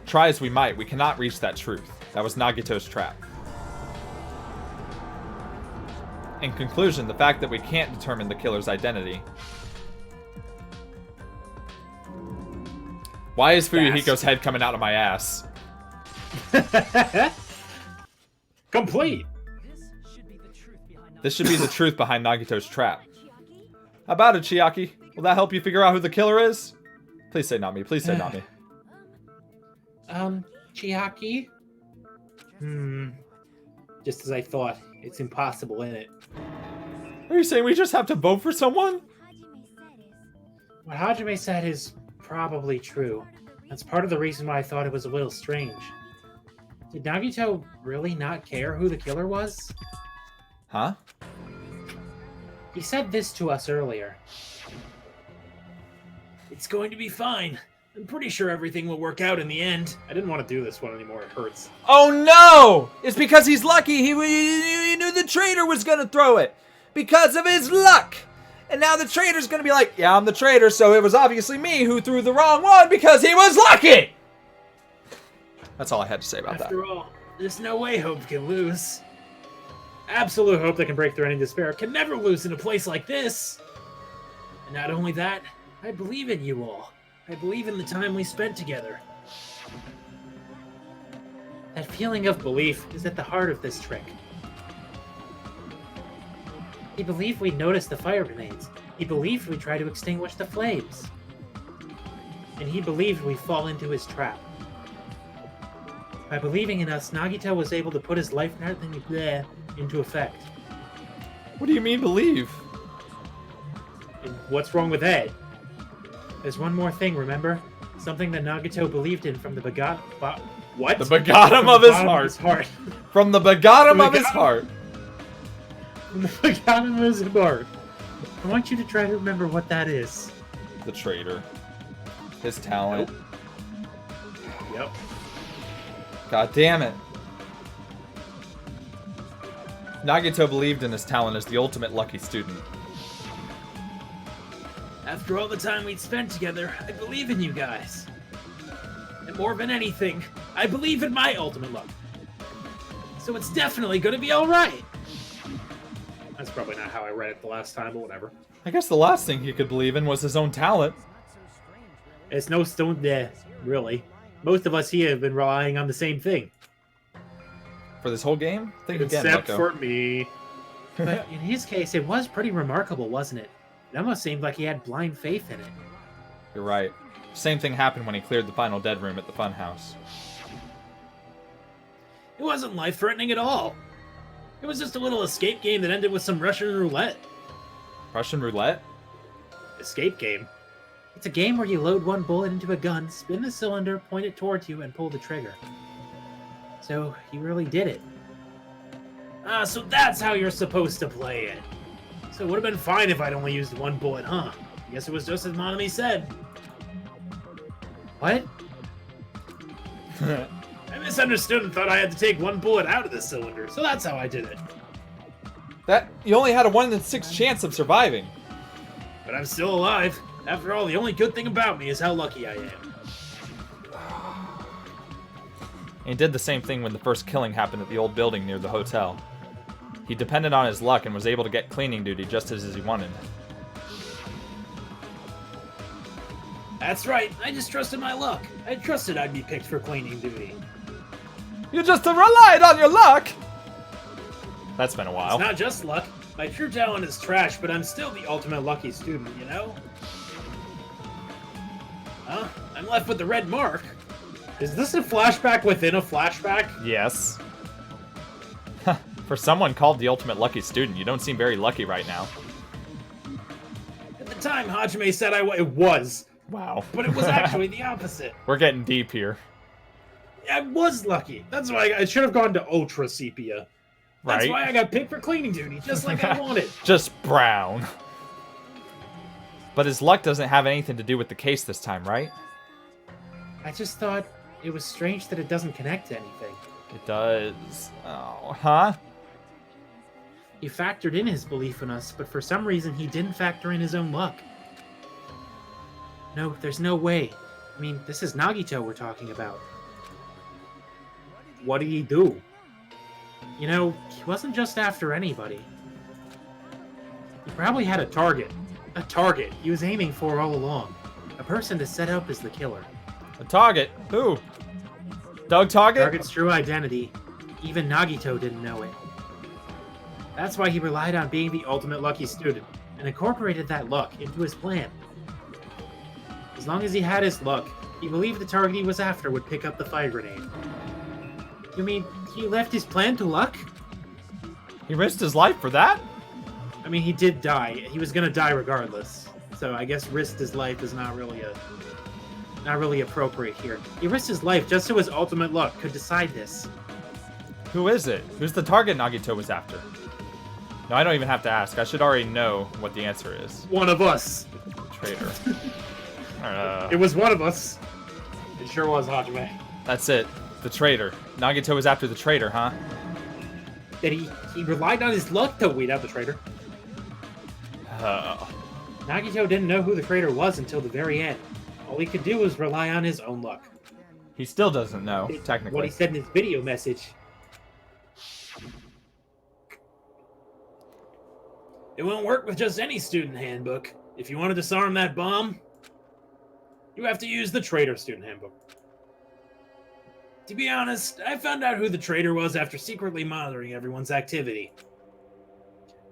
Try as we might, we cannot reach that truth. That was Nagito's trap. In conclusion, the fact that we can't determine the killer's identity. Why is Fuyuhiko's head coming out of my ass? Complete! This should be the truth behind Nagito's trap. How about it, Chiaki? Will that help you figure out who the killer is? Please say not me. Please say not me. Chiaki? Just as I thought. It's impossible, isn't it? Are you saying we just have to vote for someone? What Hajime said is probably true. That's part of the reason why I thought it was a little strange. Did Nagito really not care who the killer was? Huh? He said this to us earlier. It's going to be fine. I'm pretty sure everything will work out in the end. I didn't want to do this one anymore. It hurts. Oh no! It's because he's lucky. He knew the traitor was gonna throw it. Because of his luck! And now the traitor's gonna be like, yeah, I'm the traitor, so it was obviously me who threw the wrong one because he was lucky! That's all I had to say about that. After all, there's no way Hope can lose. Absolute hope that can break through any despair. Can never lose in a place like this. And not only that, I believe in you all. I believe in the time we spent together. That feeling of belief is at the heart of this trick. He believed we'd notice the fire grenades. He believed we'd try to extinguish the flames. And he believed we'd fall into his trap. By believing in us, Nagito was able to put his life into effect. What do you mean believe? And what's wrong with that? There's one more thing, remember? Something that Nagito believed in from the what? The bottom of his heart. From the bottom of his heart. From the bottom of his heart. I want you to try to remember what that is. The traitor. His talent. Yep. God damn it. Nagito believed in his talent as the ultimate lucky student. After all the time we'd spent together, I believe in you guys. And more than anything, I believe in my ultimate luck. So it's definitely gonna be alright. That's probably not how I read it the last time, but whatever. I guess the last thing he could believe in was his own talent. It's no stone there, really. Most of us here have been relying on the same thing. For this whole game? Think again, Except Marco. for me. But in his case, it was pretty remarkable, wasn't it? It almost seemed like he had blind faith in it. You're right. Same thing happened when he cleared the final dead room at the funhouse. It wasn't life-threatening at all. It was just a little escape game that ended with some Russian roulette. Russian roulette? Escape game? It's a game where you load one bullet into a gun, spin the cylinder, point it towards you, and pull the trigger. So, he really did it. Ah, so that's how you're supposed to play it. So it would have been fine if I'd only used one bullet, huh? I guess it was just as Monami said. What? I misunderstood and thought I had to take one bullet out of the cylinder, so that's how I did it. You only had a 1 in 6 chance of surviving. But I'm still alive. After all, the only good thing about me is how lucky I am. And he did the same thing when the first killing happened at the old building near the hotel. He depended on his luck and was able to get cleaning duty just as he wanted. That's right, I just trusted my luck. I trusted I'd be picked for cleaning duty. You just relied on your luck! That's been a while. It's not just luck. My true talent is trash, but I'm still the ultimate lucky student, you know? Huh? I'm left with the red mark. Is this a flashback within a flashback? Yes. For someone called the ultimate lucky student, you don't seem very lucky right now. time Hajime said it was. Wow. But it was actually the opposite. We're getting deep here. I was lucky. That's why I should have gone to Ultra Sepia. That's Right? why I got picked for cleaning duty, just like I wanted. Just brown. But his luck doesn't have anything to do with the case this time, right? I just thought it was strange that it doesn't connect to anything. It does. Oh, huh? He factored in his belief in us, but for some reason he didn't factor in his own luck. No, there's no way. I mean, this is Nagito we're talking about. What did he do? You know, he wasn't just after anybody. He probably had a target. A target he was aiming for all along. A person to set up as the killer. A target. Who? Doug Target? Target's true identity. Even Nagito didn't know it. That's why he relied on being the ultimate lucky student, and incorporated that luck into his plan. As long as he had his luck, he believed the target he was after would pick up the fire grenade. You mean, he left his plan to luck? He risked his life for that? I mean, he did die. He was gonna die regardless. So I guess risked his life is not really appropriate here. He risked his life just so his ultimate luck could decide this. Who is it? Who's the target Nagito was after? No, I don't even have to ask. I should already know what the answer is. One of us. Traitor. It was one of us. It sure was, Hajime. That's it. The traitor. Nagito was after the traitor, huh? That he relied on his luck to weed out the traitor. Oh. Nagito didn't know who the traitor was until the very end. All he could do was rely on his own luck. He still doesn't know, technically. What he said in his video message. It won't work with just any student handbook. If you want to disarm that bomb, you have to use the traitor student handbook. To be honest, I found out who the traitor was after secretly monitoring everyone's activity.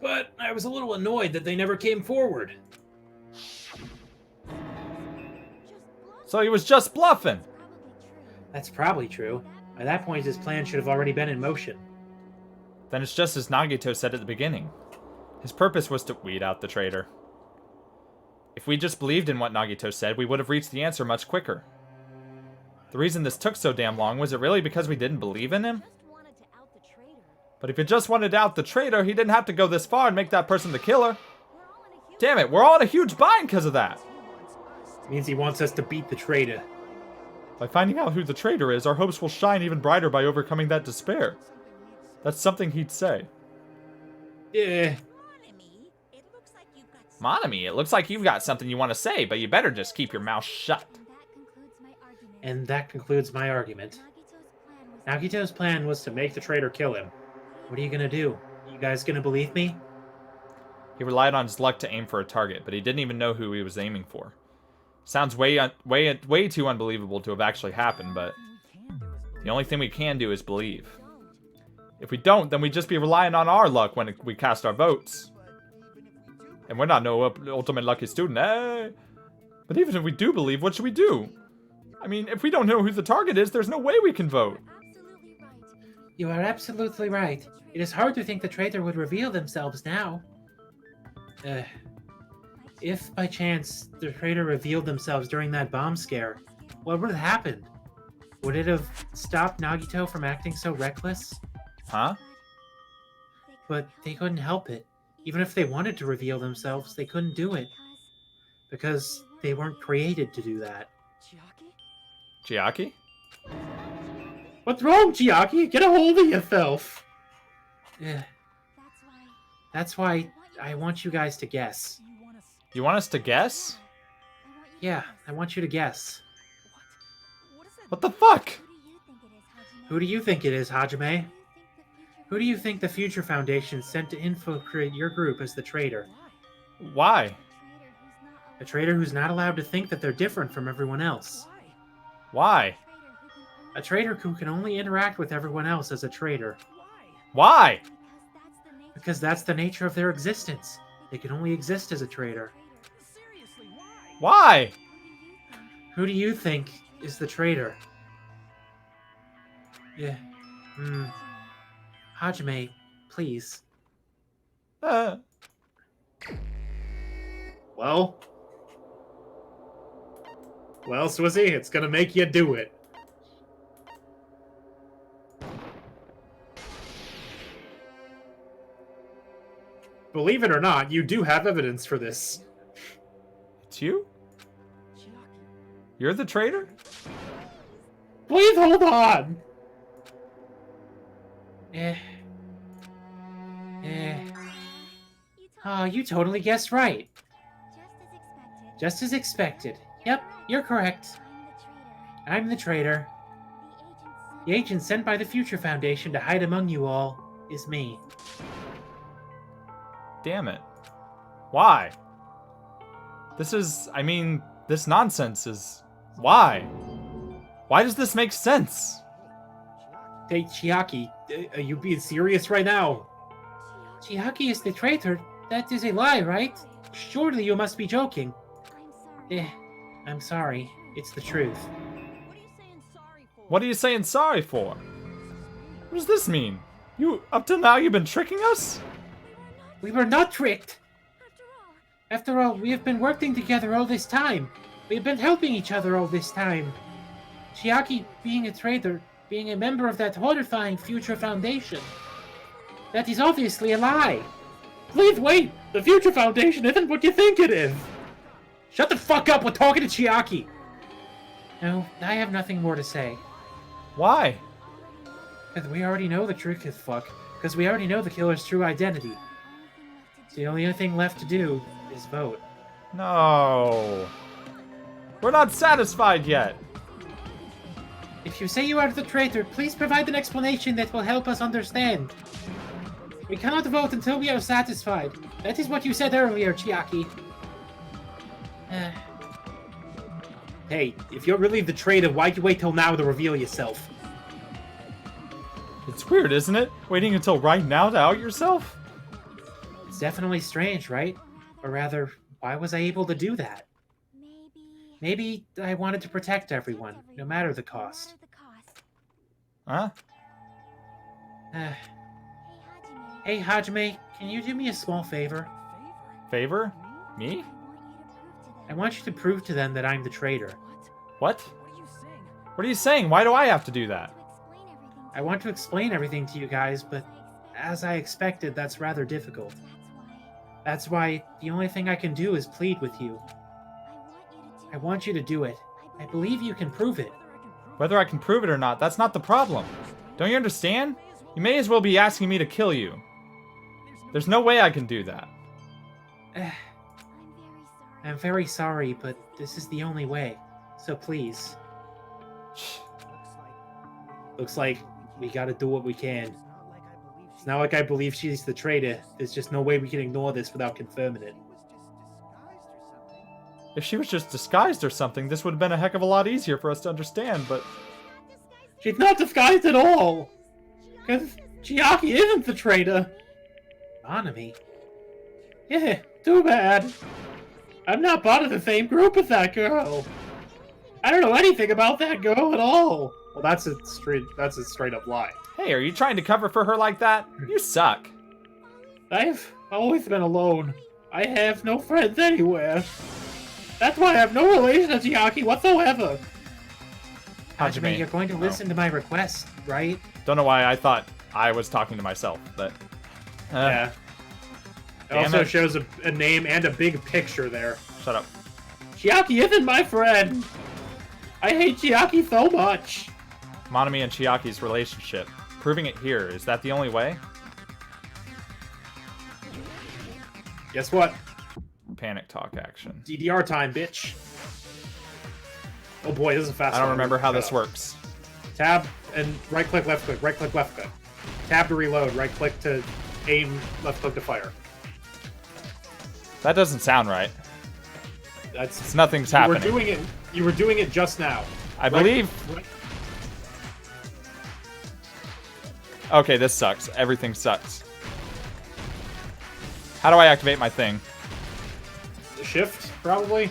But I was a little annoyed that they never came forward. So he was just bluffing. That's probably true. By that point, his plan should have already been in motion. Then it's just as Nagito said at the beginning. His purpose was to weed out the traitor. If we just believed in what Nagito said, we would have reached the answer much quicker. The reason this took so damn long, was it really because we didn't believe in him? But if he just wanted to out the traitor, he didn't have to go this far and make that person the killer. Damn it, we're all in a huge bind because of that. Means he wants us to beat the traitor. By finding out who the traitor is, our hopes will shine even brighter by overcoming that despair. That's something he'd say. Yeah. Monami, it looks like you've got something you want to say, but you better just keep your mouth shut. And that concludes my argument. Nagito's plan was to make the traitor kill him. What are you gonna do? You guys gonna believe me? He relied on his luck to aim for a target, but he didn't even know who he was aiming for. Sounds way too unbelievable to have actually happened, but the only thing we can do is believe. If we don't, then we'd just be relying on our luck when we cast our votes. And we're not no ultimate lucky student, eh? But even if we do believe, what should we do? I mean, if we don't know who the target is, there's no way we can vote. You are absolutely right. It is hard to think the traitor would reveal themselves now. If by chance the traitor revealed themselves during that bomb scare, what would have happened? Would it have stopped Nagito from acting so reckless? Huh? But they couldn't help it. Even if they wanted to reveal themselves, they couldn't do it. Because they weren't created to do that. Chiaki? What's wrong, Chiaki? Get a hold of yourself! That's why I want you guys to guess. You want us to guess? Yeah, I want you to guess. What the fuck? Who do you think it is, Hajime? Who do you think the Future Foundation sent to infiltrate your group as the traitor? Why? A traitor who's not allowed to think that they're different from everyone else. Why? A traitor who can only interact with everyone else as a traitor. Why? Because that's the nature of their existence. They can only exist as a traitor. Why? Who do you think is the traitor? What Well, Swizzy, it's gonna make you do it. Believe it or not, you do have evidence for this. It's you? You're the traitor? Please hold on. Oh, you totally guessed right. Just as expected. Yep, you're correct. I'm the traitor. The agent sent by the Future Foundation to hide among you all is me. Damn it. Why? This nonsense is... Why? Why does this make sense? Hey, Chiaki, are you being serious right now? Chiaki is the traitor. That is a lie, right? Surely you must be joking. I'm sorry. It's the truth. What are you saying sorry for? What does this mean? Up till now, you've been tricking us? We were not tricked. After all, we have been working together all this time. We have been helping each other all this time. Chiaki being a traitor, being a member of that horrifying Future Foundation. That is obviously a lie. Please wait! The Future Foundation isn't what you think it is! Shut the fuck up, we're talking to Chiaki! No, I have nothing more to say. Why? Because we already know the truth is fuck. Because we already know the killer's true identity. The only thing left to do is vote. No. We're not satisfied yet. If you say you are the traitor, please provide an explanation that will help us understand. We cannot vote until we are satisfied. That is what you said earlier, Chiaki. Hey, if you're really the traitor, why'd you wait till now to reveal yourself? It's weird, isn't it? Waiting until right now to out yourself? It's definitely strange, right? Or rather, why was I able to do that? Maybe I wanted to protect everyone, no matter the cost. Huh? Hey, Hajime, can you do me a small favor? Favor? Me? I want you to prove to them that I'm the traitor. What? What are you saying? Why do I have to do that? I want to explain everything to you guys, but as I expected, that's rather difficult. That's why the only thing I can do is plead with you. I want you to do it. I believe you can prove it. Whether I can prove it or not, that's not the problem. Don't you understand? You may as well be asking me to kill you. There's no way I can do that. I'm very sorry, but this is the only way. So please. Looks like we gotta do what we can. It's not like I believe she's the traitor. There's just no way we can ignore this without confirming it. If she was just disguised or something, this would have been a heck of a lot easier for us to understand, but... She's not disguised at all! Because Chiaki isn't the traitor! Anami? Yeah, too bad. I'm not part of the same group as that girl. I don't know anything about that girl at all. Well, that's a straight up lie. Hey, are you trying to cover for her like that? You suck. I've always been alone. I have no friends anywhere. That's why I have no relation to Chiaki whatsoever. Hajime, you're going to listen to my request, right? Don't know why I thought I was talking to myself, but... yeah. It also shows a name and a big picture there. Shut up. Chiaki isn't my friend! I hate Chiaki so much! Monami and Chiaki's relationship. Proving it here, is that the only way? Guess what? Panic talk action. DDR time, bitch. Oh boy, this is a fast one. I don't remember how this works. Tab and right click, left click, right click, left click. Tab to reload, right click to aim, left click to fire. That doesn't sound right. Nothing's happening. You were doing it just now. I believe. Okay, this sucks. Everything sucks. How do I activate my thing? Shift, probably.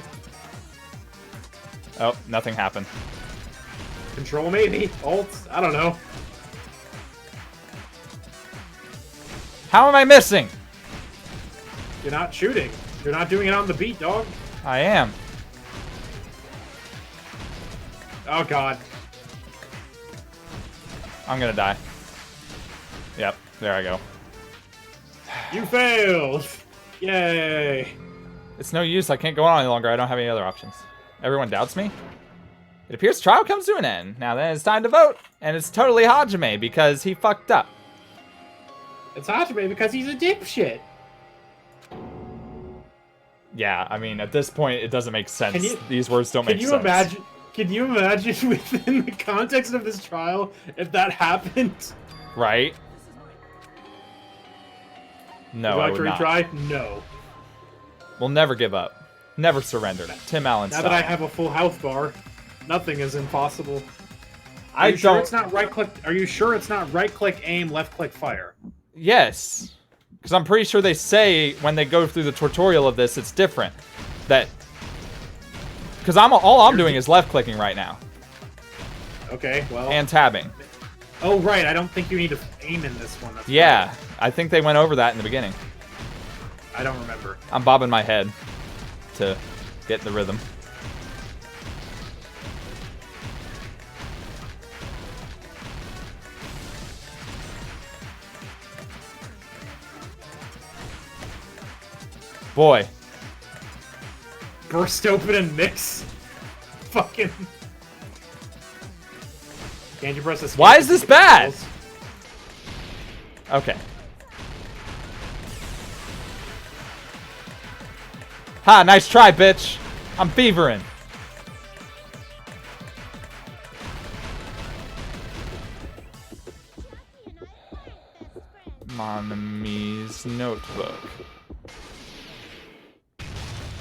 Oh, nothing happened. Control, maybe. Alt, I don't know. How am I missing? You're not shooting. You're not doing it on the beat, dog. I am. Oh god. I'm gonna die. Yep, there I go. You failed! Yay! It's no use, I can't go on any longer, I don't have any other options. Everyone doubts me? It appears trial comes to an end. Now then it's time to vote. And it's totally Hajime because he fucked up. It's Hajime because he's a dipshit. Yeah, I mean, at this point, it doesn't make sense. These words don't make sense. Can you imagine within the context of this trial if that happened? Right? No, I would not. Retry? No. We'll never give up. Never surrender. Tim Allen Now style. that I have a full health bar, nothing is impossible. Are you sure it's not right click? Are you sure it's not right click aim, left click fire? Yes. Because I'm pretty sure they say when they go through the tutorial of this, it's different. Because all I'm doing is left clicking right now. Okay, well. And tabbing. Oh, right. I don't think you need to aim in this one. That's Yeah, right. I think they went over that in the beginning. I don't remember. I'm bobbing my head to get the rhythm. Boy. Burst open and mix. Fucking. Can't you press escape? Why is this bad? Okay. Ha, nice try, bitch. I'm fevering. Monami's notebook.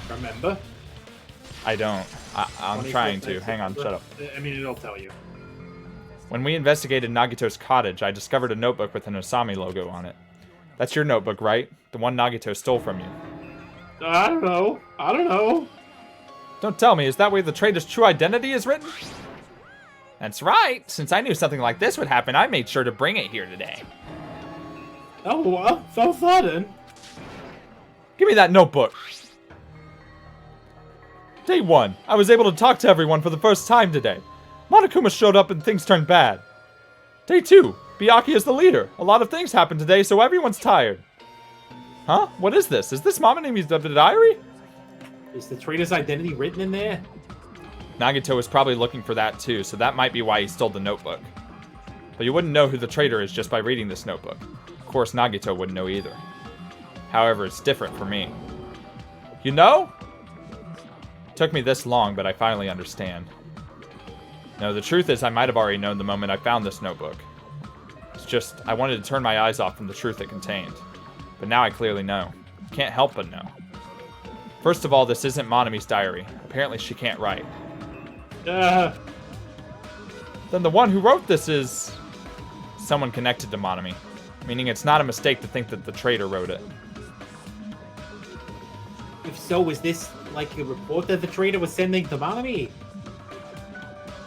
Remember? I don't. I'm trying to. Hang on, shut up. I mean, it'll tell you. When we investigated Nagito's cottage, I discovered a notebook with an Asami logo on it. That's your notebook, right? The one Nagito stole from you. I don't know. I don't know. Don't tell me, is that where the traitor's true identity is written? That's right. Since I knew something like this would happen, I made sure to bring it here today. Oh, well, so sudden. Give me that notebook. Day 1. I was able to talk to everyone for the first time today. Monokuma showed up and things turned bad. Day 2. Byakuya is the leader. A lot of things happened today, so everyone's tired. Huh? What is this? Is this Monami's diary? Is the traitor's identity written in there? Nagito was probably looking for that too, so that might be why he stole the notebook. But you wouldn't know who the traitor is just by reading this notebook. Of course, Nagito wouldn't know either. However, it's different for me. You know? Took me this long, but I finally understand. No, the truth is I might have already known the moment I found this notebook. It's just, I wanted to turn my eyes off from the truth it contained. But now I clearly know. Can't help but know. First of all, this isn't Monami's diary. Apparently she can't write. Then the one who wrote this is someone connected to Monami. Meaning it's not a mistake to think that the traitor wrote it. If so, was this like a report that the traitor was sending to Monami?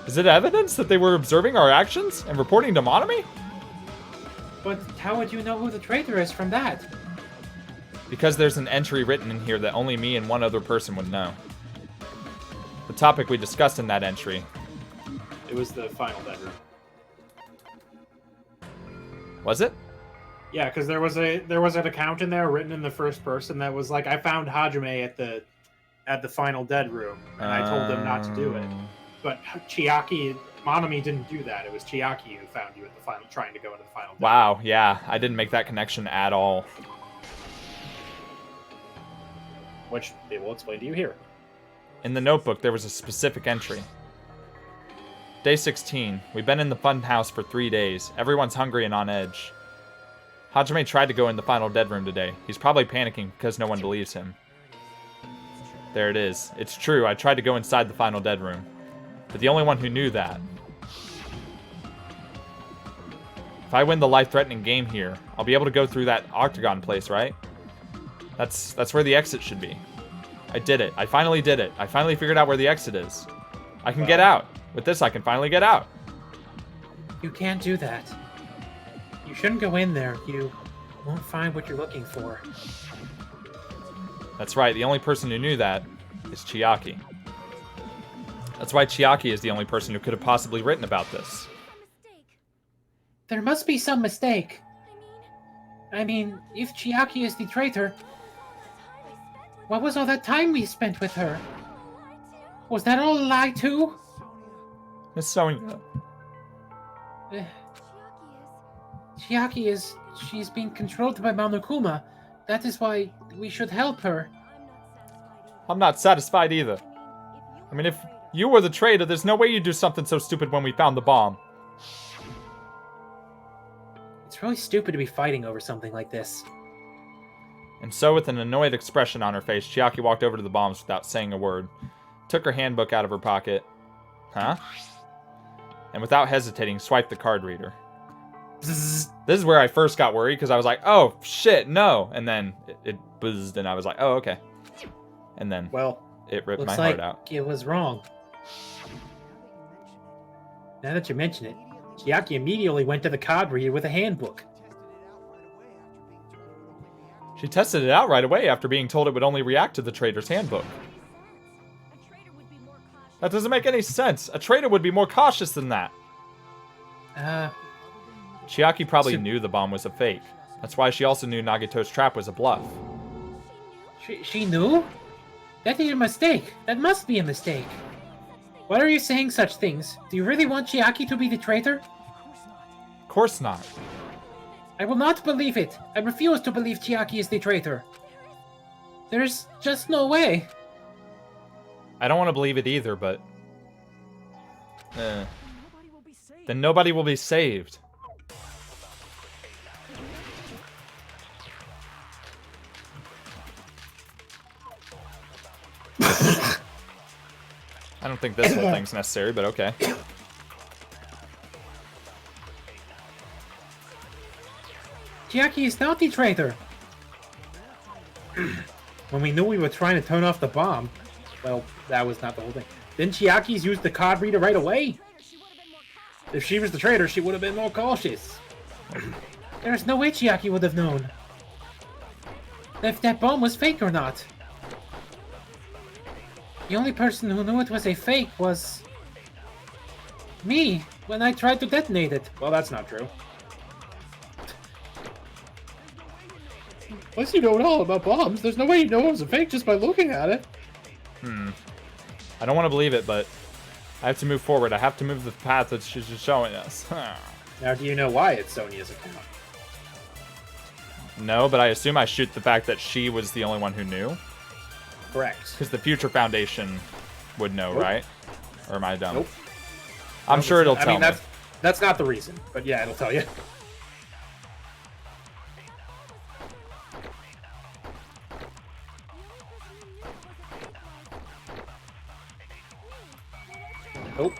Is it evidence that they were observing our actions and reporting to Monami? But how would you know who the traitor is from that? Because there's an entry written in here that only me and one other person would know. The topic we discussed in that entry. It was the final bedroom. Was it? Yeah, because there was an account in there written in the first person that was like, I found Hajime at the final dead room, and I told him not to do it. But Monami didn't do that. It was Chiaki who found you at the final, trying to go into the final. Wow, yeah, I didn't make that connection at all. Which they will explain to you here. In the notebook, there was a specific entry. Day 16. We've been in the fun house for 3 days. Everyone's hungry and on edge. Hajime tried to go in the final dead room today. He's probably panicking because no one believes him. There it is. It's true, I tried to go inside the final dead room. But the only one who knew that. If I win the life-threatening game here, I'll be able to go through that octagon place, right? That's where the exit should be. I did it. I finally did it. I finally figured out where the exit is. I can get out. With this, I can finally get out. You can't do that. You shouldn't go in there. You won't find what you're looking for. That's right, the only person who knew that is Chiaki. That's why Chiaki is the only person who could have possibly written about this. There must be some mistake. I mean, if Chiaki is the traitor, what was all that time we spent with her? Was that all a lie too? Miss Sonia. She's being controlled by Monokuma. That is why we should help her. I'm not satisfied either. I mean, if you were the traitor, there's no way you'd do something so stupid when we found the bomb. It's really stupid to be fighting over something like this. And so, with an annoyed expression on her face, Chiaki walked over to the bombs without saying a word, took her handbook out of her pocket. Huh? And without hesitating, swiped the card reader. This is where I first got worried, because I was like, oh, shit, no. And then it buzzed, and I was like, oh, okay. And then well, it ripped my looks heart like out. it was wrong. Now that you mention it, Chiaki immediately went to the card reader with a handbook. She tested it out right away after being told it would only react to the traitor's handbook. That doesn't make any sense. A traitor would be more cautious than that. Chiaki probably knew the bomb was a fake. That's why she also knew Nagito's trap was a bluff. She knew? That is a mistake. That must be a mistake. Why are you saying such things? Do you really want Chiaki to be the traitor? Of course not. I will not believe it. I refuse to believe Chiaki is the traitor. There's just no way. I don't want to believe it either, but... then nobody will be saved. I don't think this whole thing's necessary, but okay. Chiaki is not the traitor. When we knew we were trying to turn off the bomb, well, that was not the whole thing. Didn't Chiaki's use the card reader right away? If she was the traitor, she would have been more cautious. There's no way Chiaki would have known if that bomb was fake or not. The only person who knew it was a fake was me when I tried to detonate it. Well, that's not true. Unless you know it all about bombs, there's no way you know it was a fake just by looking at it. I don't want to believe it, but I have to move forward. I have to move the path that she's just showing us. Now, do you know why it's Sonia's account? No, but I assume I shoot the fact that she was the only one who knew. Correct. Because the Future Foundation would know, Nope. right? Or am I dumb? Nope. I'm sure it'll tell me. That's not the reason, but yeah, it'll tell you. Nope.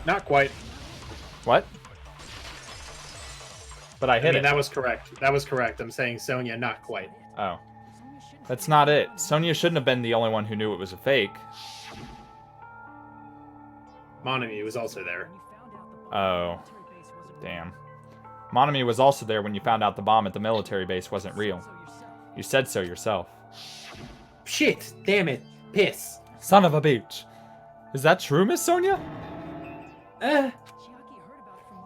Not quite. What? But I hit it. That was correct. That was correct. I'm saying Sonia, not quite. Oh. That's not it. Sonia shouldn't have been the only one who knew it was a fake. Monami was also there. Oh. Damn. Monami was also there when you found out the bomb at the military base wasn't real. You said so yourself. Shit! Damn it! Piss! Son of a bitch. Is that true, Miss Sonia?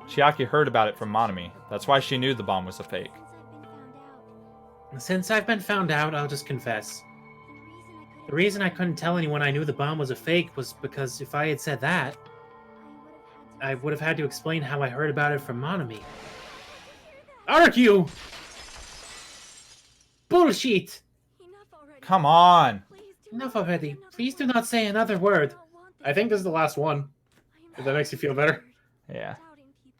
Chiaki heard about it from Monami. That's why she knew the bomb was a fake. Since I've been found out, I'll just confess. The reason I couldn't tell anyone I knew the bomb was a fake was because if I had said that, I would have had to explain how I heard about it from Monami. Argue! Bullshit! Come on! Enough already. Please do not say another word. I think this is the last one. If that makes you feel better. Yeah.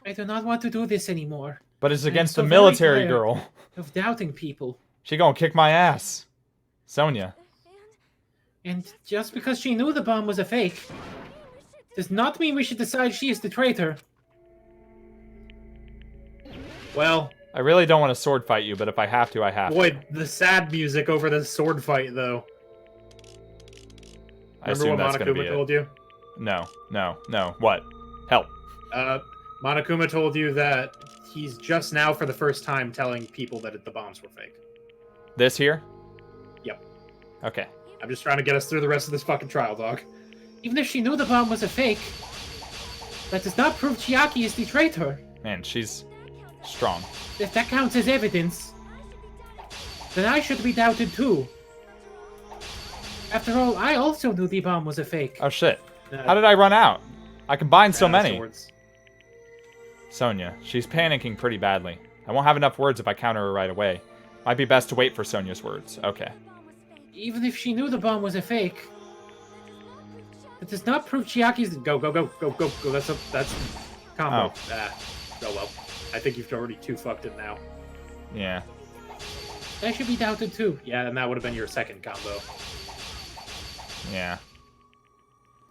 I do not want to do this anymore. But it's I am against so the very military tired girl. of doubting people. She gonna kick my ass. Sonia. And just because she knew the bomb was a fake, does not mean we should decide she is the traitor. Well, I really don't want to sword fight you, but if I have to, I have to. boy, the sad music over the sword fight, though. I assume that's gonna be Monokuma it. told you? No. What? Help. Monokuma told you that he's just now, for the first time, telling people that the bombs were fake. This here? Yep. Okay. I'm just trying to get us through the rest of this fucking trial, dog. Even if she knew the bomb was a fake, that does not prove Chiaki is the traitor. Man, she's strong. If that counts as evidence, then I should be doubted too. After all, I also knew the bomb was a fake. Oh shit. How did I run out? I combined so many. Swords. Sonya, she's panicking pretty badly. I won't have enough words if I counter her right away. Might be best to wait for Sonya's words. Okay. Even if she knew the bomb was a fake, that does not prove Chiaki's... Go. That's combo. Oh. Well. I think you've already two fucked it now. Yeah. I should be doubted too. Yeah, and that would have been your second combo. Yeah.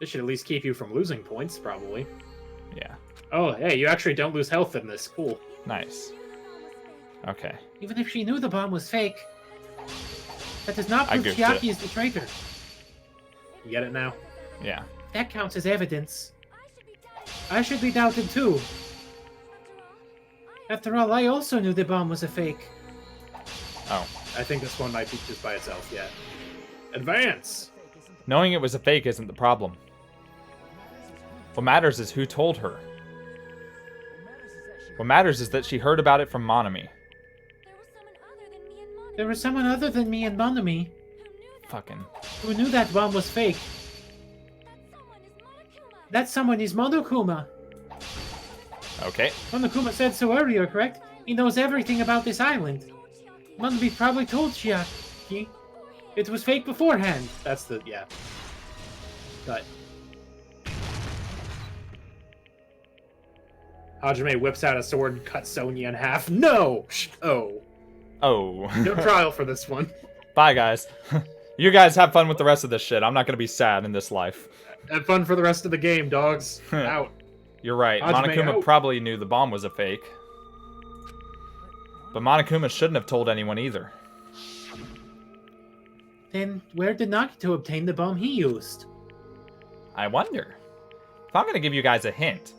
This should at least keep you from losing points, probably. Yeah. Oh, hey, you actually don't lose health in this. Cool. Nice. Okay. Even if she knew the bomb was fake, that does not prove goofed Chiaki it. is the traitor. You get it now? Yeah. That counts as evidence. I should be doubted too. After all, I also knew the bomb was a fake. Oh. I think this one might be just by itself, yeah. Advance! Knowing it was a fake isn't the problem. What matters is who told her. What matters is that she heard about it from Monami. There was someone other than me and Monami Fucking. who knew that bomb was fake. That someone is Monokuma. Okay. Monokuma said so earlier, correct? He knows everything about this island. Monami probably told Chiaki it was fake beforehand. That's the, yeah. But Hajime whips out a sword and cuts Sonya in half. No! Oh. Oh. No trial for this one. Bye, guys. You guys have fun with the rest of this shit. I'm not gonna be sad in this life. Have fun for the rest of the game, dogs. Out. You're right. Hajime Monokuma out. probably knew the bomb was a fake. But Monokuma shouldn't have told anyone either. Then where did Nagito obtain the bomb he used? I wonder. If I'm gonna give you guys a hint.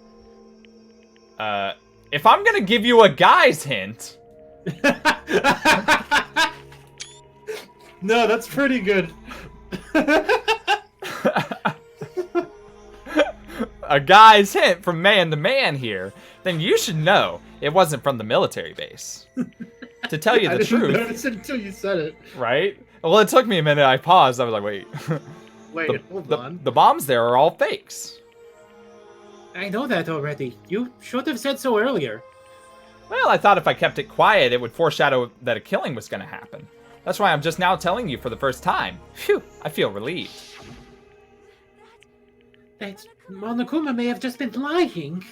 If I'm gonna give you a guy's hint. No, that's pretty good. A guy's hint from man to man here, then you should know it wasn't from the military base. To tell you I the didn't truth, notice it until you said it. right? Well, it took me a minute. I paused. I was like, wait. Wait, hold on. The bombs there are all fakes. I know that already. You should have said so earlier. Well, I thought if I kept it quiet, it would foreshadow that a killing was going to happen. That's why I'm just now telling you for the first time. Phew, I feel relieved. That Monokuma may have just been lying.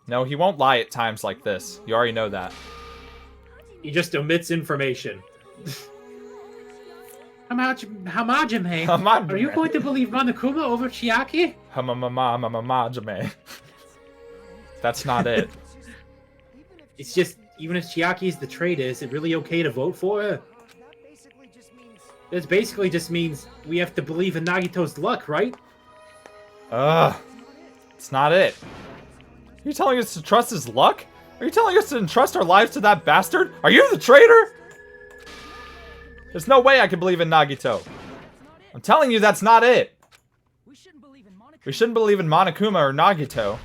No, he won't lie at times like this. You already know that. He just omits information. Hamajime, are you going to believe Monokuma over Chiaki? Hamamamamamamajime. That's not it. It's just, even if Chiaki is the traitor, is it really okay to vote for her? That basically just means we have to believe in Nagito's luck, right? It's not it. Are you telling us to trust his luck? Are you telling us to entrust our lives to that bastard? Are you the traitor? There's no way I can believe in Nagito. I'm telling you that's not it. We shouldn't believe in Monokuma or Nagito.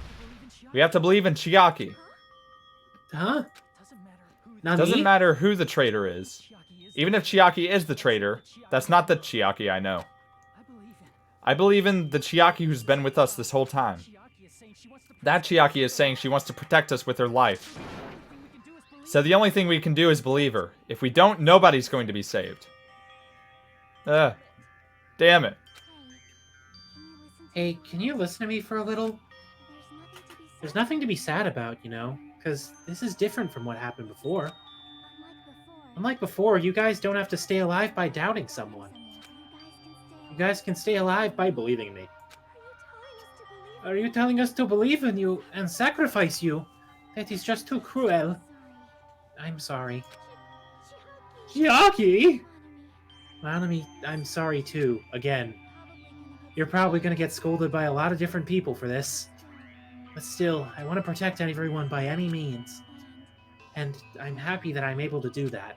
We have to believe in Chiaki. Huh? It doesn't matter who the traitor is. Even if Chiaki is the traitor, that's not the Chiaki I know. I believe in the Chiaki who's been with us this whole time. That Chiaki is saying she wants to protect us with her life. So the only thing we can do is believe her. If we don't, nobody's going to be saved. Damn it. Hey, can you listen to me for a little? There's nothing to be sad about, you know, because this is different from what happened before. Unlike before, you guys don't have to stay alive by doubting someone. You guys can stay alive by believing in me. Are you telling us to believe in you and sacrifice you? That is just too cruel. I'm sorry. Chiaki! Monami, I'm sorry too, again. You're probably gonna get scolded by a lot of different people for this. But still, I want to protect everyone by any means. And I'm happy that I'm able to do that.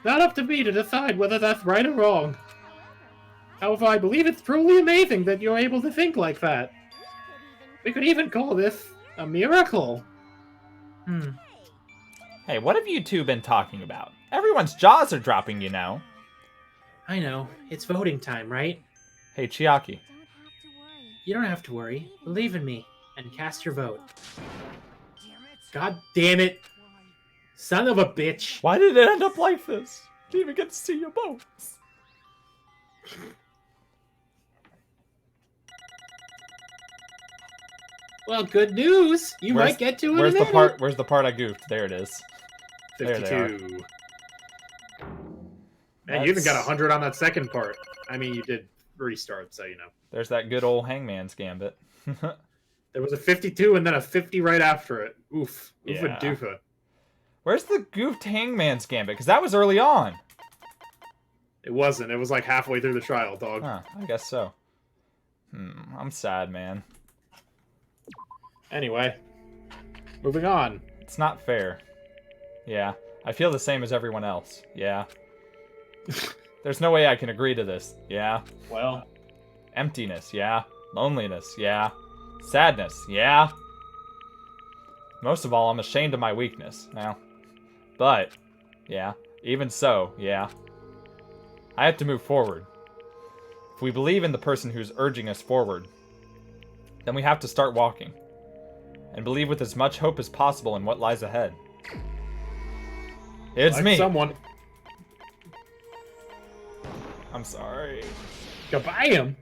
Not up to me to decide whether that's right or wrong. However, I believe it's truly amazing that you're able to think like that. We could even call this a miracle. Hey, what have you two been talking about? Everyone's jaws are dropping, you know. I know. It's voting time, right? Hey, Chiaki. You don't have to worry. Believe in me and cast your vote. God damn it. Son of a bitch. Why did it end up like this? Didn't even get to see your votes. Well, good news. You might get to it. Where's the part I goofed? There it is. 52. There they are. Man, you even got 100 on that second part. I mean, you did restart, so you know. There's that good old Hangman's Gambit. There was a 52 and then a 50 right after it. Oof. Oofa Yeah. doofa. Where's the goofed Hangman's Gambit? Because that was early on. It wasn't. It was like halfway through the trial, dog. Huh, I guess so. I'm sad, man. Anyway. Moving on. It's not fair. Yeah, I feel the same as everyone else. Yeah. There's no way I can agree to this. Yeah. Well. Emptiness. Yeah. Loneliness. Yeah. Sadness. Yeah. Most of all, I'm ashamed of my weakness. Now. But, yeah. Even so, yeah. I have to move forward. If we believe in the person who's urging us forward, then we have to start walking. And believe with as much hope as possible in what lies ahead. It's Like me. Someone. I'm sorry. Goodbye him.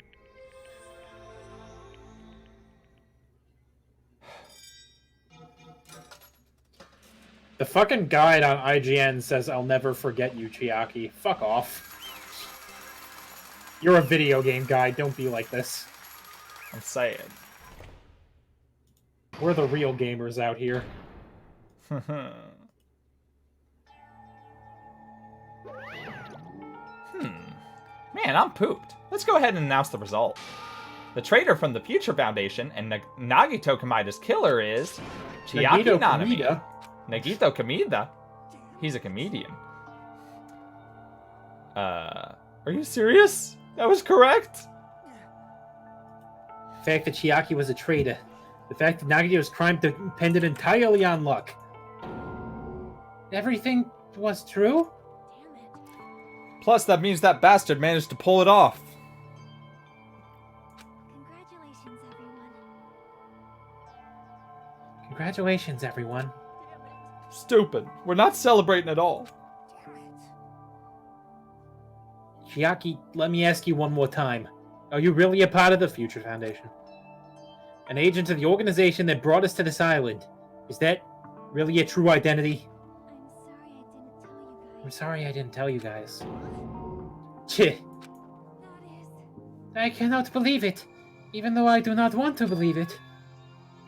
The fucking guide on IGN says I'll never forget you, Chiaki. Fuck off. You're a video game guide. Don't be like this. I'm saying. We're the real gamers out here. Man, I'm pooped. Let's go ahead and announce the result. The traitor from the Future Foundation and Nagito Kamida's killer is Chiaki Nagito Nanami. Kamida? Nagito Kamida? He's a comedian. Are you serious? That was correct? The fact that Chiaki was a traitor. The fact that Nagito's crime depended entirely on luck. Everything was true? Plus, that means that bastard managed to pull it off. Congratulations, everyone. Stupid. We're not celebrating at all. Chiaki, let me ask you one more time. Are you really a part of the Future Foundation? An agent of the organization that brought us to this island? Is that really a true identity? I'm sorry I didn't tell you guys. Cheh. I cannot believe it, even though I do not want to believe it.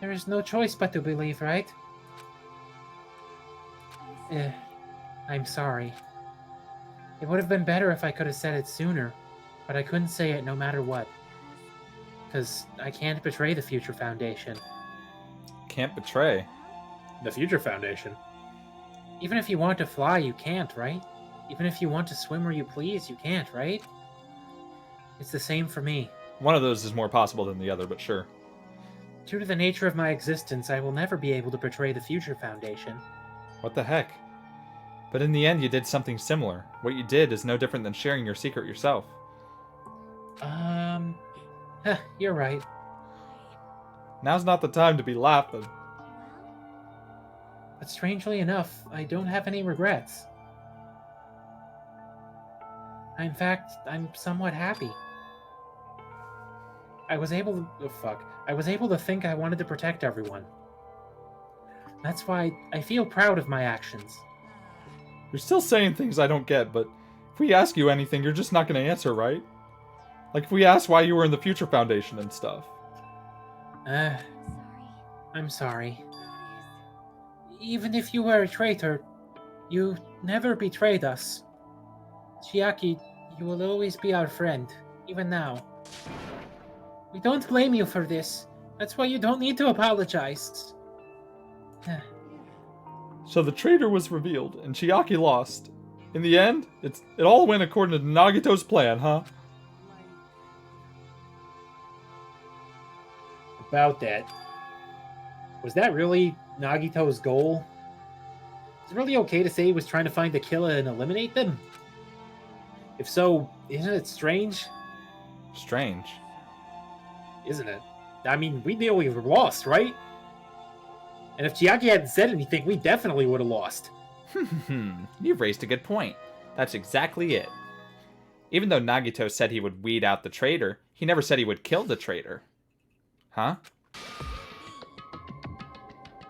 There is no choice but to believe, right? I'm sorry. It would have been better if I could have said it sooner, but I couldn't say it no matter what. Because I can't betray the Future Foundation. Can't betray. The Future Foundation? Even if you want to fly, you can't, right? Even if you want to swim where you please, you can't, right? It's the same for me. One of those is more possible than the other, but sure. Due to the nature of my existence, I will never be able to betray the Future Foundation. What the heck? But in the end, you did something similar. What you did is no different than sharing your secret yourself. You're right. Now's not the time to be laughing. But strangely enough, I don't have any regrets. In fact, I'm somewhat happy. I was able to think I wanted to protect everyone. That's why I feel proud of my actions. You're still saying things I don't get, but if we ask you anything, you're just not going to answer, right? Like if we ask why you were in the Future Foundation and stuff. I'm sorry. Even if you were a traitor, you never betrayed us. Chiaki, you will always be our friend, even now. We don't blame you for this. That's why you don't need to apologize. So the traitor was revealed, and Chiaki lost. In the end, it all went according to Nagito's plan, huh? About that. Was that really Nagito's goal? Is it really okay to say he was trying to find the killer and eliminate them? If so, isn't it strange? Strange. Isn't it? I mean, we knew we were lost, right? And if Chiaki hadn't said anything, we definitely would have lost. You've raised a good point. That's exactly it. Even though Nagito said he would weed out the traitor, he never said he would kill the traitor. Huh?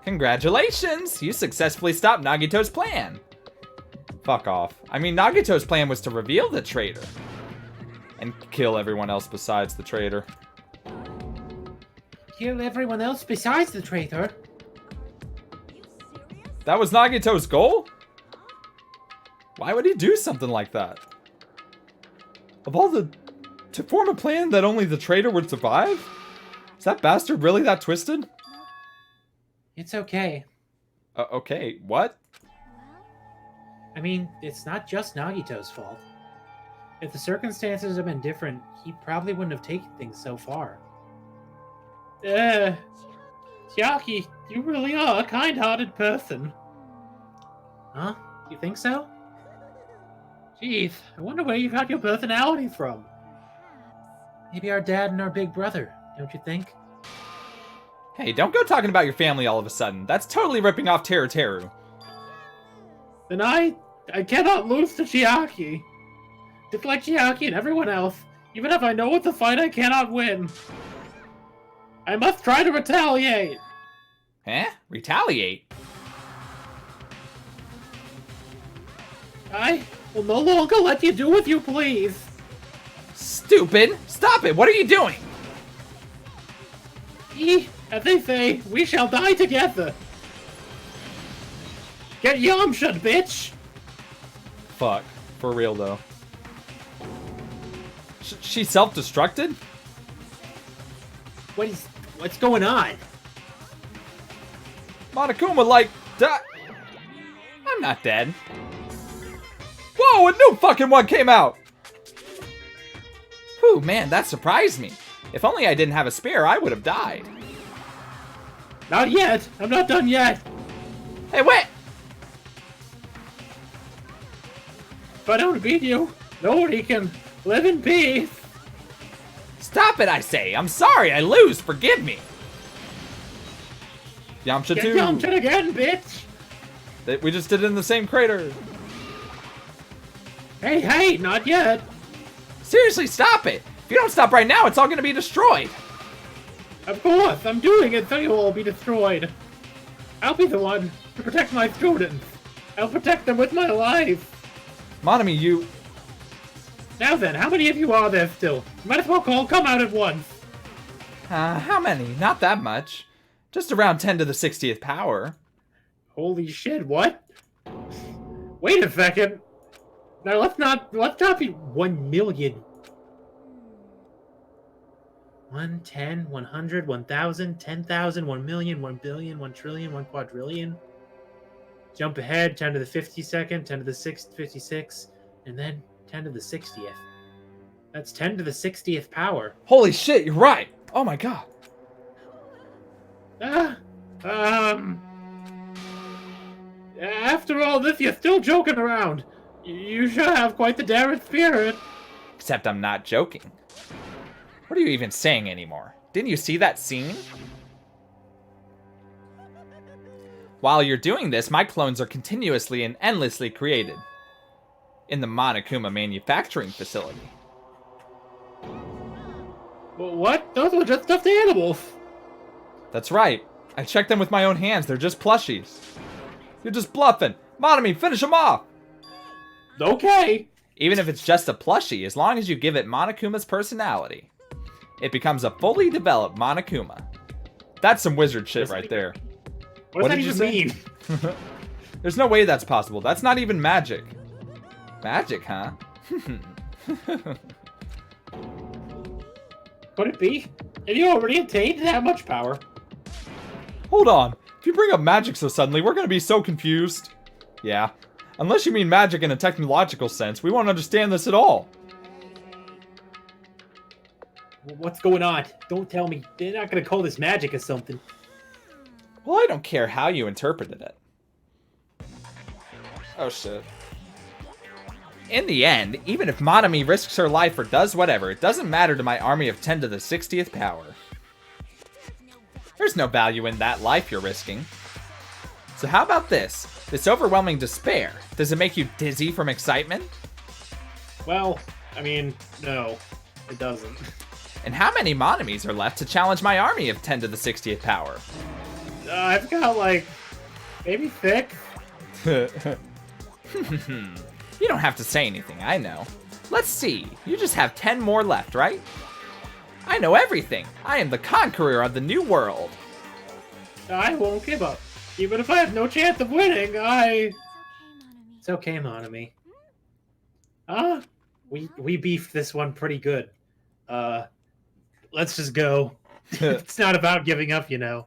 Congratulations! You successfully stopped Nagito's plan. Fuck off. I mean, Nagito's plan was to reveal the traitor. And kill everyone else besides the traitor. Kill everyone else besides the traitor? That was Nagito's goal? Why would he do something like that? Of all the... To form a plan that only the traitor would survive? Is that bastard really that twisted? It's okay. Okay, what? I mean, it's not just Nagito's fault. If the circumstances had been different, he probably wouldn't have taken things so far. Chiaki, you really are a kind-hearted person. Huh? You think so? Jeez, I wonder where you got your personality from. Maybe our dad and our big brother, don't you think? Hey, don't go talking about your family all of a sudden. That's totally ripping off Teru Teru. Then I cannot lose to Chiaki. Just like Chiaki and everyone else, even if I know it's a fight I cannot win. I must try to retaliate. Huh? Retaliate? I will no longer let you do as you please. Stupid! Stop it! What are you doing? As they say, we shall die together. Get Yamshed, bitch! Fuck. For real, though. She self-destructed? What's going on? Monokuma, like, I'm not dead. Whoa, a new fucking one came out! Whew, man, that surprised me. If only I didn't have a spear, I would have died. Not yet! I'm not done yet! Hey, wait! If I don't beat you, nobody can live in peace! Stop it, I say! I'm sorry, I lose, forgive me! Yamcha Get 2! Yamcha again, bitch! We just did it in the same crater. Hey, not yet! Seriously, stop it! If you don't stop right now, it's all gonna be destroyed! Of course, I'm doing it so you'll all be destroyed. I'll be the one to protect my students. I'll protect them with my life. Monami, you... Now then, how many of you are there still? Might as well come out at once. How many? Not that much. Just around 10 to the 60th power. Holy shit, what? Wait a second. Now let's not be 1 million. 1, 10, 100, 1,000, 10,000, 1 million, 1 billion, 1 trillion, 1 quadrillion. Jump ahead, 10 to the 52nd, 10 to the 56, and then 10 to the 60th. That's 10 to the 60th power. Holy shit, you're right! Oh my god. After all this, you're still joking around. You sure have quite the daring spirit. Except I'm not joking. What are you even saying anymore? Didn't you see that scene? While you're doing this, my clones are continuously and endlessly created. In the Monokuma manufacturing facility. What? Those were just stuffed animals. That's right. I checked them with my own hands. They're just plushies. You're just bluffing. Monami, finish them off! Okay. Even if it's just a plushie, as long as you give it Monokuma's personality, it becomes a fully developed Monokuma. That's some wizard shit right there. What does that even mean? There's no way that's possible. That's not even magic. Magic, huh? Could it be? Have you already attained that much power? Hold on. If you bring up magic so suddenly, we're gonna be so confused. Yeah. Unless you mean magic in a technological sense, we won't understand this at all. What's going on? Don't tell me. They're not gonna call this magic or something. Well, I don't care how you interpreted it. Oh, shit. In the end, even if Monami risks her life or does whatever, it doesn't matter to my army of 10 to the 60th power. There's no value in that life you're risking. So how about this? This overwhelming despair. Does it make you dizzy from excitement? Well, I mean, no, it doesn't. And how many Monamis are left to challenge my army of 10 to the 60th power? I've got, like, maybe 6. You don't have to say anything, I know. Let's see, you just have 10 more left, right? I know everything. I am the conqueror of the new world. I won't give up. Even if I have no chance of winning, It's okay, Monami. We beefed this one pretty good. Let's just go. It's not about giving up, you know.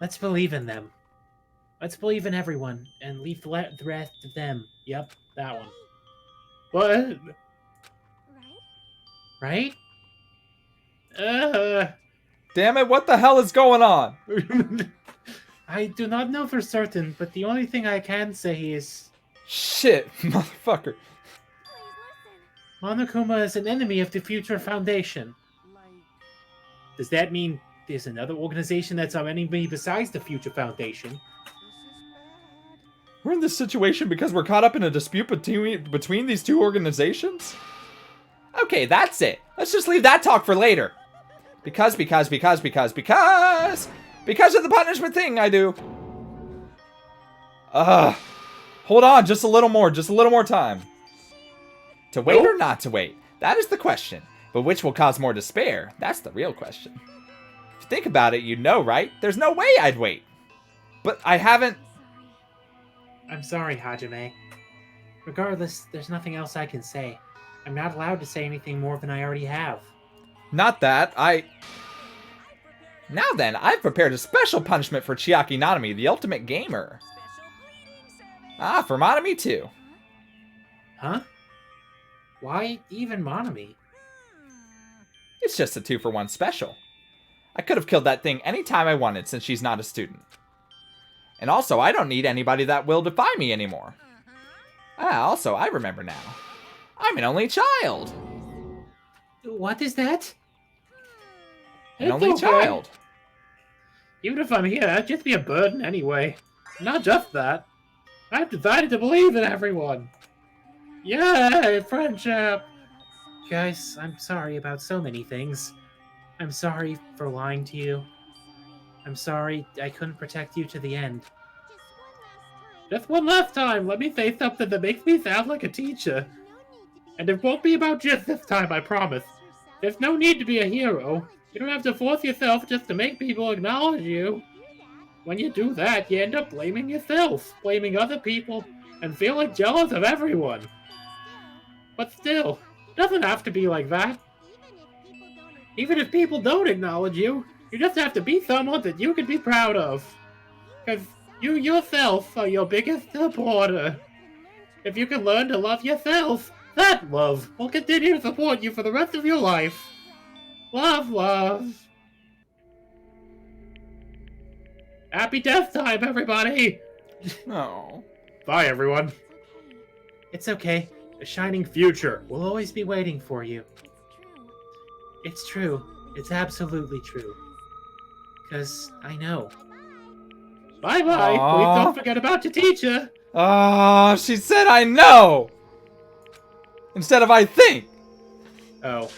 Let's believe in them. Let's believe in everyone and leave the rest of them. Yep, that one. What? Right? Damn it, what the hell is going on? I do not know for certain, but the only thing I can say is... Shit, motherfucker. Monokuma is an enemy of the Future Foundation. Does that mean there's another organization that's our enemy besides the Future Foundation? We're in this situation because we're caught up in a dispute between these two organizations? Okay, that's it. Let's just leave that talk for later. Because of the punishment thing I do. Hold on, just a little more time. To wait or not to wait? That is the question. But which will cause more despair? That's the real question. If you think about it, you know, right? There's no way I'd wait. But I haven't... I'm sorry, Hajime. Regardless, there's nothing else I can say. I'm not allowed to say anything more than I already have. Not that, Now then, I've prepared a special punishment for Chiaki Nanami, the ultimate gamer. Ah, for Monami too. Huh? Why even Monami? It's just a 2-for-1 special. I could have killed that thing anytime I wanted since she's not a student. And also, I don't need anybody that will defy me anymore. Also, I remember now. I'm an only child. What is that? An only child. Even if I'm here, I'd just be a burden anyway. Not just that. I've decided to believe in everyone. Yay, friendship! Guys, I'm sorry about so many things. I'm sorry for lying to you. I'm sorry I couldn't protect you to the end. Just one last time, let me say something that makes me sound like a teacher. And it won't be about just this time, I promise. There's no need to be a hero. You don't have to force yourself just to make people acknowledge you. When you do that, you end up blaming yourself, blaming other people, and feeling jealous of everyone. But still, it doesn't have to be like that. Even if people don't acknowledge you, you just have to be someone that you can be proud of. Because you yourself are your biggest supporter. If you can learn to love yourself, that love will continue to support you for the rest of your life. Love, love. Happy death time, everybody! Oh. Bye, everyone. It's okay. A shining future will always be waiting for you. It's true. It's absolutely true. Because I know. Bye-bye. Please don't forget about your teacher. Oh, she said I know! Instead of I think! Oh.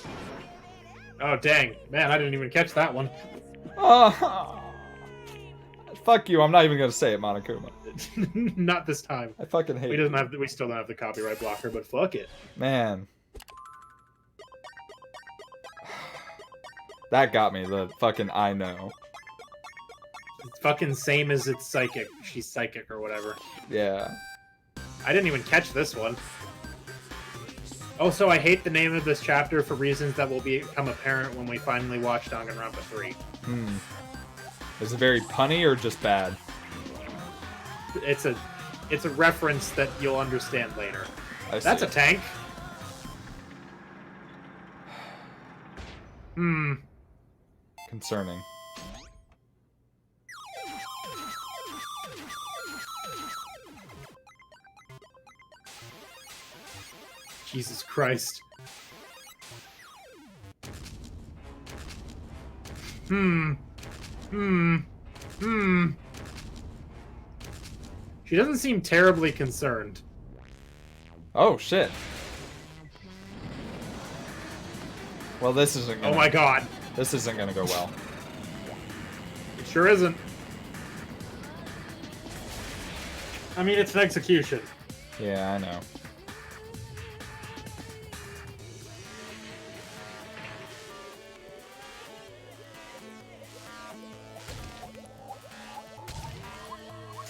Oh, dang. Man, I didn't even catch that one. Oh. Fuck you, I'm not even gonna say it, Monokuma. Not this time. I fucking hate it. We still don't have the copyright blocker, but fuck it. Man. That got me, the fucking I know. It's fucking same as it's psychic. She's psychic or whatever. Yeah. I didn't even catch this one. Also, I hate the name of this chapter for reasons that will become apparent when we finally watch Danganronpa 3. Is it very punny or just bad? It's a It's a reference that you'll understand later. That's see. a tank. Hmm. Concerning. Jesus Christ. Hmm. She doesn't seem terribly concerned. Oh, shit. Well, this isn't gonna... Oh my god. This isn't gonna go well. It sure isn't. I mean, it's an execution. Yeah, I know.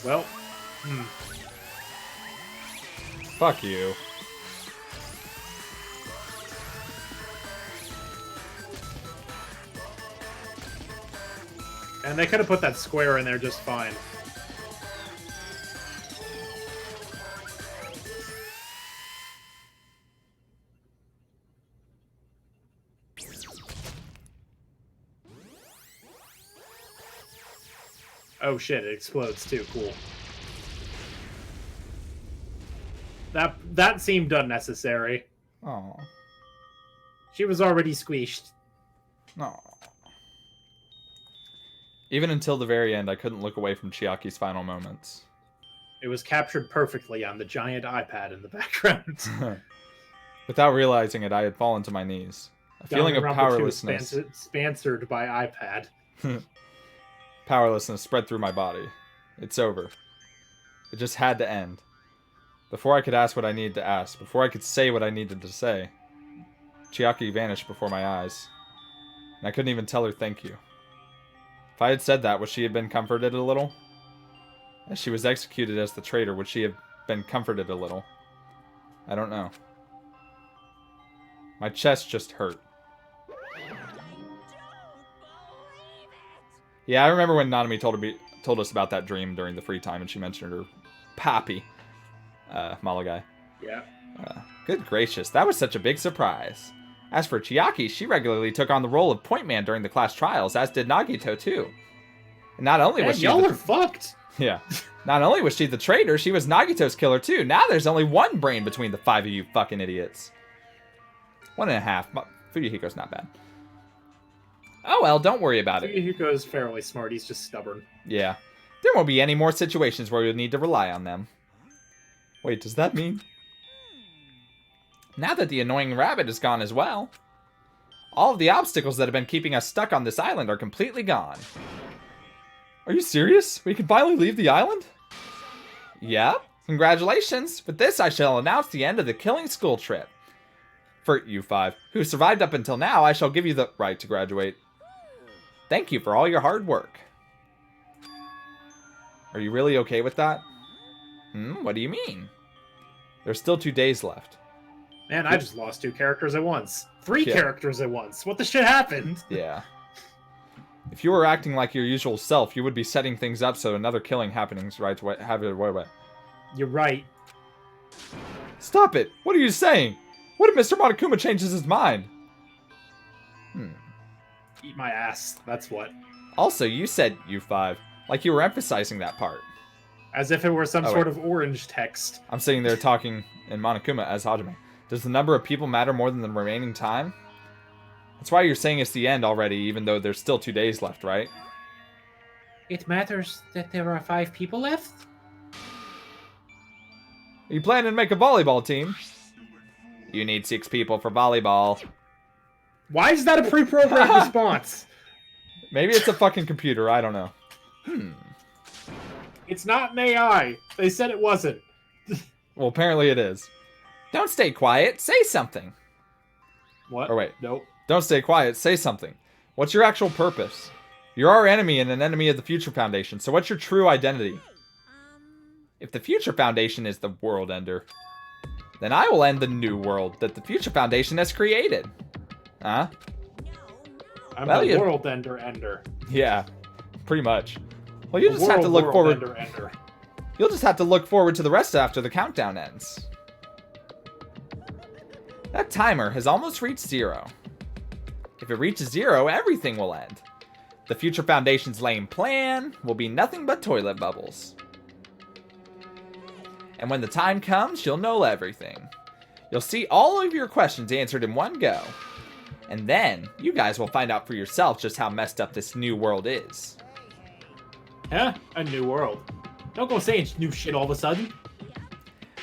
Well, Fuck you. and they could have put that square in there just fine. Oh shit, it explodes too. Cool. That seemed unnecessary. Oh. She was already squished. No. Even until the very end, I couldn't look away from Chiaki's final moments. It was captured perfectly on the giant iPad in the background. Without realizing it, I had fallen to my knees. A feeling of Danganronpa 2 powerlessness. Sponsored by iPad. Powerlessness spread through my body. It's over. It just had to end. Before I could ask what I needed to ask, before I could say what I needed to say, Chiaki vanished before my eyes. And I couldn't even tell her thank you. If I had said that, would she have been comforted a little? As she was executed as the traitor, would she have been comforted a little? I don't know. My chest just hurt. Yeah, I remember when Nanami told us about that dream during the free time, and she mentioned her pappy, Malagai. Yeah. Good gracious, that was such a big surprise. As for Chiaki, she regularly took on the role of point man during the class trials, as did Nagito too. And not only was she y'all are fucked. Yeah. Not only was she the traitor, she was Nagito's killer too. Now there's only one brain between the 5 of you fucking idiots. 1.5. Fuyuhiko's not bad. Oh well, don't worry about it. Fuyuhiko is fairly smart, he's just stubborn. Yeah. There won't be any more situations where you'll need to rely on them. Wait, does that mean? Now that the annoying rabbit is gone as well, all of the obstacles that have been keeping us stuck on this island are completely gone. Are you serious? We can finally leave the island? Yep. Congratulations. With this, I shall announce the end of the killing school trip. For you 5, who survived up until now, I shall give you the right to graduate. Thank you for all your hard work. Are you really okay with that? What do you mean? There's still 2 days left. Man, I just lost 2 characters at once. 3 Yeah. characters at once. What the shit happened? Yeah. If you were acting like your usual self, you would be setting things up so another killing happenings right away. You're right. Stop it! What are you saying? What if Mr. Monokuma changes his mind? Eat my ass. That's what. Also, you said you 5, like you were emphasizing that part. As if it were some Oh, sort wait. of orange text. I'm sitting there talking in Monokuma as Hajime. Does the number of people matter more than the remaining time? That's why you're saying it's the end already, even though there's still 2 days left, right? It matters that there are 5 people left? Are you planning to make a volleyball team? You need 6 people for volleyball. Why is that a pre-programmed response? Maybe it's a fucking computer, I don't know. It's not an AI. They said it wasn't. Well, apparently it is. Don't stay quiet, say something. What? Or wait. Nope. Don't stay quiet, say something. What's your actual purpose? You're our enemy and an enemy of the Future Foundation, so what's your true identity? If the Future Foundation is the world ender, then I will end the new world that the Future Foundation has created. Huh? I'm Well, the you- world ender. Yeah, pretty much. Well, you The just have to world look forward. ender. You You'll just have to look forward to the rest after the countdown ends. That timer has almost reached 0. If it reaches 0, everything will end. The Future Foundation's lame plan will be nothing but toilet bubbles. And when the time comes, you'll know everything. You'll see all of your questions answered in one go. And then, you guys will find out for yourself just how messed up this new world is. Huh? A new world. Don't go saying new shit all of a sudden.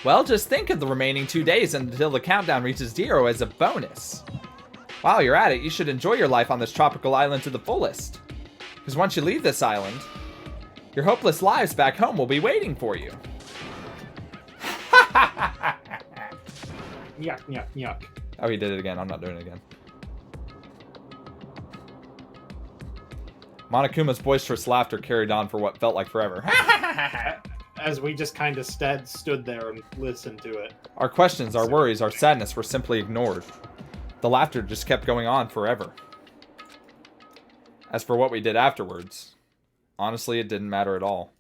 Well, just think of the remaining 2 days until the countdown reaches 0 as a bonus. While you're at it, you should enjoy your life on this tropical island to the fullest. Because once you leave this island, your hopeless lives back home will be waiting for you. Yuck, yuck, yuck. Oh, he did it again. I'm not doing it again. Monokuma's boisterous laughter carried on for what felt like forever. As we just kind of stood there and listened to it. Our questions, our worries, our sadness were simply ignored. The laughter just kept going on forever. As for what we did afterwards, honestly, it didn't matter at all.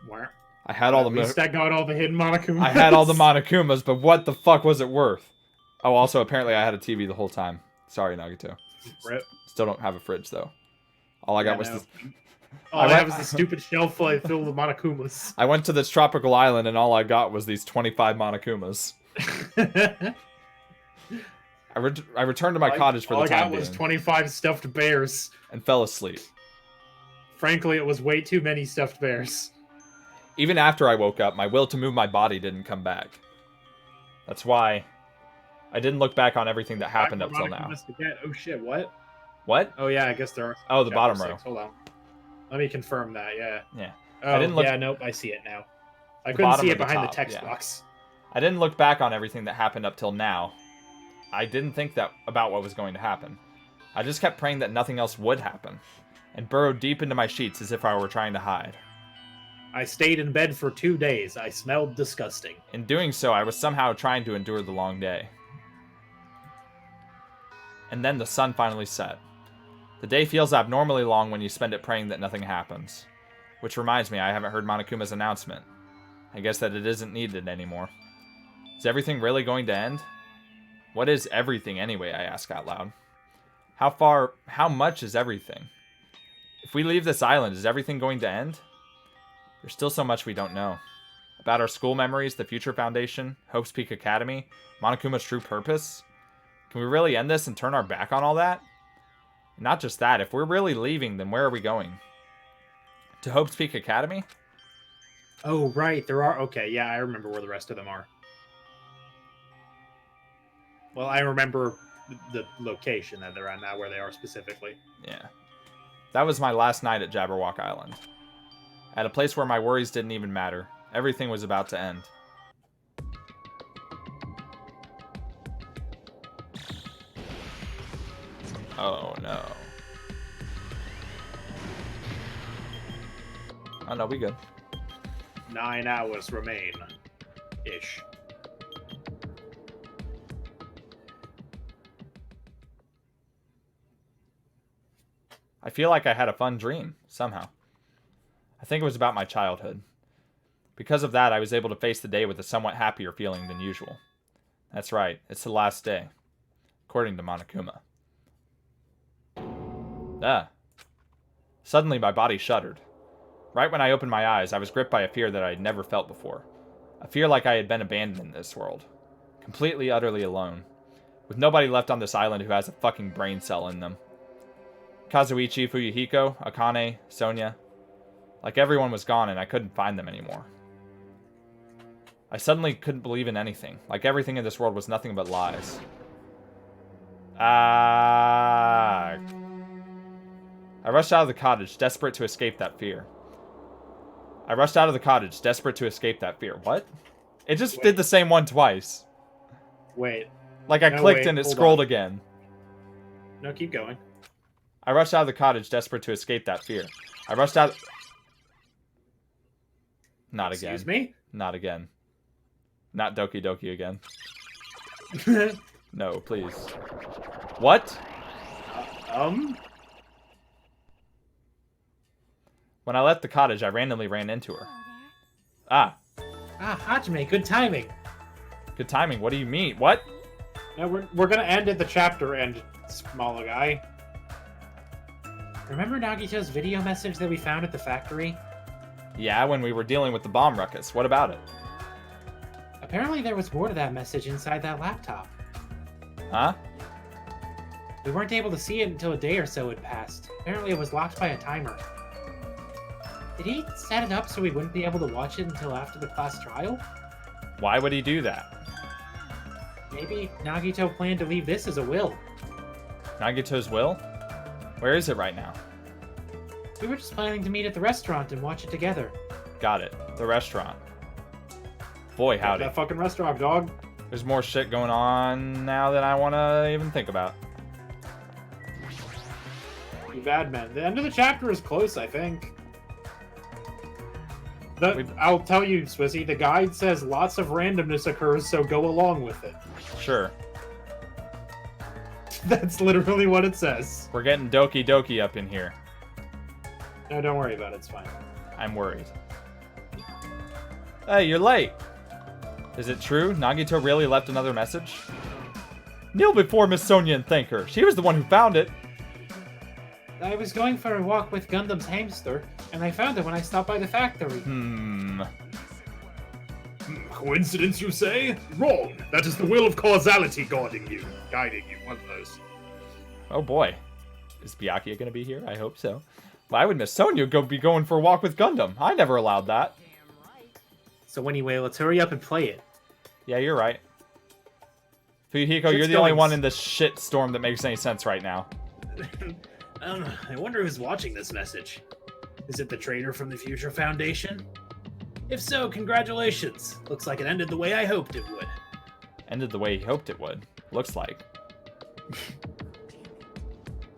Where? I had all the... At least I got all the hidden Monokumas. I had all the Monokumas, but what the fuck was it worth? Oh, also, apparently I had a TV the whole time. Sorry, Nagito. Rip. Still don't have a fridge, though. All I got was this... All I have is the stupid shelf filled with Monokumas. I went to this tropical island, and all I got was these 25 Monokumas. I returned to my cottage for the time being. All I got was 25 stuffed bears. And fell asleep. Frankly, it was way too many stuffed bears. Even after I woke up, my will to move my body didn't come back. That's why I didn't look back on everything that happened up till now. Oh shit, what? What? Oh yeah, I guess there are. Oh, the bottom row. Hold on. Let me confirm that, yeah. Yeah. Oh, I didn't look... yeah, nope, I see it now. I couldn't see it behind the text yeah. box. I didn't look back on everything that happened up till now. I didn't think that about what was going to happen. I just kept praying that nothing else would happen, and burrowed deep into my sheets as if I were trying to hide. I stayed in bed for 2 days. I smelled disgusting. In doing so, I was somehow trying to endure the long day. And then the sun finally set. The day feels abnormally long when you spend it praying that nothing happens. Which reminds me, I haven't heard Monokuma's announcement. I guess that it isn't needed anymore. Is everything really going to end? What is everything anyway, I ask out loud. How much is everything? If we leave this island, is everything going to end? There's still so much we don't know. About our school memories, the Future Foundation, Hope's Peak Academy, Monokuma's true purpose. Can we really end this and turn our back on all that? Not just that, if we're really leaving, then where are we going? To Hope's Peak Academy? Oh, right, there are... Okay, yeah, I remember where the rest of them are. Well, I remember the location that they're at, not where they are specifically. Yeah. That was my last night at Jabberwock Island. At a place where my worries didn't even matter. Everything was about to end. Oh, no. Oh, no, we good. 9 hours remain. Ish. I feel like I had a fun dream, somehow. I think it was about my childhood. Because of that, I was able to face the day with a somewhat happier feeling than usual. That's right, it's the last day. According to Monokuma. Suddenly my body shuddered. Right when I opened my eyes, I was gripped by a fear that I had never felt before. A fear like I had been abandoned in this world. Completely, utterly alone. With nobody left on this island who has a fucking brain cell in them. Kazuichi, Fuyuhiko, Akane, Sonia. Like everyone was gone and I couldn't find them anymore. I suddenly couldn't believe in anything. Like everything in this world was nothing but lies. I rushed out of the cottage, desperate to escape that fear. What? It just did the same one twice. Wait. Like I clicked and it scrolled again. No, keep going. I rushed out of the cottage, desperate to escape that fear. I rushed out... Not again. Excuse me? Not again. Not Doki Doki again. No, please. What? When I left the cottage, I randomly ran into her. Ah, Ah, Hajime, good timing. good timing. What do you mean? What? Now we're gonna end at the chapter end, smaller guy. Remember Nagito's video message that we found at the factory? Yeah, when we were dealing with the bomb ruckus. What about it? Apparently there was more to that message inside that laptop. Huh? We weren't able to see it until a day or so had passed. Apparently it was locked by a timer. Did he set it up so we wouldn't be able to watch it until after the class trial? Why would he do that? Maybe Nagito planned to leave this as a will. Nagito's will? Where is it right now? We were just planning to meet at the restaurant and watch it together. Got it. The restaurant. Boy, howdy. That fucking restaurant, dog. There's more shit going on now than I want to even think about. You bad man. The end of the chapter is close, I think. I'll tell you, Swissy, the guide says lots of randomness occurs, so go along with it. Sure. That's literally what it says. We're getting Doki Doki up in here. No, don't worry about it. It's fine. I'm worried. Hey, you're late. Is it true? Nagito really left another message? Kneel before Miss Sonia and thank her. She was the one who found it. I was going for a walk with Gundam's hamster, and I found it when I stopped by the factory. Coincidence, you say? Wrong. That is the will of causality guiding you. One of those. Oh boy. Is Byakuya gonna be here? I hope so. Why would Miss Sonia be going for a walk with Gundam? I never allowed that. So anyway, let's hurry up and play it. Yeah, you're right. Fuyuhiko, you're the only one in this shit storm that makes any sense right now. I wonder who's watching this message. Is it the traitor from the Future Foundation? If so, congratulations. Looks like it ended the way I hoped it would. Ended the way he hoped it would. Looks like.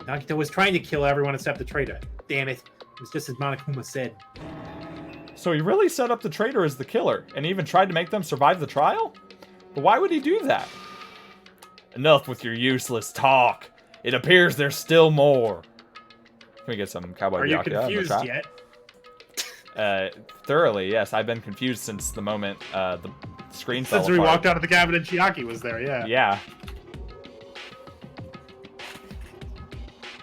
Nagito was trying to kill everyone except the traitor. Damn it. It was just as Monokuma said. So he really set up the traitor as the killer, and even tried to make them survive the trial? But why would he do that? Enough with your useless talk. It appears there's still more. Can we get some Cowboy Are you Byakuya in the confused trap? yet? Thoroughly, yes. I've been confused since the moment the screen fell Since we apart. walked out of the cabin and Chiaki was there, yeah. Yeah.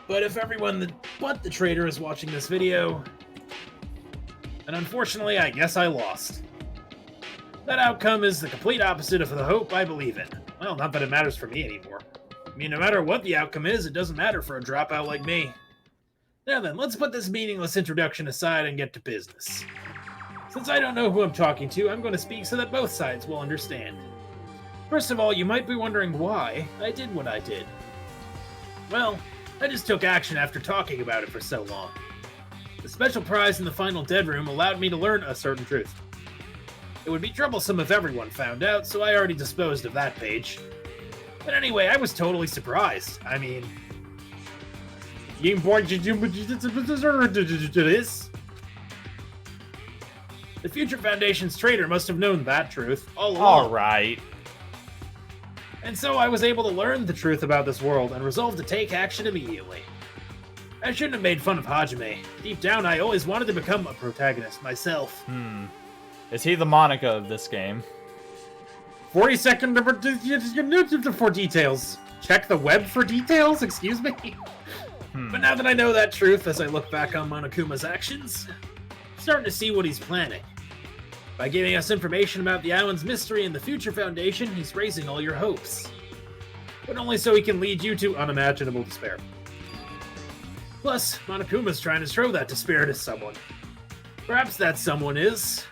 But if everyone but the traitor is watching this video, then unfortunately I guess I lost. That outcome is the complete opposite of the hope I believe in. Well, not that it matters for me anymore. I mean, no matter what the outcome is, it doesn't matter for a dropout like me. Now then, let's put this meaningless introduction aside and get to business. Since I don't know who I'm talking to, I'm going to speak so that both sides will understand. First of all, you might be wondering why I did what I did. Well, I just took action after talking about it for so long. The special prize in the final dead room allowed me to learn a certain truth. It would be troublesome if everyone found out, so I already disposed of that page. But anyway, I was totally surprised. I mean... Game Boy... this? The Future Foundation's traitor must have known that truth all along. Alright. And so I was able to learn the truth about this world and resolved to take action immediately. I shouldn't have made fun of Hajime. Deep down, I always wanted to become a protagonist myself. Is he the Monica of this game? 40 seconds for details. Check the web for details? Excuse me? But now that I know that truth, as I look back on Monokuma's actions, I'm starting to see what he's planning. By giving us information about the island's mystery and the Future Foundation, he's raising all your hopes. But only so he can lead you to unimaginable despair. Plus, Monokuma's trying to show that despair to someone. Perhaps that someone is...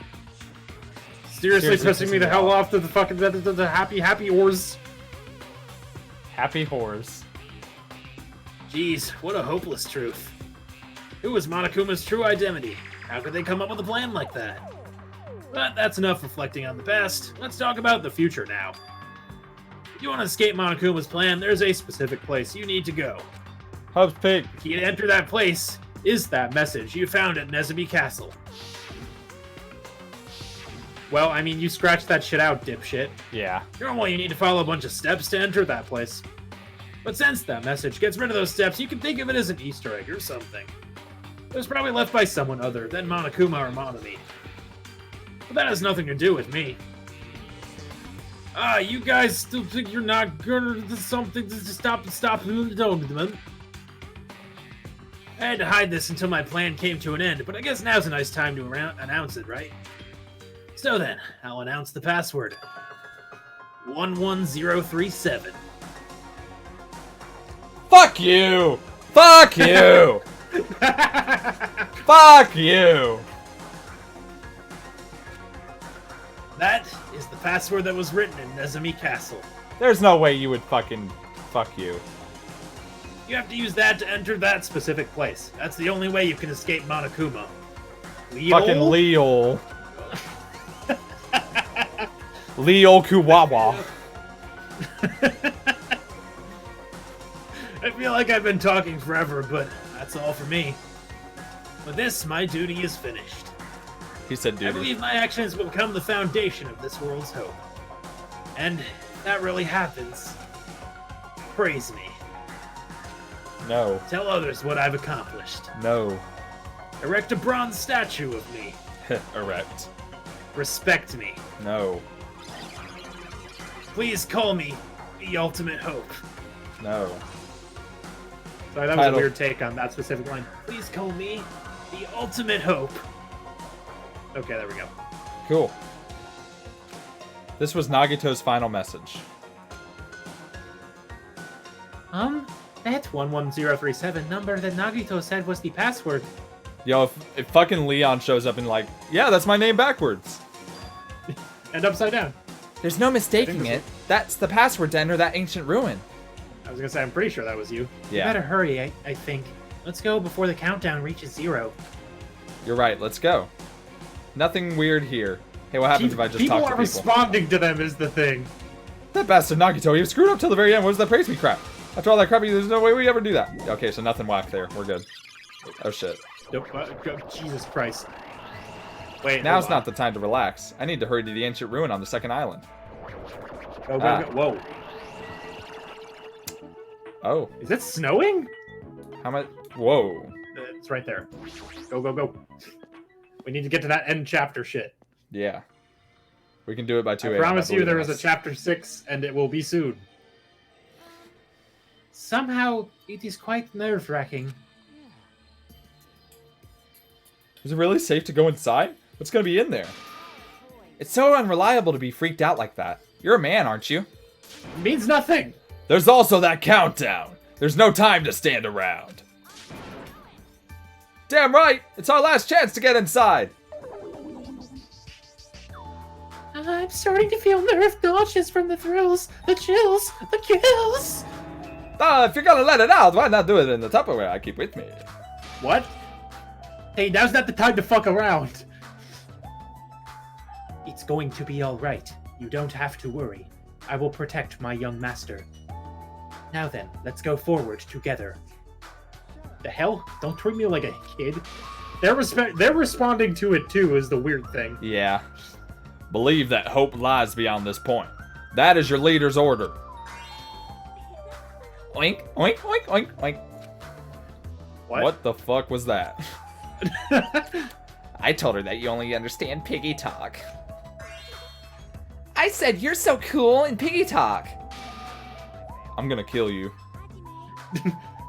Seriously pissing me the hell off to the fucking the happy oars. Happy whores. Jeez, what a hopeless truth. Who is Monokuma's true identity? How could they come up with a plan like that? But that's enough reflecting on the past. Let's talk about the future now. If you want to escape Monokuma's plan, there's a specific place you need to go. Hope's Peak. The key to enter that place is that message you found at Nezumi Castle. Well, I mean, you scratched that shit out, dipshit. Yeah. Normally, you need to follow a bunch of steps to enter that place. But since that message gets rid of those steps, you can think of it as an Easter egg or something. It was probably left by someone other than Monokuma or Monami. But that has nothing to do with me. You guys still think you're not good at something to stop. I had to hide this until my plan came to an end, but I guess now's a nice time to announce it, right? So then, I'll announce the password. 11037. Fuck you! Fuck you! Fuck you! That is the password that was written in Nezumi Castle. There's no way you would fucking fuck you. You have to use that to enter that specific place. That's the only way you can escape Monokuma. Fucking Leo. Leo Kuwawa. I feel like I've been talking forever, but that's all for me. With this, my duty is finished. He said I duty. believe my actions will become the foundation of this world's hope. And if that really happens, praise me. No. Tell others what I've accomplished. No. Erect a bronze statue of me. Erect. Respect me. No. Please call me the ultimate hope. No. Sorry, that was Title. a weird take on that specific line. Please call me the ultimate hope. Okay, there we go. Cool. This was Nagito's final message. That 11037 number that Nagito said was the password. Yo, if fucking Leon shows up and like, yeah, that's my name backwards. And upside down. There's no mistaking this it. That's the password to enter that ancient ruin. I was gonna say, I'm pretty sure that was you. Yeah. You better hurry, I think. Let's go before the countdown reaches 0. You're right, let's go. Nothing weird here. Hey, what happens if I just people talk to are people? responding to them is the thing. That bastard Nagito, he was screwed up till the very end. What was that praise me crap? After all that crap, there's no way we ever do that. Okay, so nothing whack there. We're good. Oh shit. Nope, Jesus Christ. Wait, Now's hold not on. the time to relax. I need to hurry to the ancient ruin on the second island. Go, Ah. go. Whoa. Oh, Is it snowing? how much? Whoa. It's right there. Go, go, go. We need to get to that end chapter shit. Yeah. We can do it by 2 I a.m. promise you believe there in is a us. chapter 6, and it will be soon. Somehow, it is quite nerve-wracking. Is it really safe to go inside? What's gonna be in there? It's so unreliable to be freaked out like that. You're a man, aren't you? It means nothing! There's also that countdown. There's no time to stand around. Damn right! It's our last chance to get inside! I'm starting to feel nerve-nauseous from the thrills, the chills, the kills! If you're gonna let it out, why not do it in the Tupperware I keep with me? What? Hey, now's not the time to fuck around! It's going to be alright. You don't have to worry. I will protect my young master. Now then, let's go forward together. The hell? Don't treat me like a kid. They're responding to it too, is the weird thing. Yeah. Believe that hope lies beyond this point. That is your leader's order. Oink, oink, oink, oink, oink. What the fuck was that? I told her that you only understand piggy talk. I said you're so cool in piggy talk. I'm gonna kill you.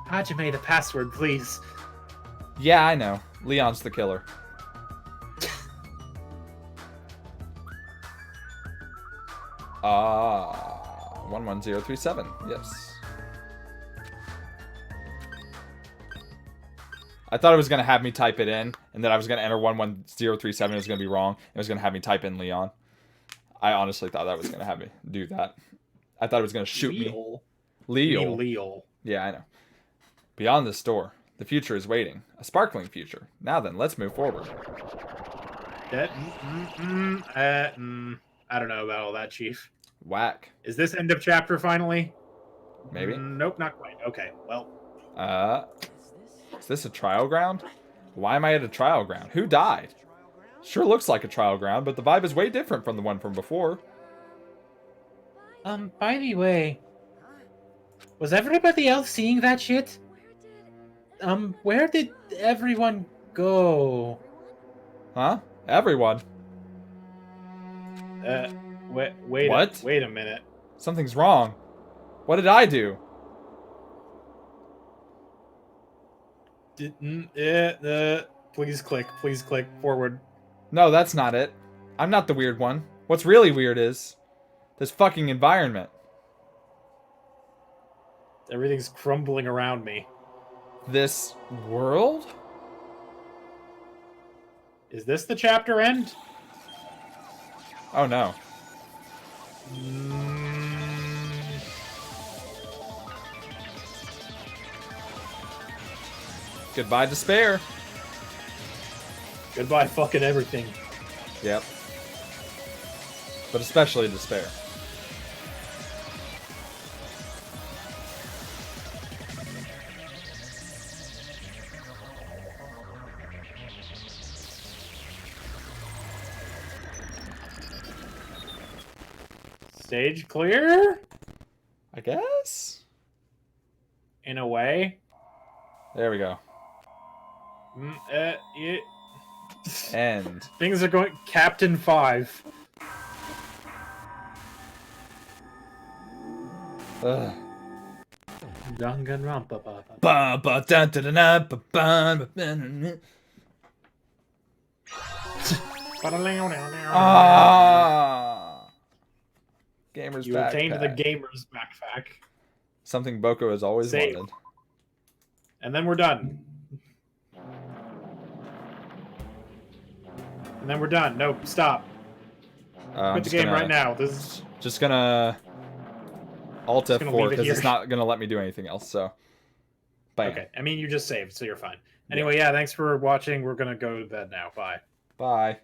Hajime, the password, please. Yeah, I know. Leon's the killer. Ah, 11037. Yes. I thought it was gonna have me type it in, and then I was gonna enter 11037. It was gonna be wrong. It was gonna have me type in Leon. I honestly thought that was gonna have me do that. I thought it was gonna shoot me. Leo. Leo. Yeah, I know. Beyond this door, the future is waiting. A sparkling future. Now then, let's move forward. I don't know about all that, Chief. Whack. Is this end of chapter finally? Maybe. Nope, not quite. Okay, well. Is this a trial ground? Why am I at a trial ground? Who died? Sure looks like a trial ground, but the vibe is way different from the one from before. By the way, was everybody else seeing that shit? Where did everyone go? Huh? Everyone. Wait What? wait a minute. Something's wrong. What did I do? Please click forward. No, that's not it. I'm not the weird one. What's really weird is this fucking environment. Everything's crumbling around me. This world? Is this the chapter end? Oh no. Goodbye, despair. Goodbye, fucking everything. Yep. But especially despair. Stage clear? I guess? In a way. There we go. Yeah. End. Things are going. Captain 5. Ugh. Danganronpa. Ba ba da da da da ba ba ba. Ah. Gamer's You backpack. obtained the gamer's backpack. Something Boko has always Save. wanted. And then we're done. And then we're done. No, stop. I'm Quit the just game gonna- right now. This is Just gonna Alt Just gonna F4 leave it because it's here. not gonna let me do anything else. So, bam. okay. I mean, you just saved, so you're fine. Anyway, yeah, thanks for watching. We're gonna go to bed now. Bye. Bye.